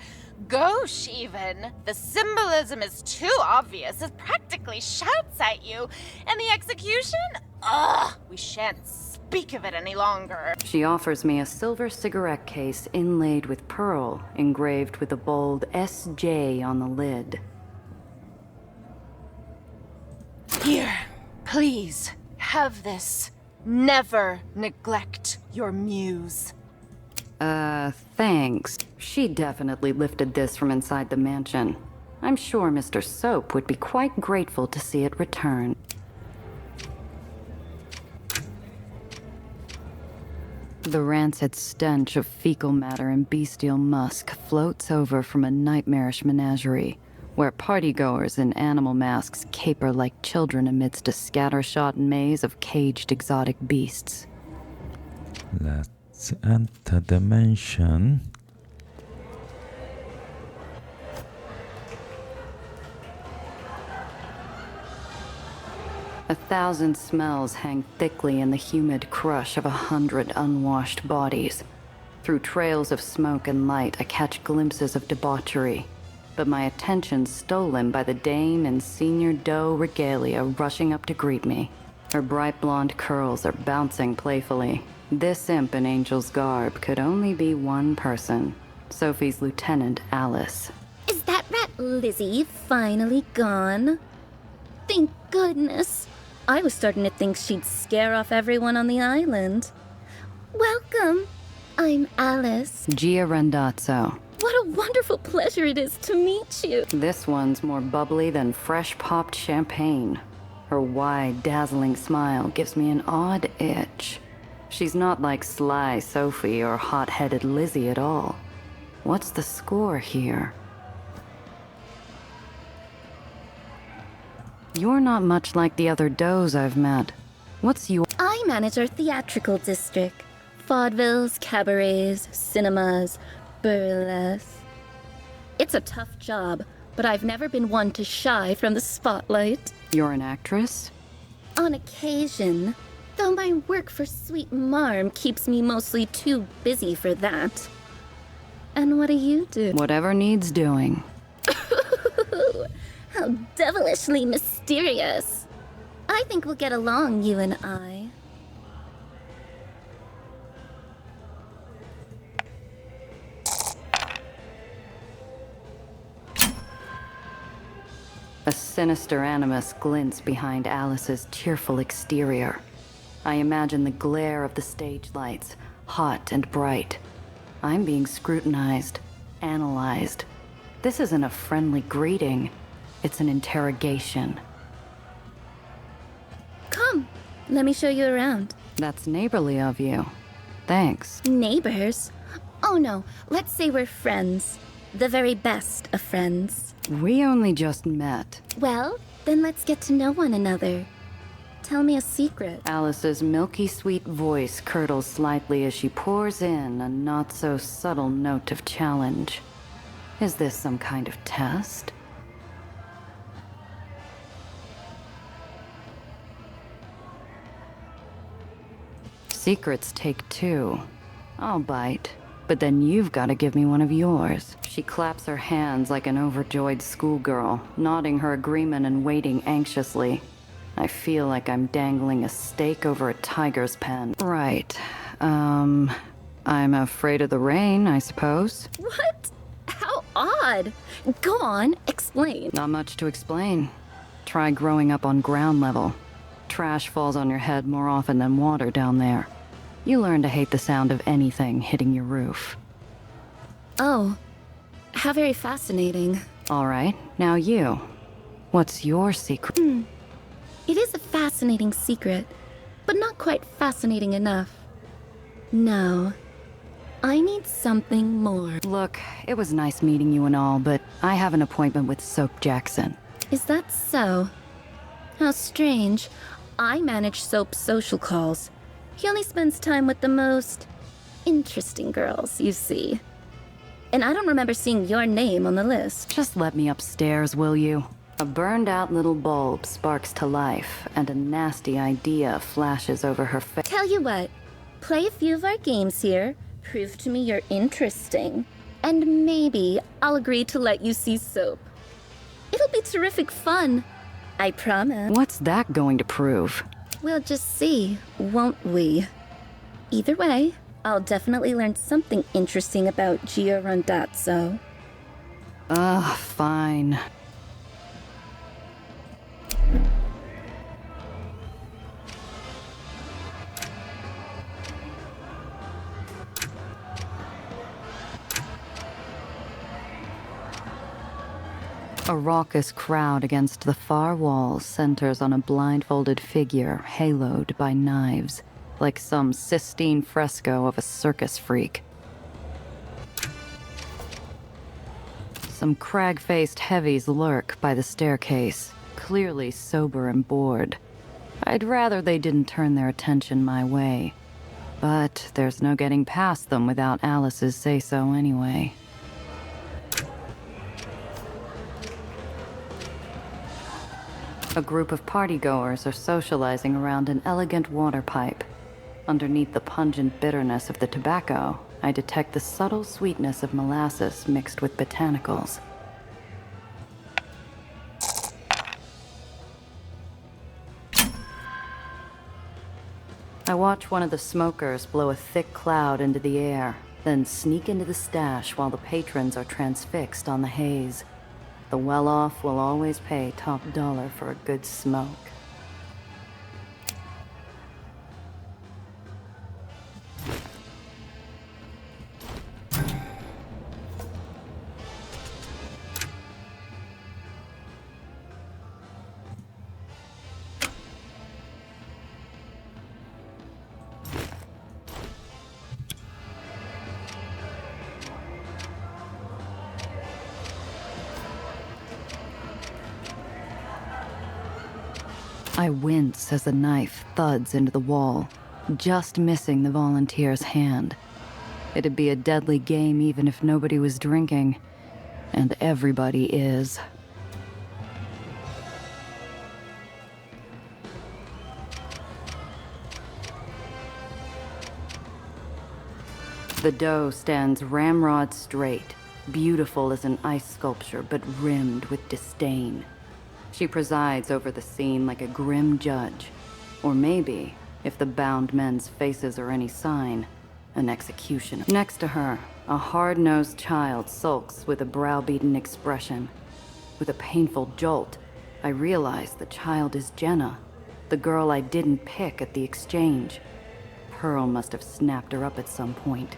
Speaker 6: Gauche, even. The symbolism is too obvious. It practically shouts at you. And the execution? Ugh, we shan't speak of it any longer.
Speaker 4: She offers me a silver cigarette case inlaid with pearl, engraved with a bold SJ on the lid.
Speaker 6: Here, please, have this. Never neglect your muse.
Speaker 4: Thanks. She definitely lifted this from inside the mansion. I'm sure Mr. Soap would be quite grateful to see it return. The rancid stench of fecal matter and bestial musk floats over from a nightmarish menagerie, where partygoers in animal masks caper like children amidst a scattershot maze of caged exotic beasts.
Speaker 1: Let's enter the mansion.
Speaker 4: A thousand smells hang thickly in the humid crush of 100 unwashed bodies. Through trails of smoke and light, I catch glimpses of debauchery, but my attention's stolen by the dame in senior doe regalia rushing up to greet me. Her bright blonde curls are bouncing playfully. This imp in angel's garb could only be one person, Sophie's lieutenant, Alice.
Speaker 15: Is that rat Lizzie finally gone? Thank goodness. I was starting to think she'd scare off everyone on the island. Welcome. I'm Alice.
Speaker 4: Gia Randazzo.
Speaker 15: What a wonderful pleasure it is to meet you.
Speaker 4: This one's more bubbly than fresh-popped champagne. Her wide, dazzling smile gives me an odd itch. She's not like sly Sophie or hot-headed Lizzie at all. What's the score here? You're not much like the other does I've met. What's your...
Speaker 15: I manage our theatrical district. Vaudevilles, cabarets, cinemas, burlesque. It's a tough job, but I've never been one to shy from the spotlight.
Speaker 4: You're an actress?
Speaker 15: On occasion, though my work for Sweet Marm keeps me mostly too busy for that. And what do you do?
Speaker 4: Whatever needs doing.
Speaker 15: How devilishly mysterious. I think we'll get along, you and I.
Speaker 4: A sinister animus glints behind Alice's cheerful exterior. I imagine the glare of the stage lights, hot and bright. I'm being scrutinized, analyzed. This isn't a friendly greeting. It's an interrogation.
Speaker 15: Come, let me show you around.
Speaker 4: That's neighborly of you. Thanks.
Speaker 15: Neighbors? Oh no, let's say we're friends. The very best of friends.
Speaker 4: We only just met.
Speaker 15: Well, then let's get to know one another. Tell me a secret.
Speaker 4: Alice's milky sweet voice curdles slightly as she pours in a not-so-subtle note of challenge. Is this some kind of test? Secrets take two. I'll bite, but then you've got to give me one of yours. She claps her hands like an overjoyed schoolgirl, nodding her agreement and waiting anxiously. I feel like I'm dangling a steak over a tiger's pen. Right. I'm afraid of the rain, I suppose.
Speaker 15: What? How odd. Go on, explain.
Speaker 4: Not much to explain. Try growing up on ground level. Trash falls on your head more often than water down there. You learn to hate the sound of anything hitting your roof.
Speaker 15: Oh, how very fascinating.
Speaker 4: All right, now you. What's your secret?
Speaker 15: It is a fascinating secret, but not quite fascinating enough. No. I need something more.
Speaker 4: Look, it was nice meeting you and all, but I have an appointment with Soap Jackson.
Speaker 15: Is that so? How strange. I manage Soap's social calls. He only spends time with the most interesting girls, you see. And I don't remember seeing your name on the list.
Speaker 4: Just let me upstairs, will you? A burned-out little bulb sparks to life, and a nasty idea flashes over her face.
Speaker 15: Tell you what, play a few of our games here, prove to me you're interesting, and maybe I'll agree to let you see Soap. It'll be terrific fun. I promise.
Speaker 4: What's that going to prove?
Speaker 15: We'll just see, won't we? Either way, I'll definitely learn something interesting about Gio Rondazzo.
Speaker 4: Ugh, fine. A raucous crowd against the far wall centers on a blindfolded figure haloed by knives, like some Sistine fresco of a circus freak. Some crag-faced heavies lurk by the staircase, clearly sober and bored. I'd rather they didn't turn their attention my way, but there's no getting past them without Alice's say-so anyway. A group of partygoers are socializing around an elegant water pipe. Underneath the pungent bitterness of the tobacco, I detect the subtle sweetness of molasses mixed with botanicals. I watch one of the smokers blow a thick cloud into the air, then sneak into the stash while the patrons are transfixed on the haze. The well-off will always pay top dollar for a good smoke. I wince as the knife thuds into the wall, just missing the volunteer's hand. It'd be a deadly game even if nobody was drinking, and everybody is. The doe stands ramrod straight, beautiful as an ice sculpture, but rimmed with disdain. She presides over the scene like a grim judge. Or maybe, if the bound men's faces are any sign, an executioner. Next to her, a hard-nosed child sulks with a browbeaten expression. With a painful jolt, I realize the child is Jenna, the girl I didn't pick at the exchange. Pearl must have snapped her up at some point.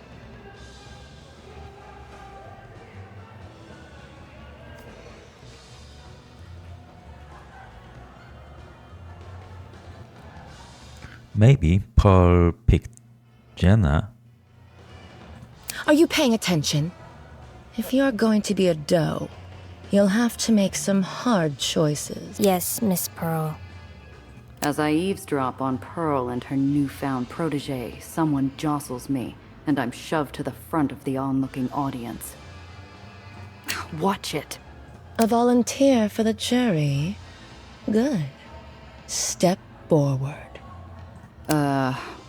Speaker 1: Maybe Pearl picked Jenna.
Speaker 12: Are you paying attention? If you're going to be a doe, you'll have to make some hard choices.
Speaker 8: Yes, Miss Pearl.
Speaker 4: As I eavesdrop on Pearl and her newfound protege, someone jostles me, and I'm shoved to the front of the onlooking audience. Watch it.
Speaker 12: A volunteer for the jury? Good. Step forward.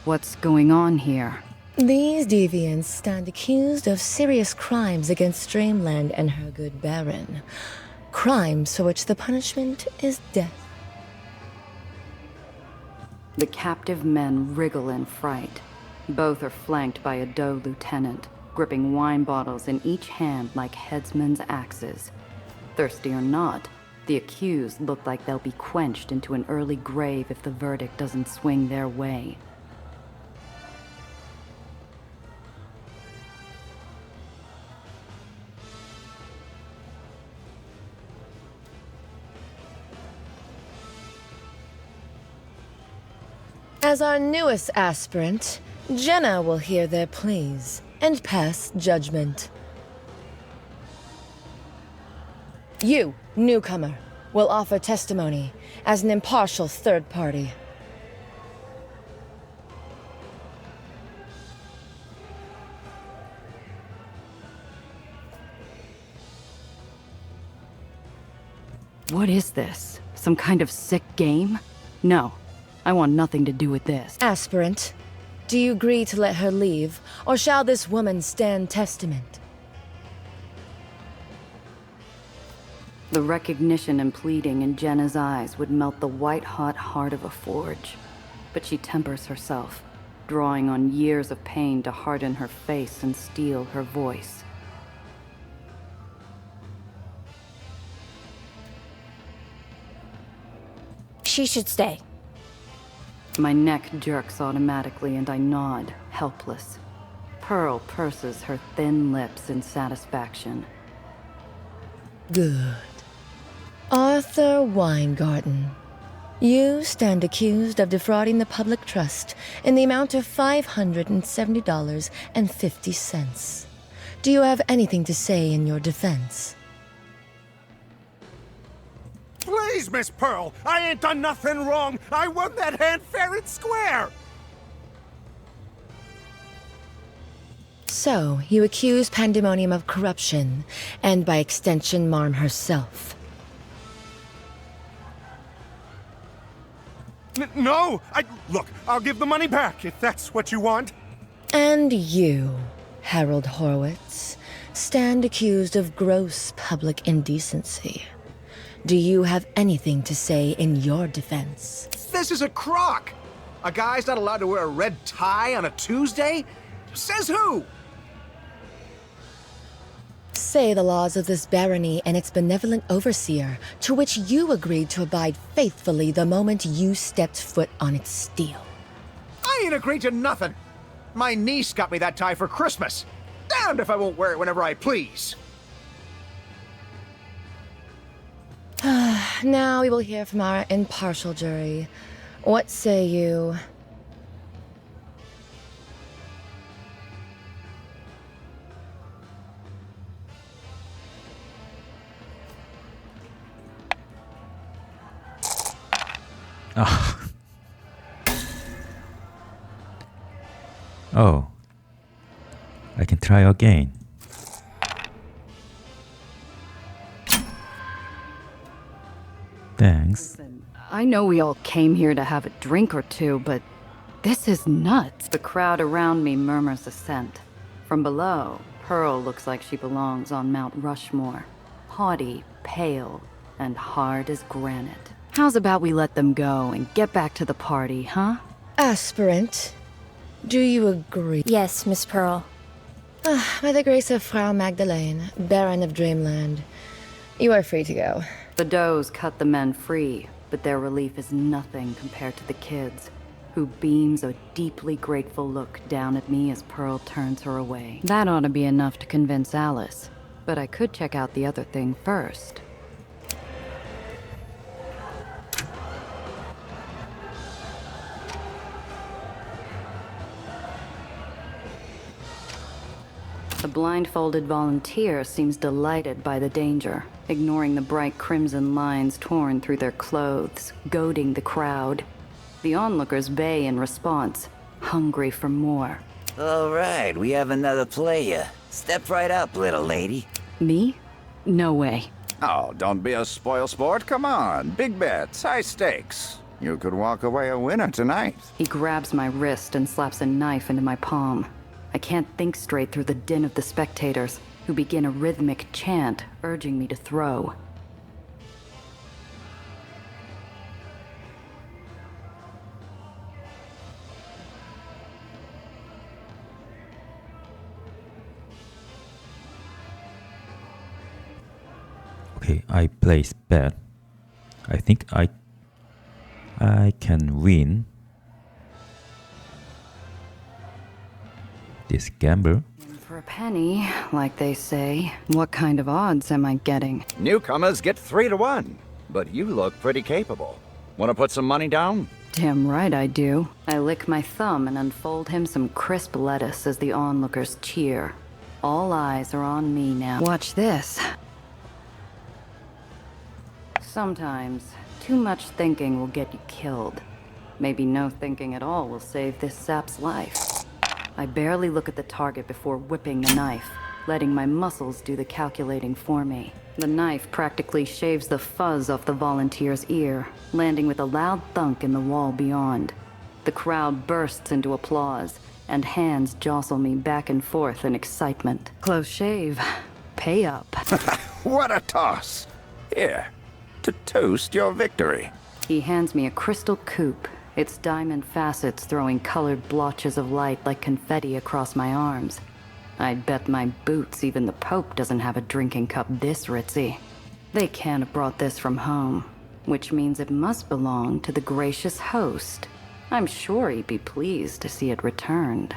Speaker 4: What's going on here?
Speaker 12: These deviants stand accused of serious crimes against Dreamland and her good Baron. Crimes for which the punishment is death.
Speaker 4: The captive men wriggle in fright. Both are flanked by a Doe lieutenant, gripping wine bottles in each hand like headsmen's axes. Thirsty or not, the accused look like they'll be quenched into an early grave if the verdict doesn't swing their way.
Speaker 12: As our newest aspirant, Jenna will hear their pleas and pass judgment. You, newcomer, will offer testimony as an impartial third party.
Speaker 4: What is this? Some kind of sick game? No, I want nothing to do with this.
Speaker 12: Aspirant, do you agree to let her leave, or shall this woman stand testament?
Speaker 4: The recognition and pleading in Jenna's eyes would melt the white-hot heart of a forge. But she tempers herself, drawing on years of pain to harden her face and steel her voice.
Speaker 20: She should stay.
Speaker 4: My neck jerks automatically and I nod, helpless. Pearl purses her thin lips in satisfaction.
Speaker 12: Good. Arthur Weingarten, you stand accused of defrauding the public trust in the amount of $570.50. Do you have anything to say in your defense?
Speaker 5: Please, Miss Pearl, I ain't done nothing wrong. I won that hand fair and square.
Speaker 12: So, you accuse Pandemonium of corruption, and by extension Marm herself.
Speaker 5: No, look, I'll give the money back if that's what you want.
Speaker 12: And you, Harold Horowitz, stand accused of gross public indecency. Do you have anything to say in your defense?
Speaker 14: This is a crock! A guy's not allowed to wear a red tie on a Tuesday? Says who?
Speaker 12: Say the laws of this barony and its benevolent overseer, to which you agreed to abide faithfully the moment you stepped foot on its steel.
Speaker 14: I ain't agreed to nothing. My niece got me that tie for Christmas. Damned if I won't wear it whenever I please.
Speaker 12: Now we will hear from our impartial jury. What say you?
Speaker 1: Oh, I can try again. Thanks.
Speaker 4: I know we all came here to have a drink or two, but this is nuts. The crowd around me murmurs assent. From below, Pearl looks like she belongs on Mount Rushmore. Haughty, pale, and hard as granite. How's about we let them go and get back to the party, huh?
Speaker 12: Aspirant, do you agree?
Speaker 20: Yes, Miss Pearl.
Speaker 12: By the grace of Frau Magdalene, Baron of Dreamland, you are free to go.
Speaker 4: The does cut the men free, but their relief is nothing compared to the kids, who beams a deeply grateful look down at me as Pearl turns her away. That ought to be enough to convince Alice, but I could check out the other thing first. The blindfolded volunteer seems delighted by the danger, ignoring the bright crimson lines torn through their clothes, goading the crowd. The onlookers bay in response, hungry for more.
Speaker 9: All right, we have another player. Step right up, little lady.
Speaker 4: Me? No way.
Speaker 22: Oh, don't be a spoil sport. Come on. Big bets, high stakes. You could walk away a winner tonight.
Speaker 4: He grabs my wrist and slaps a knife into my palm. I can't think straight through the din of the spectators, who begin a rhythmic chant urging me to throw.
Speaker 1: Okay, I place bet. I think I can win this gamble.
Speaker 4: For a penny, like they say. What kind of odds am I getting?
Speaker 22: Newcomers get 3 to 1, but you look pretty capable. Want to put some money down?
Speaker 4: Damn right I do. I lick my thumb and unfold him some crisp lettuce as the onlookers cheer. All eyes are on me now. Watch this. Sometimes, too much thinking will get you killed. Maybe no thinking at all will save this sap's life. I barely look at the target before whipping the knife, letting my muscles do the calculating for me. The knife practically shaves the fuzz off the volunteer's ear, landing with a loud thunk in the wall beyond. The crowd bursts into applause, and hands jostle me back and forth in excitement. Close shave. Pay up.
Speaker 22: What a toss! Here, to toast your victory.
Speaker 4: He hands me a crystal coupe, its diamond facets throwing colored blotches of light like confetti across my arms. I'd bet my boots even the Pope doesn't have a drinking cup this ritzy. They can't have brought this from home, which means it must belong to the gracious host. I'm sure he'd be pleased to see it returned.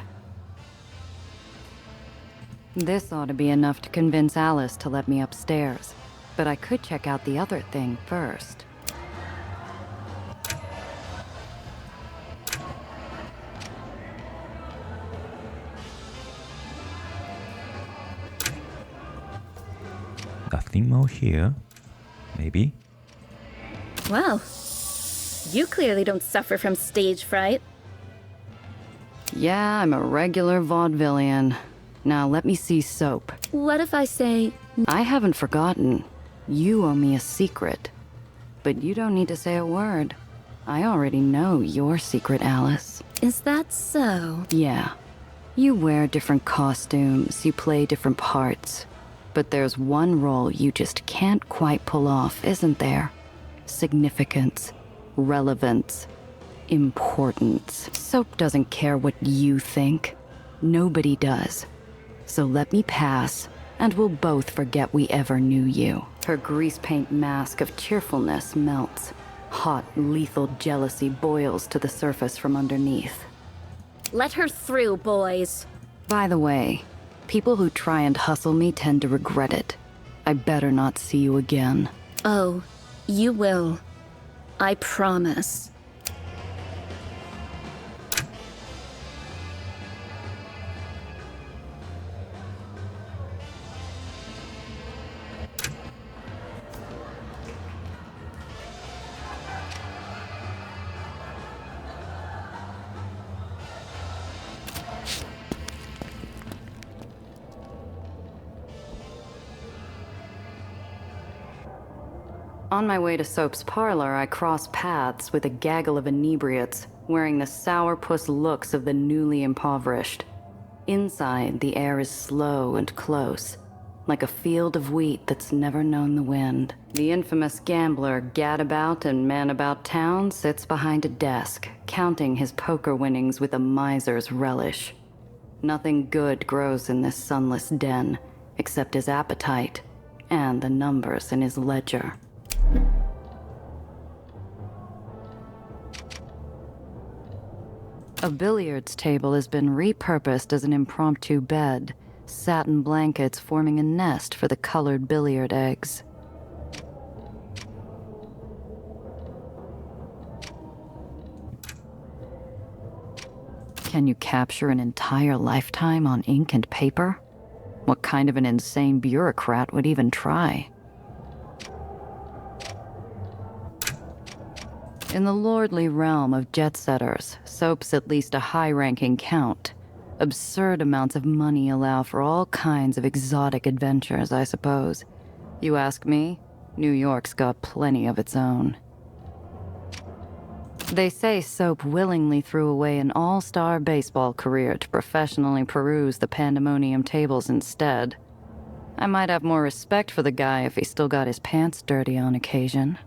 Speaker 4: This ought to be enough to convince Alice to let me upstairs, but I could check out the other thing first.
Speaker 1: Nothing more here. Maybe.
Speaker 15: Wow. You clearly don't suffer from stage fright.
Speaker 4: Yeah, I'm a regular vaudevillian. Now let me see Soap.
Speaker 15: What if I say...
Speaker 4: I haven't forgotten. You owe me a secret. But you don't need to say a word. I already know your secret, Alice.
Speaker 15: Is that so?
Speaker 4: Yeah. You wear different costumes, you play different parts. But there's one role you just can't quite pull off, isn't there? Significance, relevance, importance. Soap doesn't care what you think. Nobody does. So let me pass, and we'll both forget we ever knew you. Her grease paint mask of cheerfulness melts. Hot, lethal jealousy boils to the surface from underneath.
Speaker 15: Let her through, boys.
Speaker 4: By the way, people who try and hustle me tend to regret it. I better not see you again.
Speaker 15: Oh, you will. I promise.
Speaker 4: On my way to Soap's parlor, I cross paths with a gaggle of inebriates, wearing the sourpuss looks of the newly impoverished. Inside, the air is slow and close, like a field of wheat that's never known the wind. The infamous gambler gadabout and man about town sits behind a desk, counting his poker winnings with a miser's relish. Nothing good grows in this sunless den, except his appetite and the numbers in his ledger. A billiards table has been repurposed as an impromptu bed, satin blankets forming a nest for the colored billiard eggs. Can you capture an entire lifetime on ink and paper? What kind of an insane bureaucrat would even try? In the lordly realm of jet-setters, Soap's at least a high-ranking count. Absurd amounts of money allow for all kinds of exotic adventures, I suppose. You ask me, New York's got plenty of its own. They say Soap willingly threw away an all-star baseball career to professionally peruse the pandemonium tables instead. I might have more respect for the guy if he still got his pants dirty on occasion.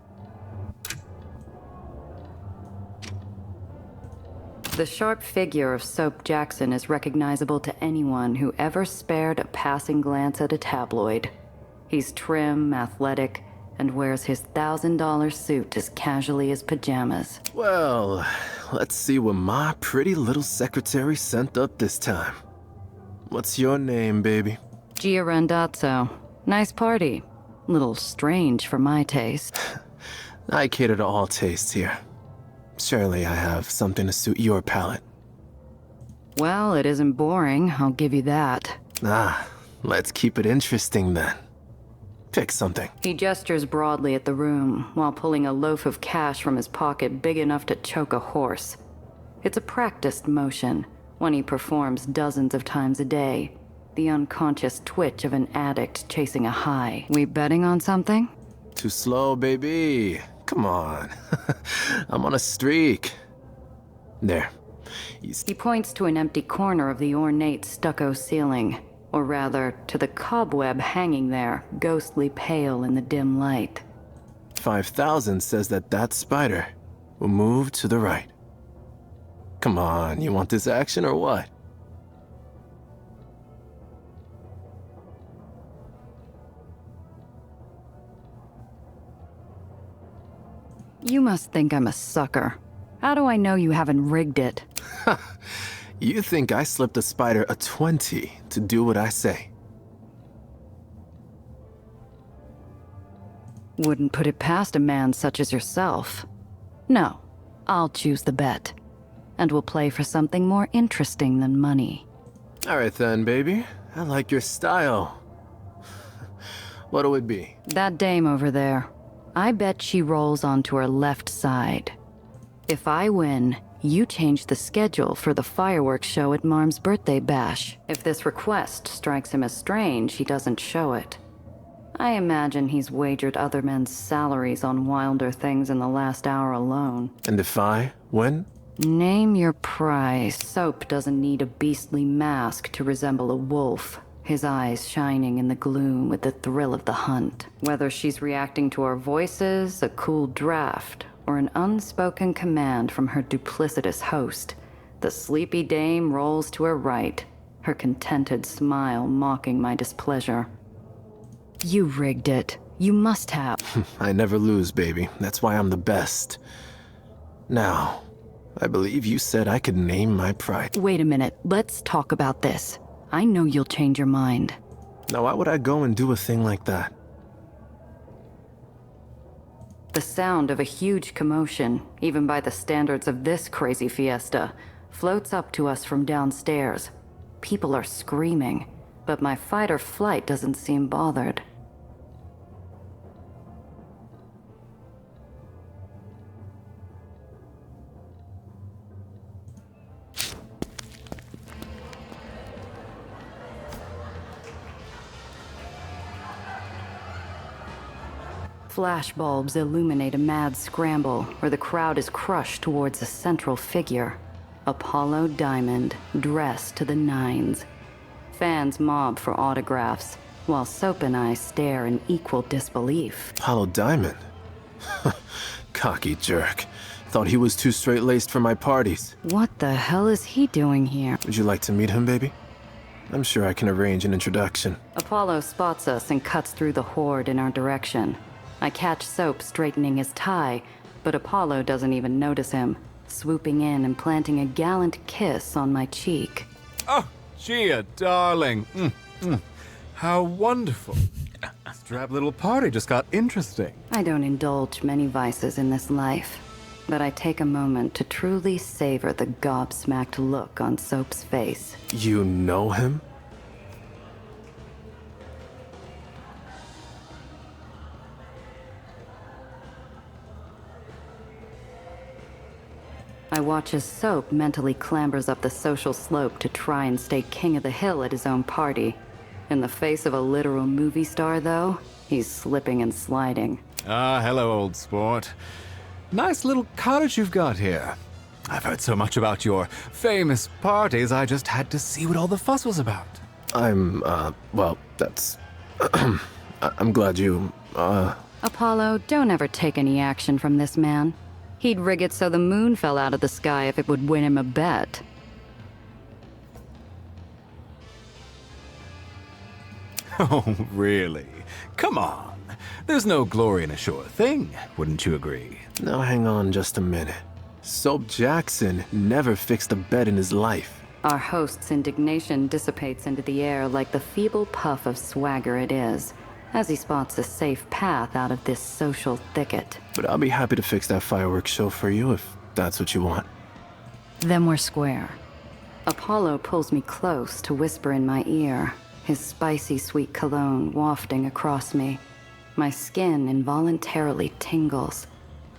Speaker 4: The sharp figure of Soap Jackson is recognizable to anyone who ever spared a passing glance at a tabloid. He's trim, athletic, and wears his $1,000 suit as casually as pajamas.
Speaker 16: Well, let's see what my pretty little secretary sent up this time. What's your name, baby?
Speaker 4: Gia Randazzo. Nice party. Little strange for my taste.
Speaker 16: I cater to all tastes here. Surely I have something to suit your palate.
Speaker 4: Well, it isn't boring, I'll give you that.
Speaker 16: Let's keep it interesting then. Pick something.
Speaker 4: He gestures broadly at the room while pulling a loaf of cash from his pocket big enough to choke a horse. It's a practiced motion, one he performs dozens of times a day. The unconscious twitch of an addict chasing a high. We betting on something?
Speaker 16: Too slow, baby. Come on. I'm on a streak. There.
Speaker 4: He points to an empty corner of the ornate stucco ceiling. Or rather, to the cobweb hanging there, ghostly pale in the dim light.
Speaker 16: 5,000 says that spider will move to the right. Come on, you want this action or what?
Speaker 4: You must think I'm a sucker. How do I know you haven't rigged it?
Speaker 16: You think I slipped a spider a 20 to do what I say?
Speaker 4: Wouldn't put it past a man such as yourself. No, I'll choose the bet. And we'll play for something more interesting than money.
Speaker 16: Alright then, baby. I like your style. What'll it be?
Speaker 4: That dame over there. I bet she rolls onto her left side. If I win, you change the schedule for the fireworks show at Marm's birthday bash. If this request strikes him as strange, he doesn't show it. I imagine he's wagered other men's salaries on wilder things in the last hour alone.
Speaker 16: And if I win?
Speaker 4: Name your price. Soap doesn't need a beastly mask to resemble a wolf, his eyes shining in the gloom with the thrill of the hunt. Whether she's reacting to our voices, a cool draft, or an unspoken command from her duplicitous host, the sleepy dame rolls to her right, her contented smile mocking my displeasure. You rigged it. You must have.
Speaker 16: I never lose, baby. That's why I'm the best. Now, I believe you said I could name my price.
Speaker 4: Wait a minute. Let's talk about this. I know you'll change your mind.
Speaker 16: Now, why would I go and do a thing like that?
Speaker 4: The sound of a huge commotion, even by the standards of this crazy fiesta, floats up to us from downstairs. People are screaming, but my fight or flight doesn't seem bothered. Flashbulbs illuminate a mad scramble where the crowd is crushed towards a central figure. Apollo Diamond, dressed to the nines. Fans mob for autographs, while Soap and I stare in equal disbelief.
Speaker 16: Apollo Diamond? Cocky jerk. Thought he was too straight-laced for my parties.
Speaker 4: What the hell is he doing here?
Speaker 16: Would you like to meet him, baby? I'm sure I can arrange an introduction.
Speaker 4: Apollo spots us and cuts through the horde in our direction. I catch Soap straightening his tie, but Apollo doesn't even notice him, swooping in and planting a gallant kiss on my cheek.
Speaker 10: Oh, Gia, darling. How wonderful. This drab little party just got interesting.
Speaker 4: I don't indulge many vices in this life, but I take a moment to truly savor the gobsmacked look on Soap's face.
Speaker 16: You know him?
Speaker 4: I watch as Soap mentally clambers up the social slope to try and stay king of the hill at his own party. In the face of a literal movie star, though, he's slipping and sliding.
Speaker 10: Ah, hello, old sport. Nice little cottage you've got here. I've heard so much about your famous parties, I just had to see what all the fuss was about.
Speaker 16: Well, that's... I'm glad you,
Speaker 4: Apollo, don't ever take any action from this man. He'd rig it so the moon fell out of the sky if it would win him a bet.
Speaker 10: Oh, really? Come on. There's no glory in a sure thing, wouldn't you agree?
Speaker 16: Now hang on just a minute. Soap Jackson never fixed a bed in his life.
Speaker 4: Our host's indignation dissipates into the air like the feeble puff of swagger it is, as he spots a safe path out of this social thicket.
Speaker 16: But I'll be happy to fix that fireworks show for you if that's what you want.
Speaker 4: Then we're square. Apollo pulls me close to whisper in my ear, his spicy sweet cologne wafting across me. My skin involuntarily tingles.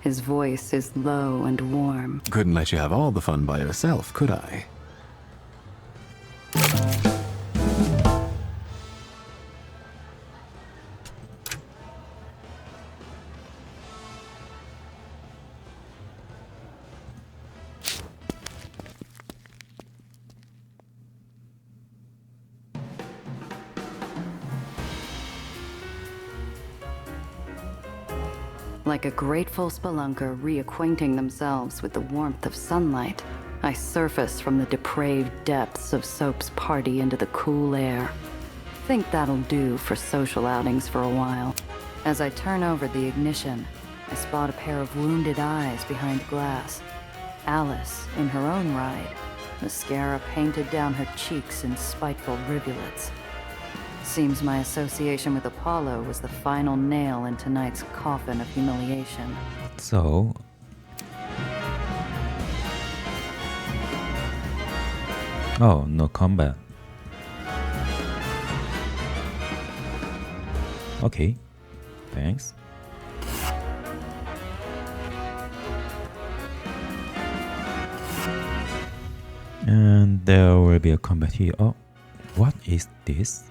Speaker 4: His voice is low and warm.
Speaker 10: Couldn't let you have all the fun by yourself, could I?
Speaker 4: Like a grateful spelunker reacquainting themselves with the warmth of sunlight, I surface from the depraved depths of Soap's party into the cool air. Think that'll do for social outings for a while. As I turn over the ignition, I spot a pair of wounded eyes behind glass. Alice, in her own right, mascara painted down her cheeks in spiteful rivulets. Seems my association with Apollo was the final nail in tonight's coffin of humiliation.
Speaker 1: So... Oh, no combat. Okay, thanks. And there will be a combat here. Oh, what is this?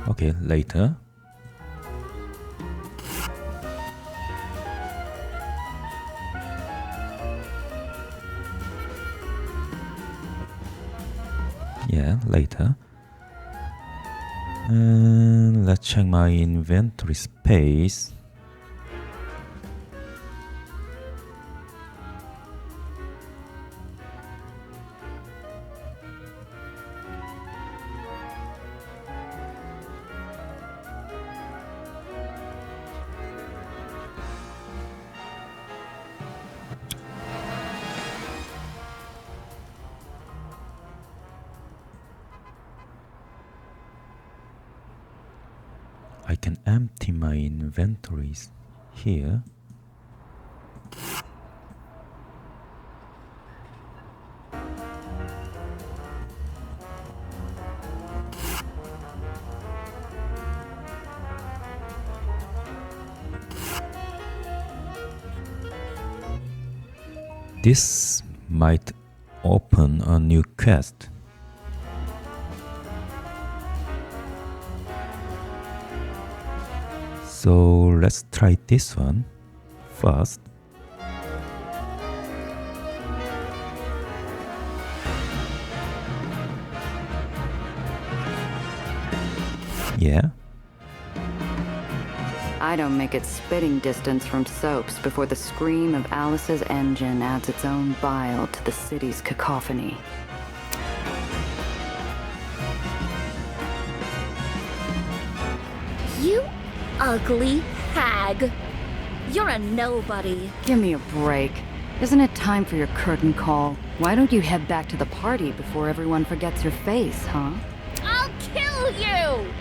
Speaker 1: Okay, later. Yeah, later. And let's check my inventory space. I can empty my inventories here. This might open a new quest. So let's try this one first. Yeah.
Speaker 4: I don't make it spitting distance from Soap's before the scream of Alice's engine adds its own bile to the city's cacophony.
Speaker 15: You ugly hag. You're a nobody.
Speaker 4: Give me a break. Isn't it time for your curtain call? Why don't you head back to the party before everyone forgets your face, huh?
Speaker 15: I'll kill you!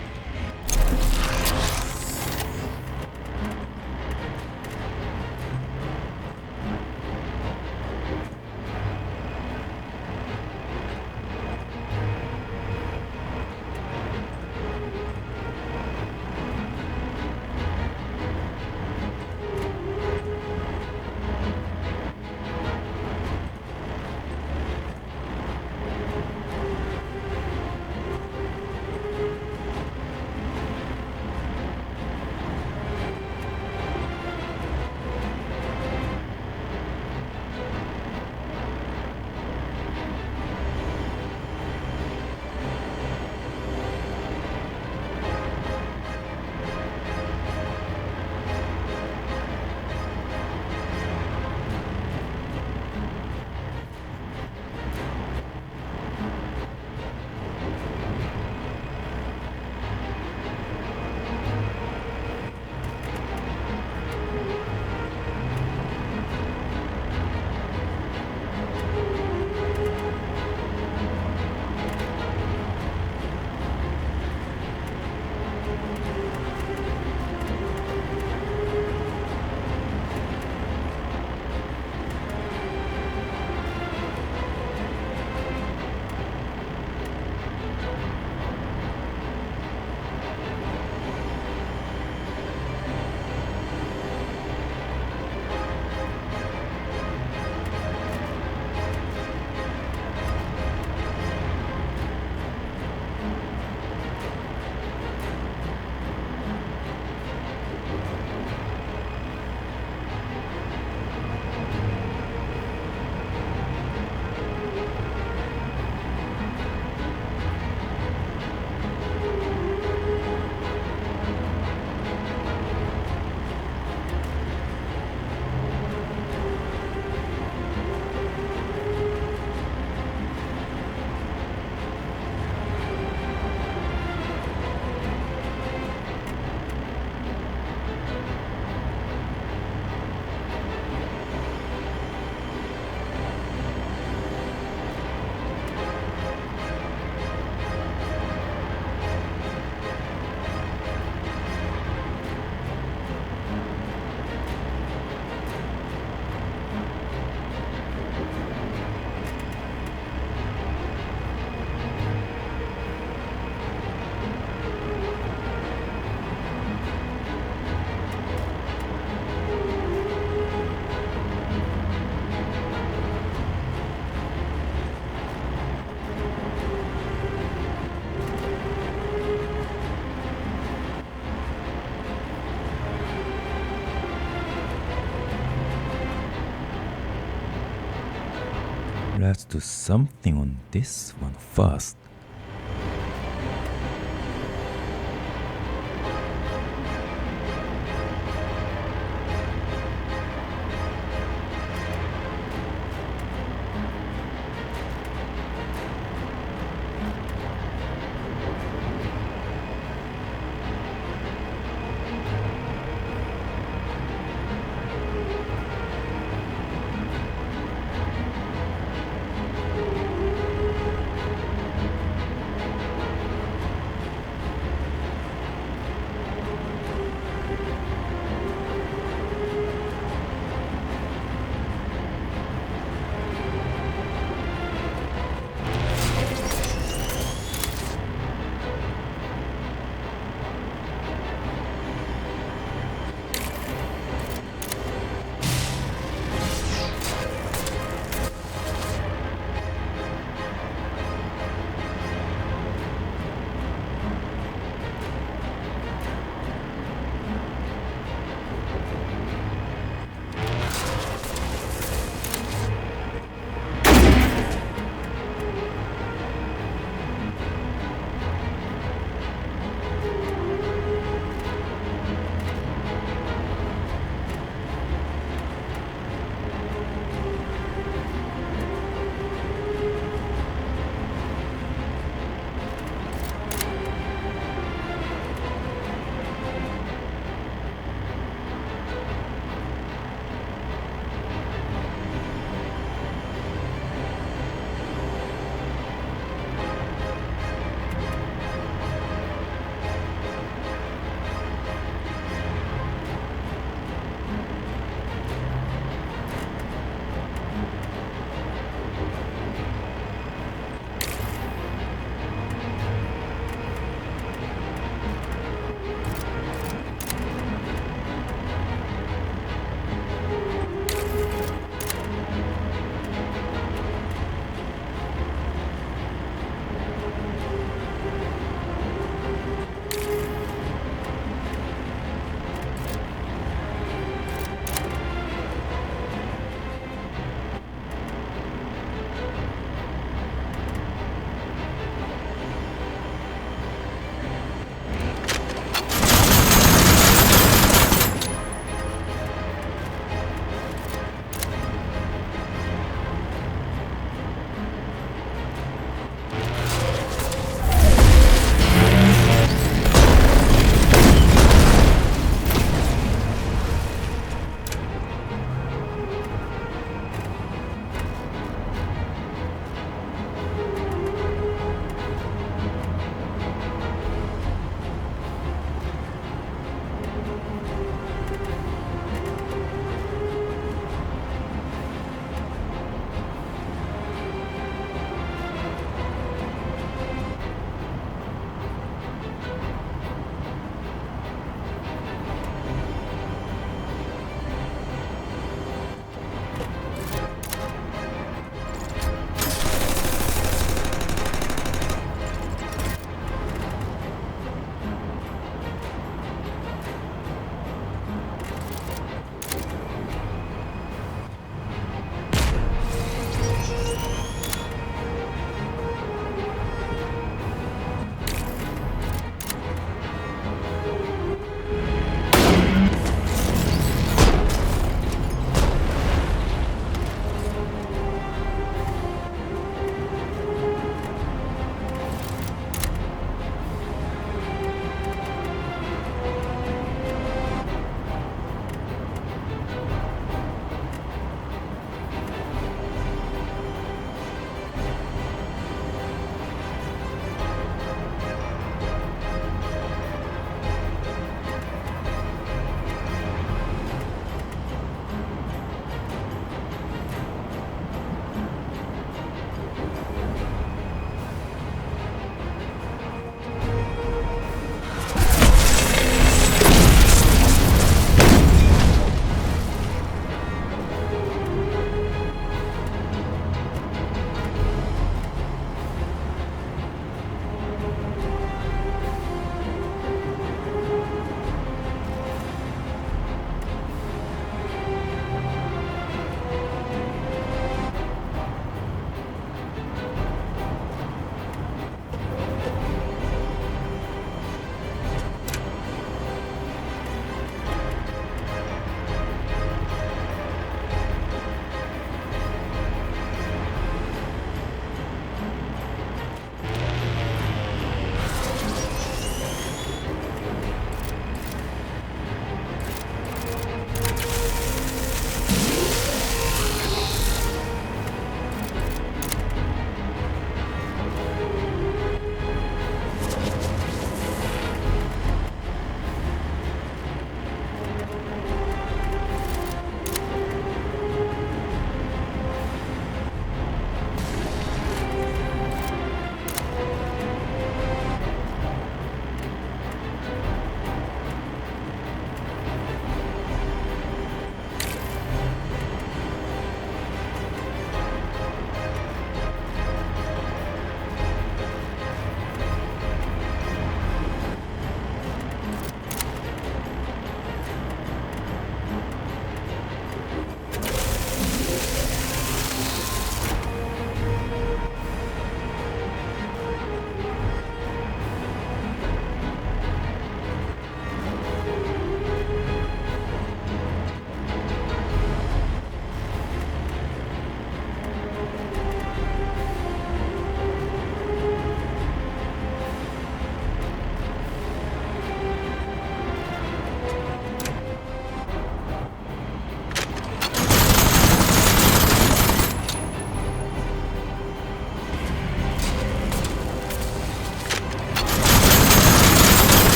Speaker 1: let's do something on this one first.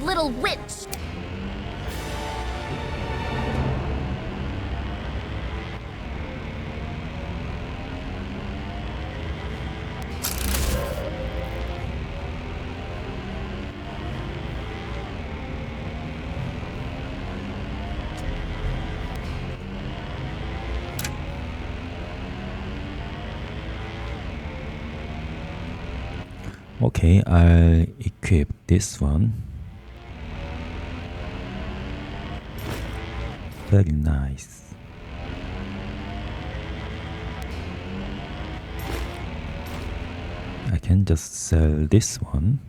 Speaker 15: little witch!
Speaker 1: Okay, I'll equip this one. Very nice. I can just sell this one.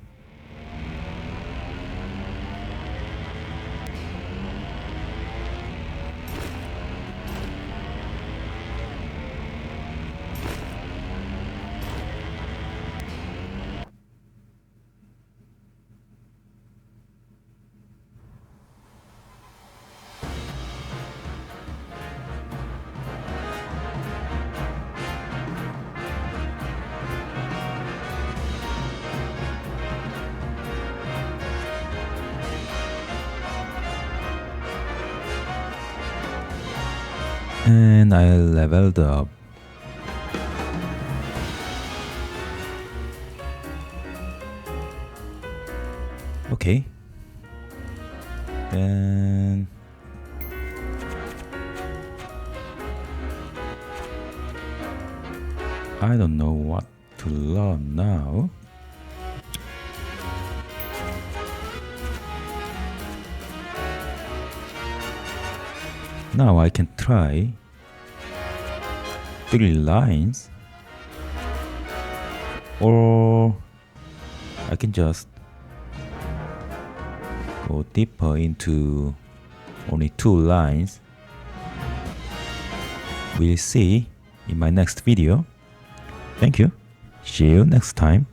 Speaker 1: And I leveled up. Okay. Then I don't know what to learn now. Now I can try 3 lines, or I can just go deeper into only 2 lines. We'll see in my next video. Thank you. See you next time.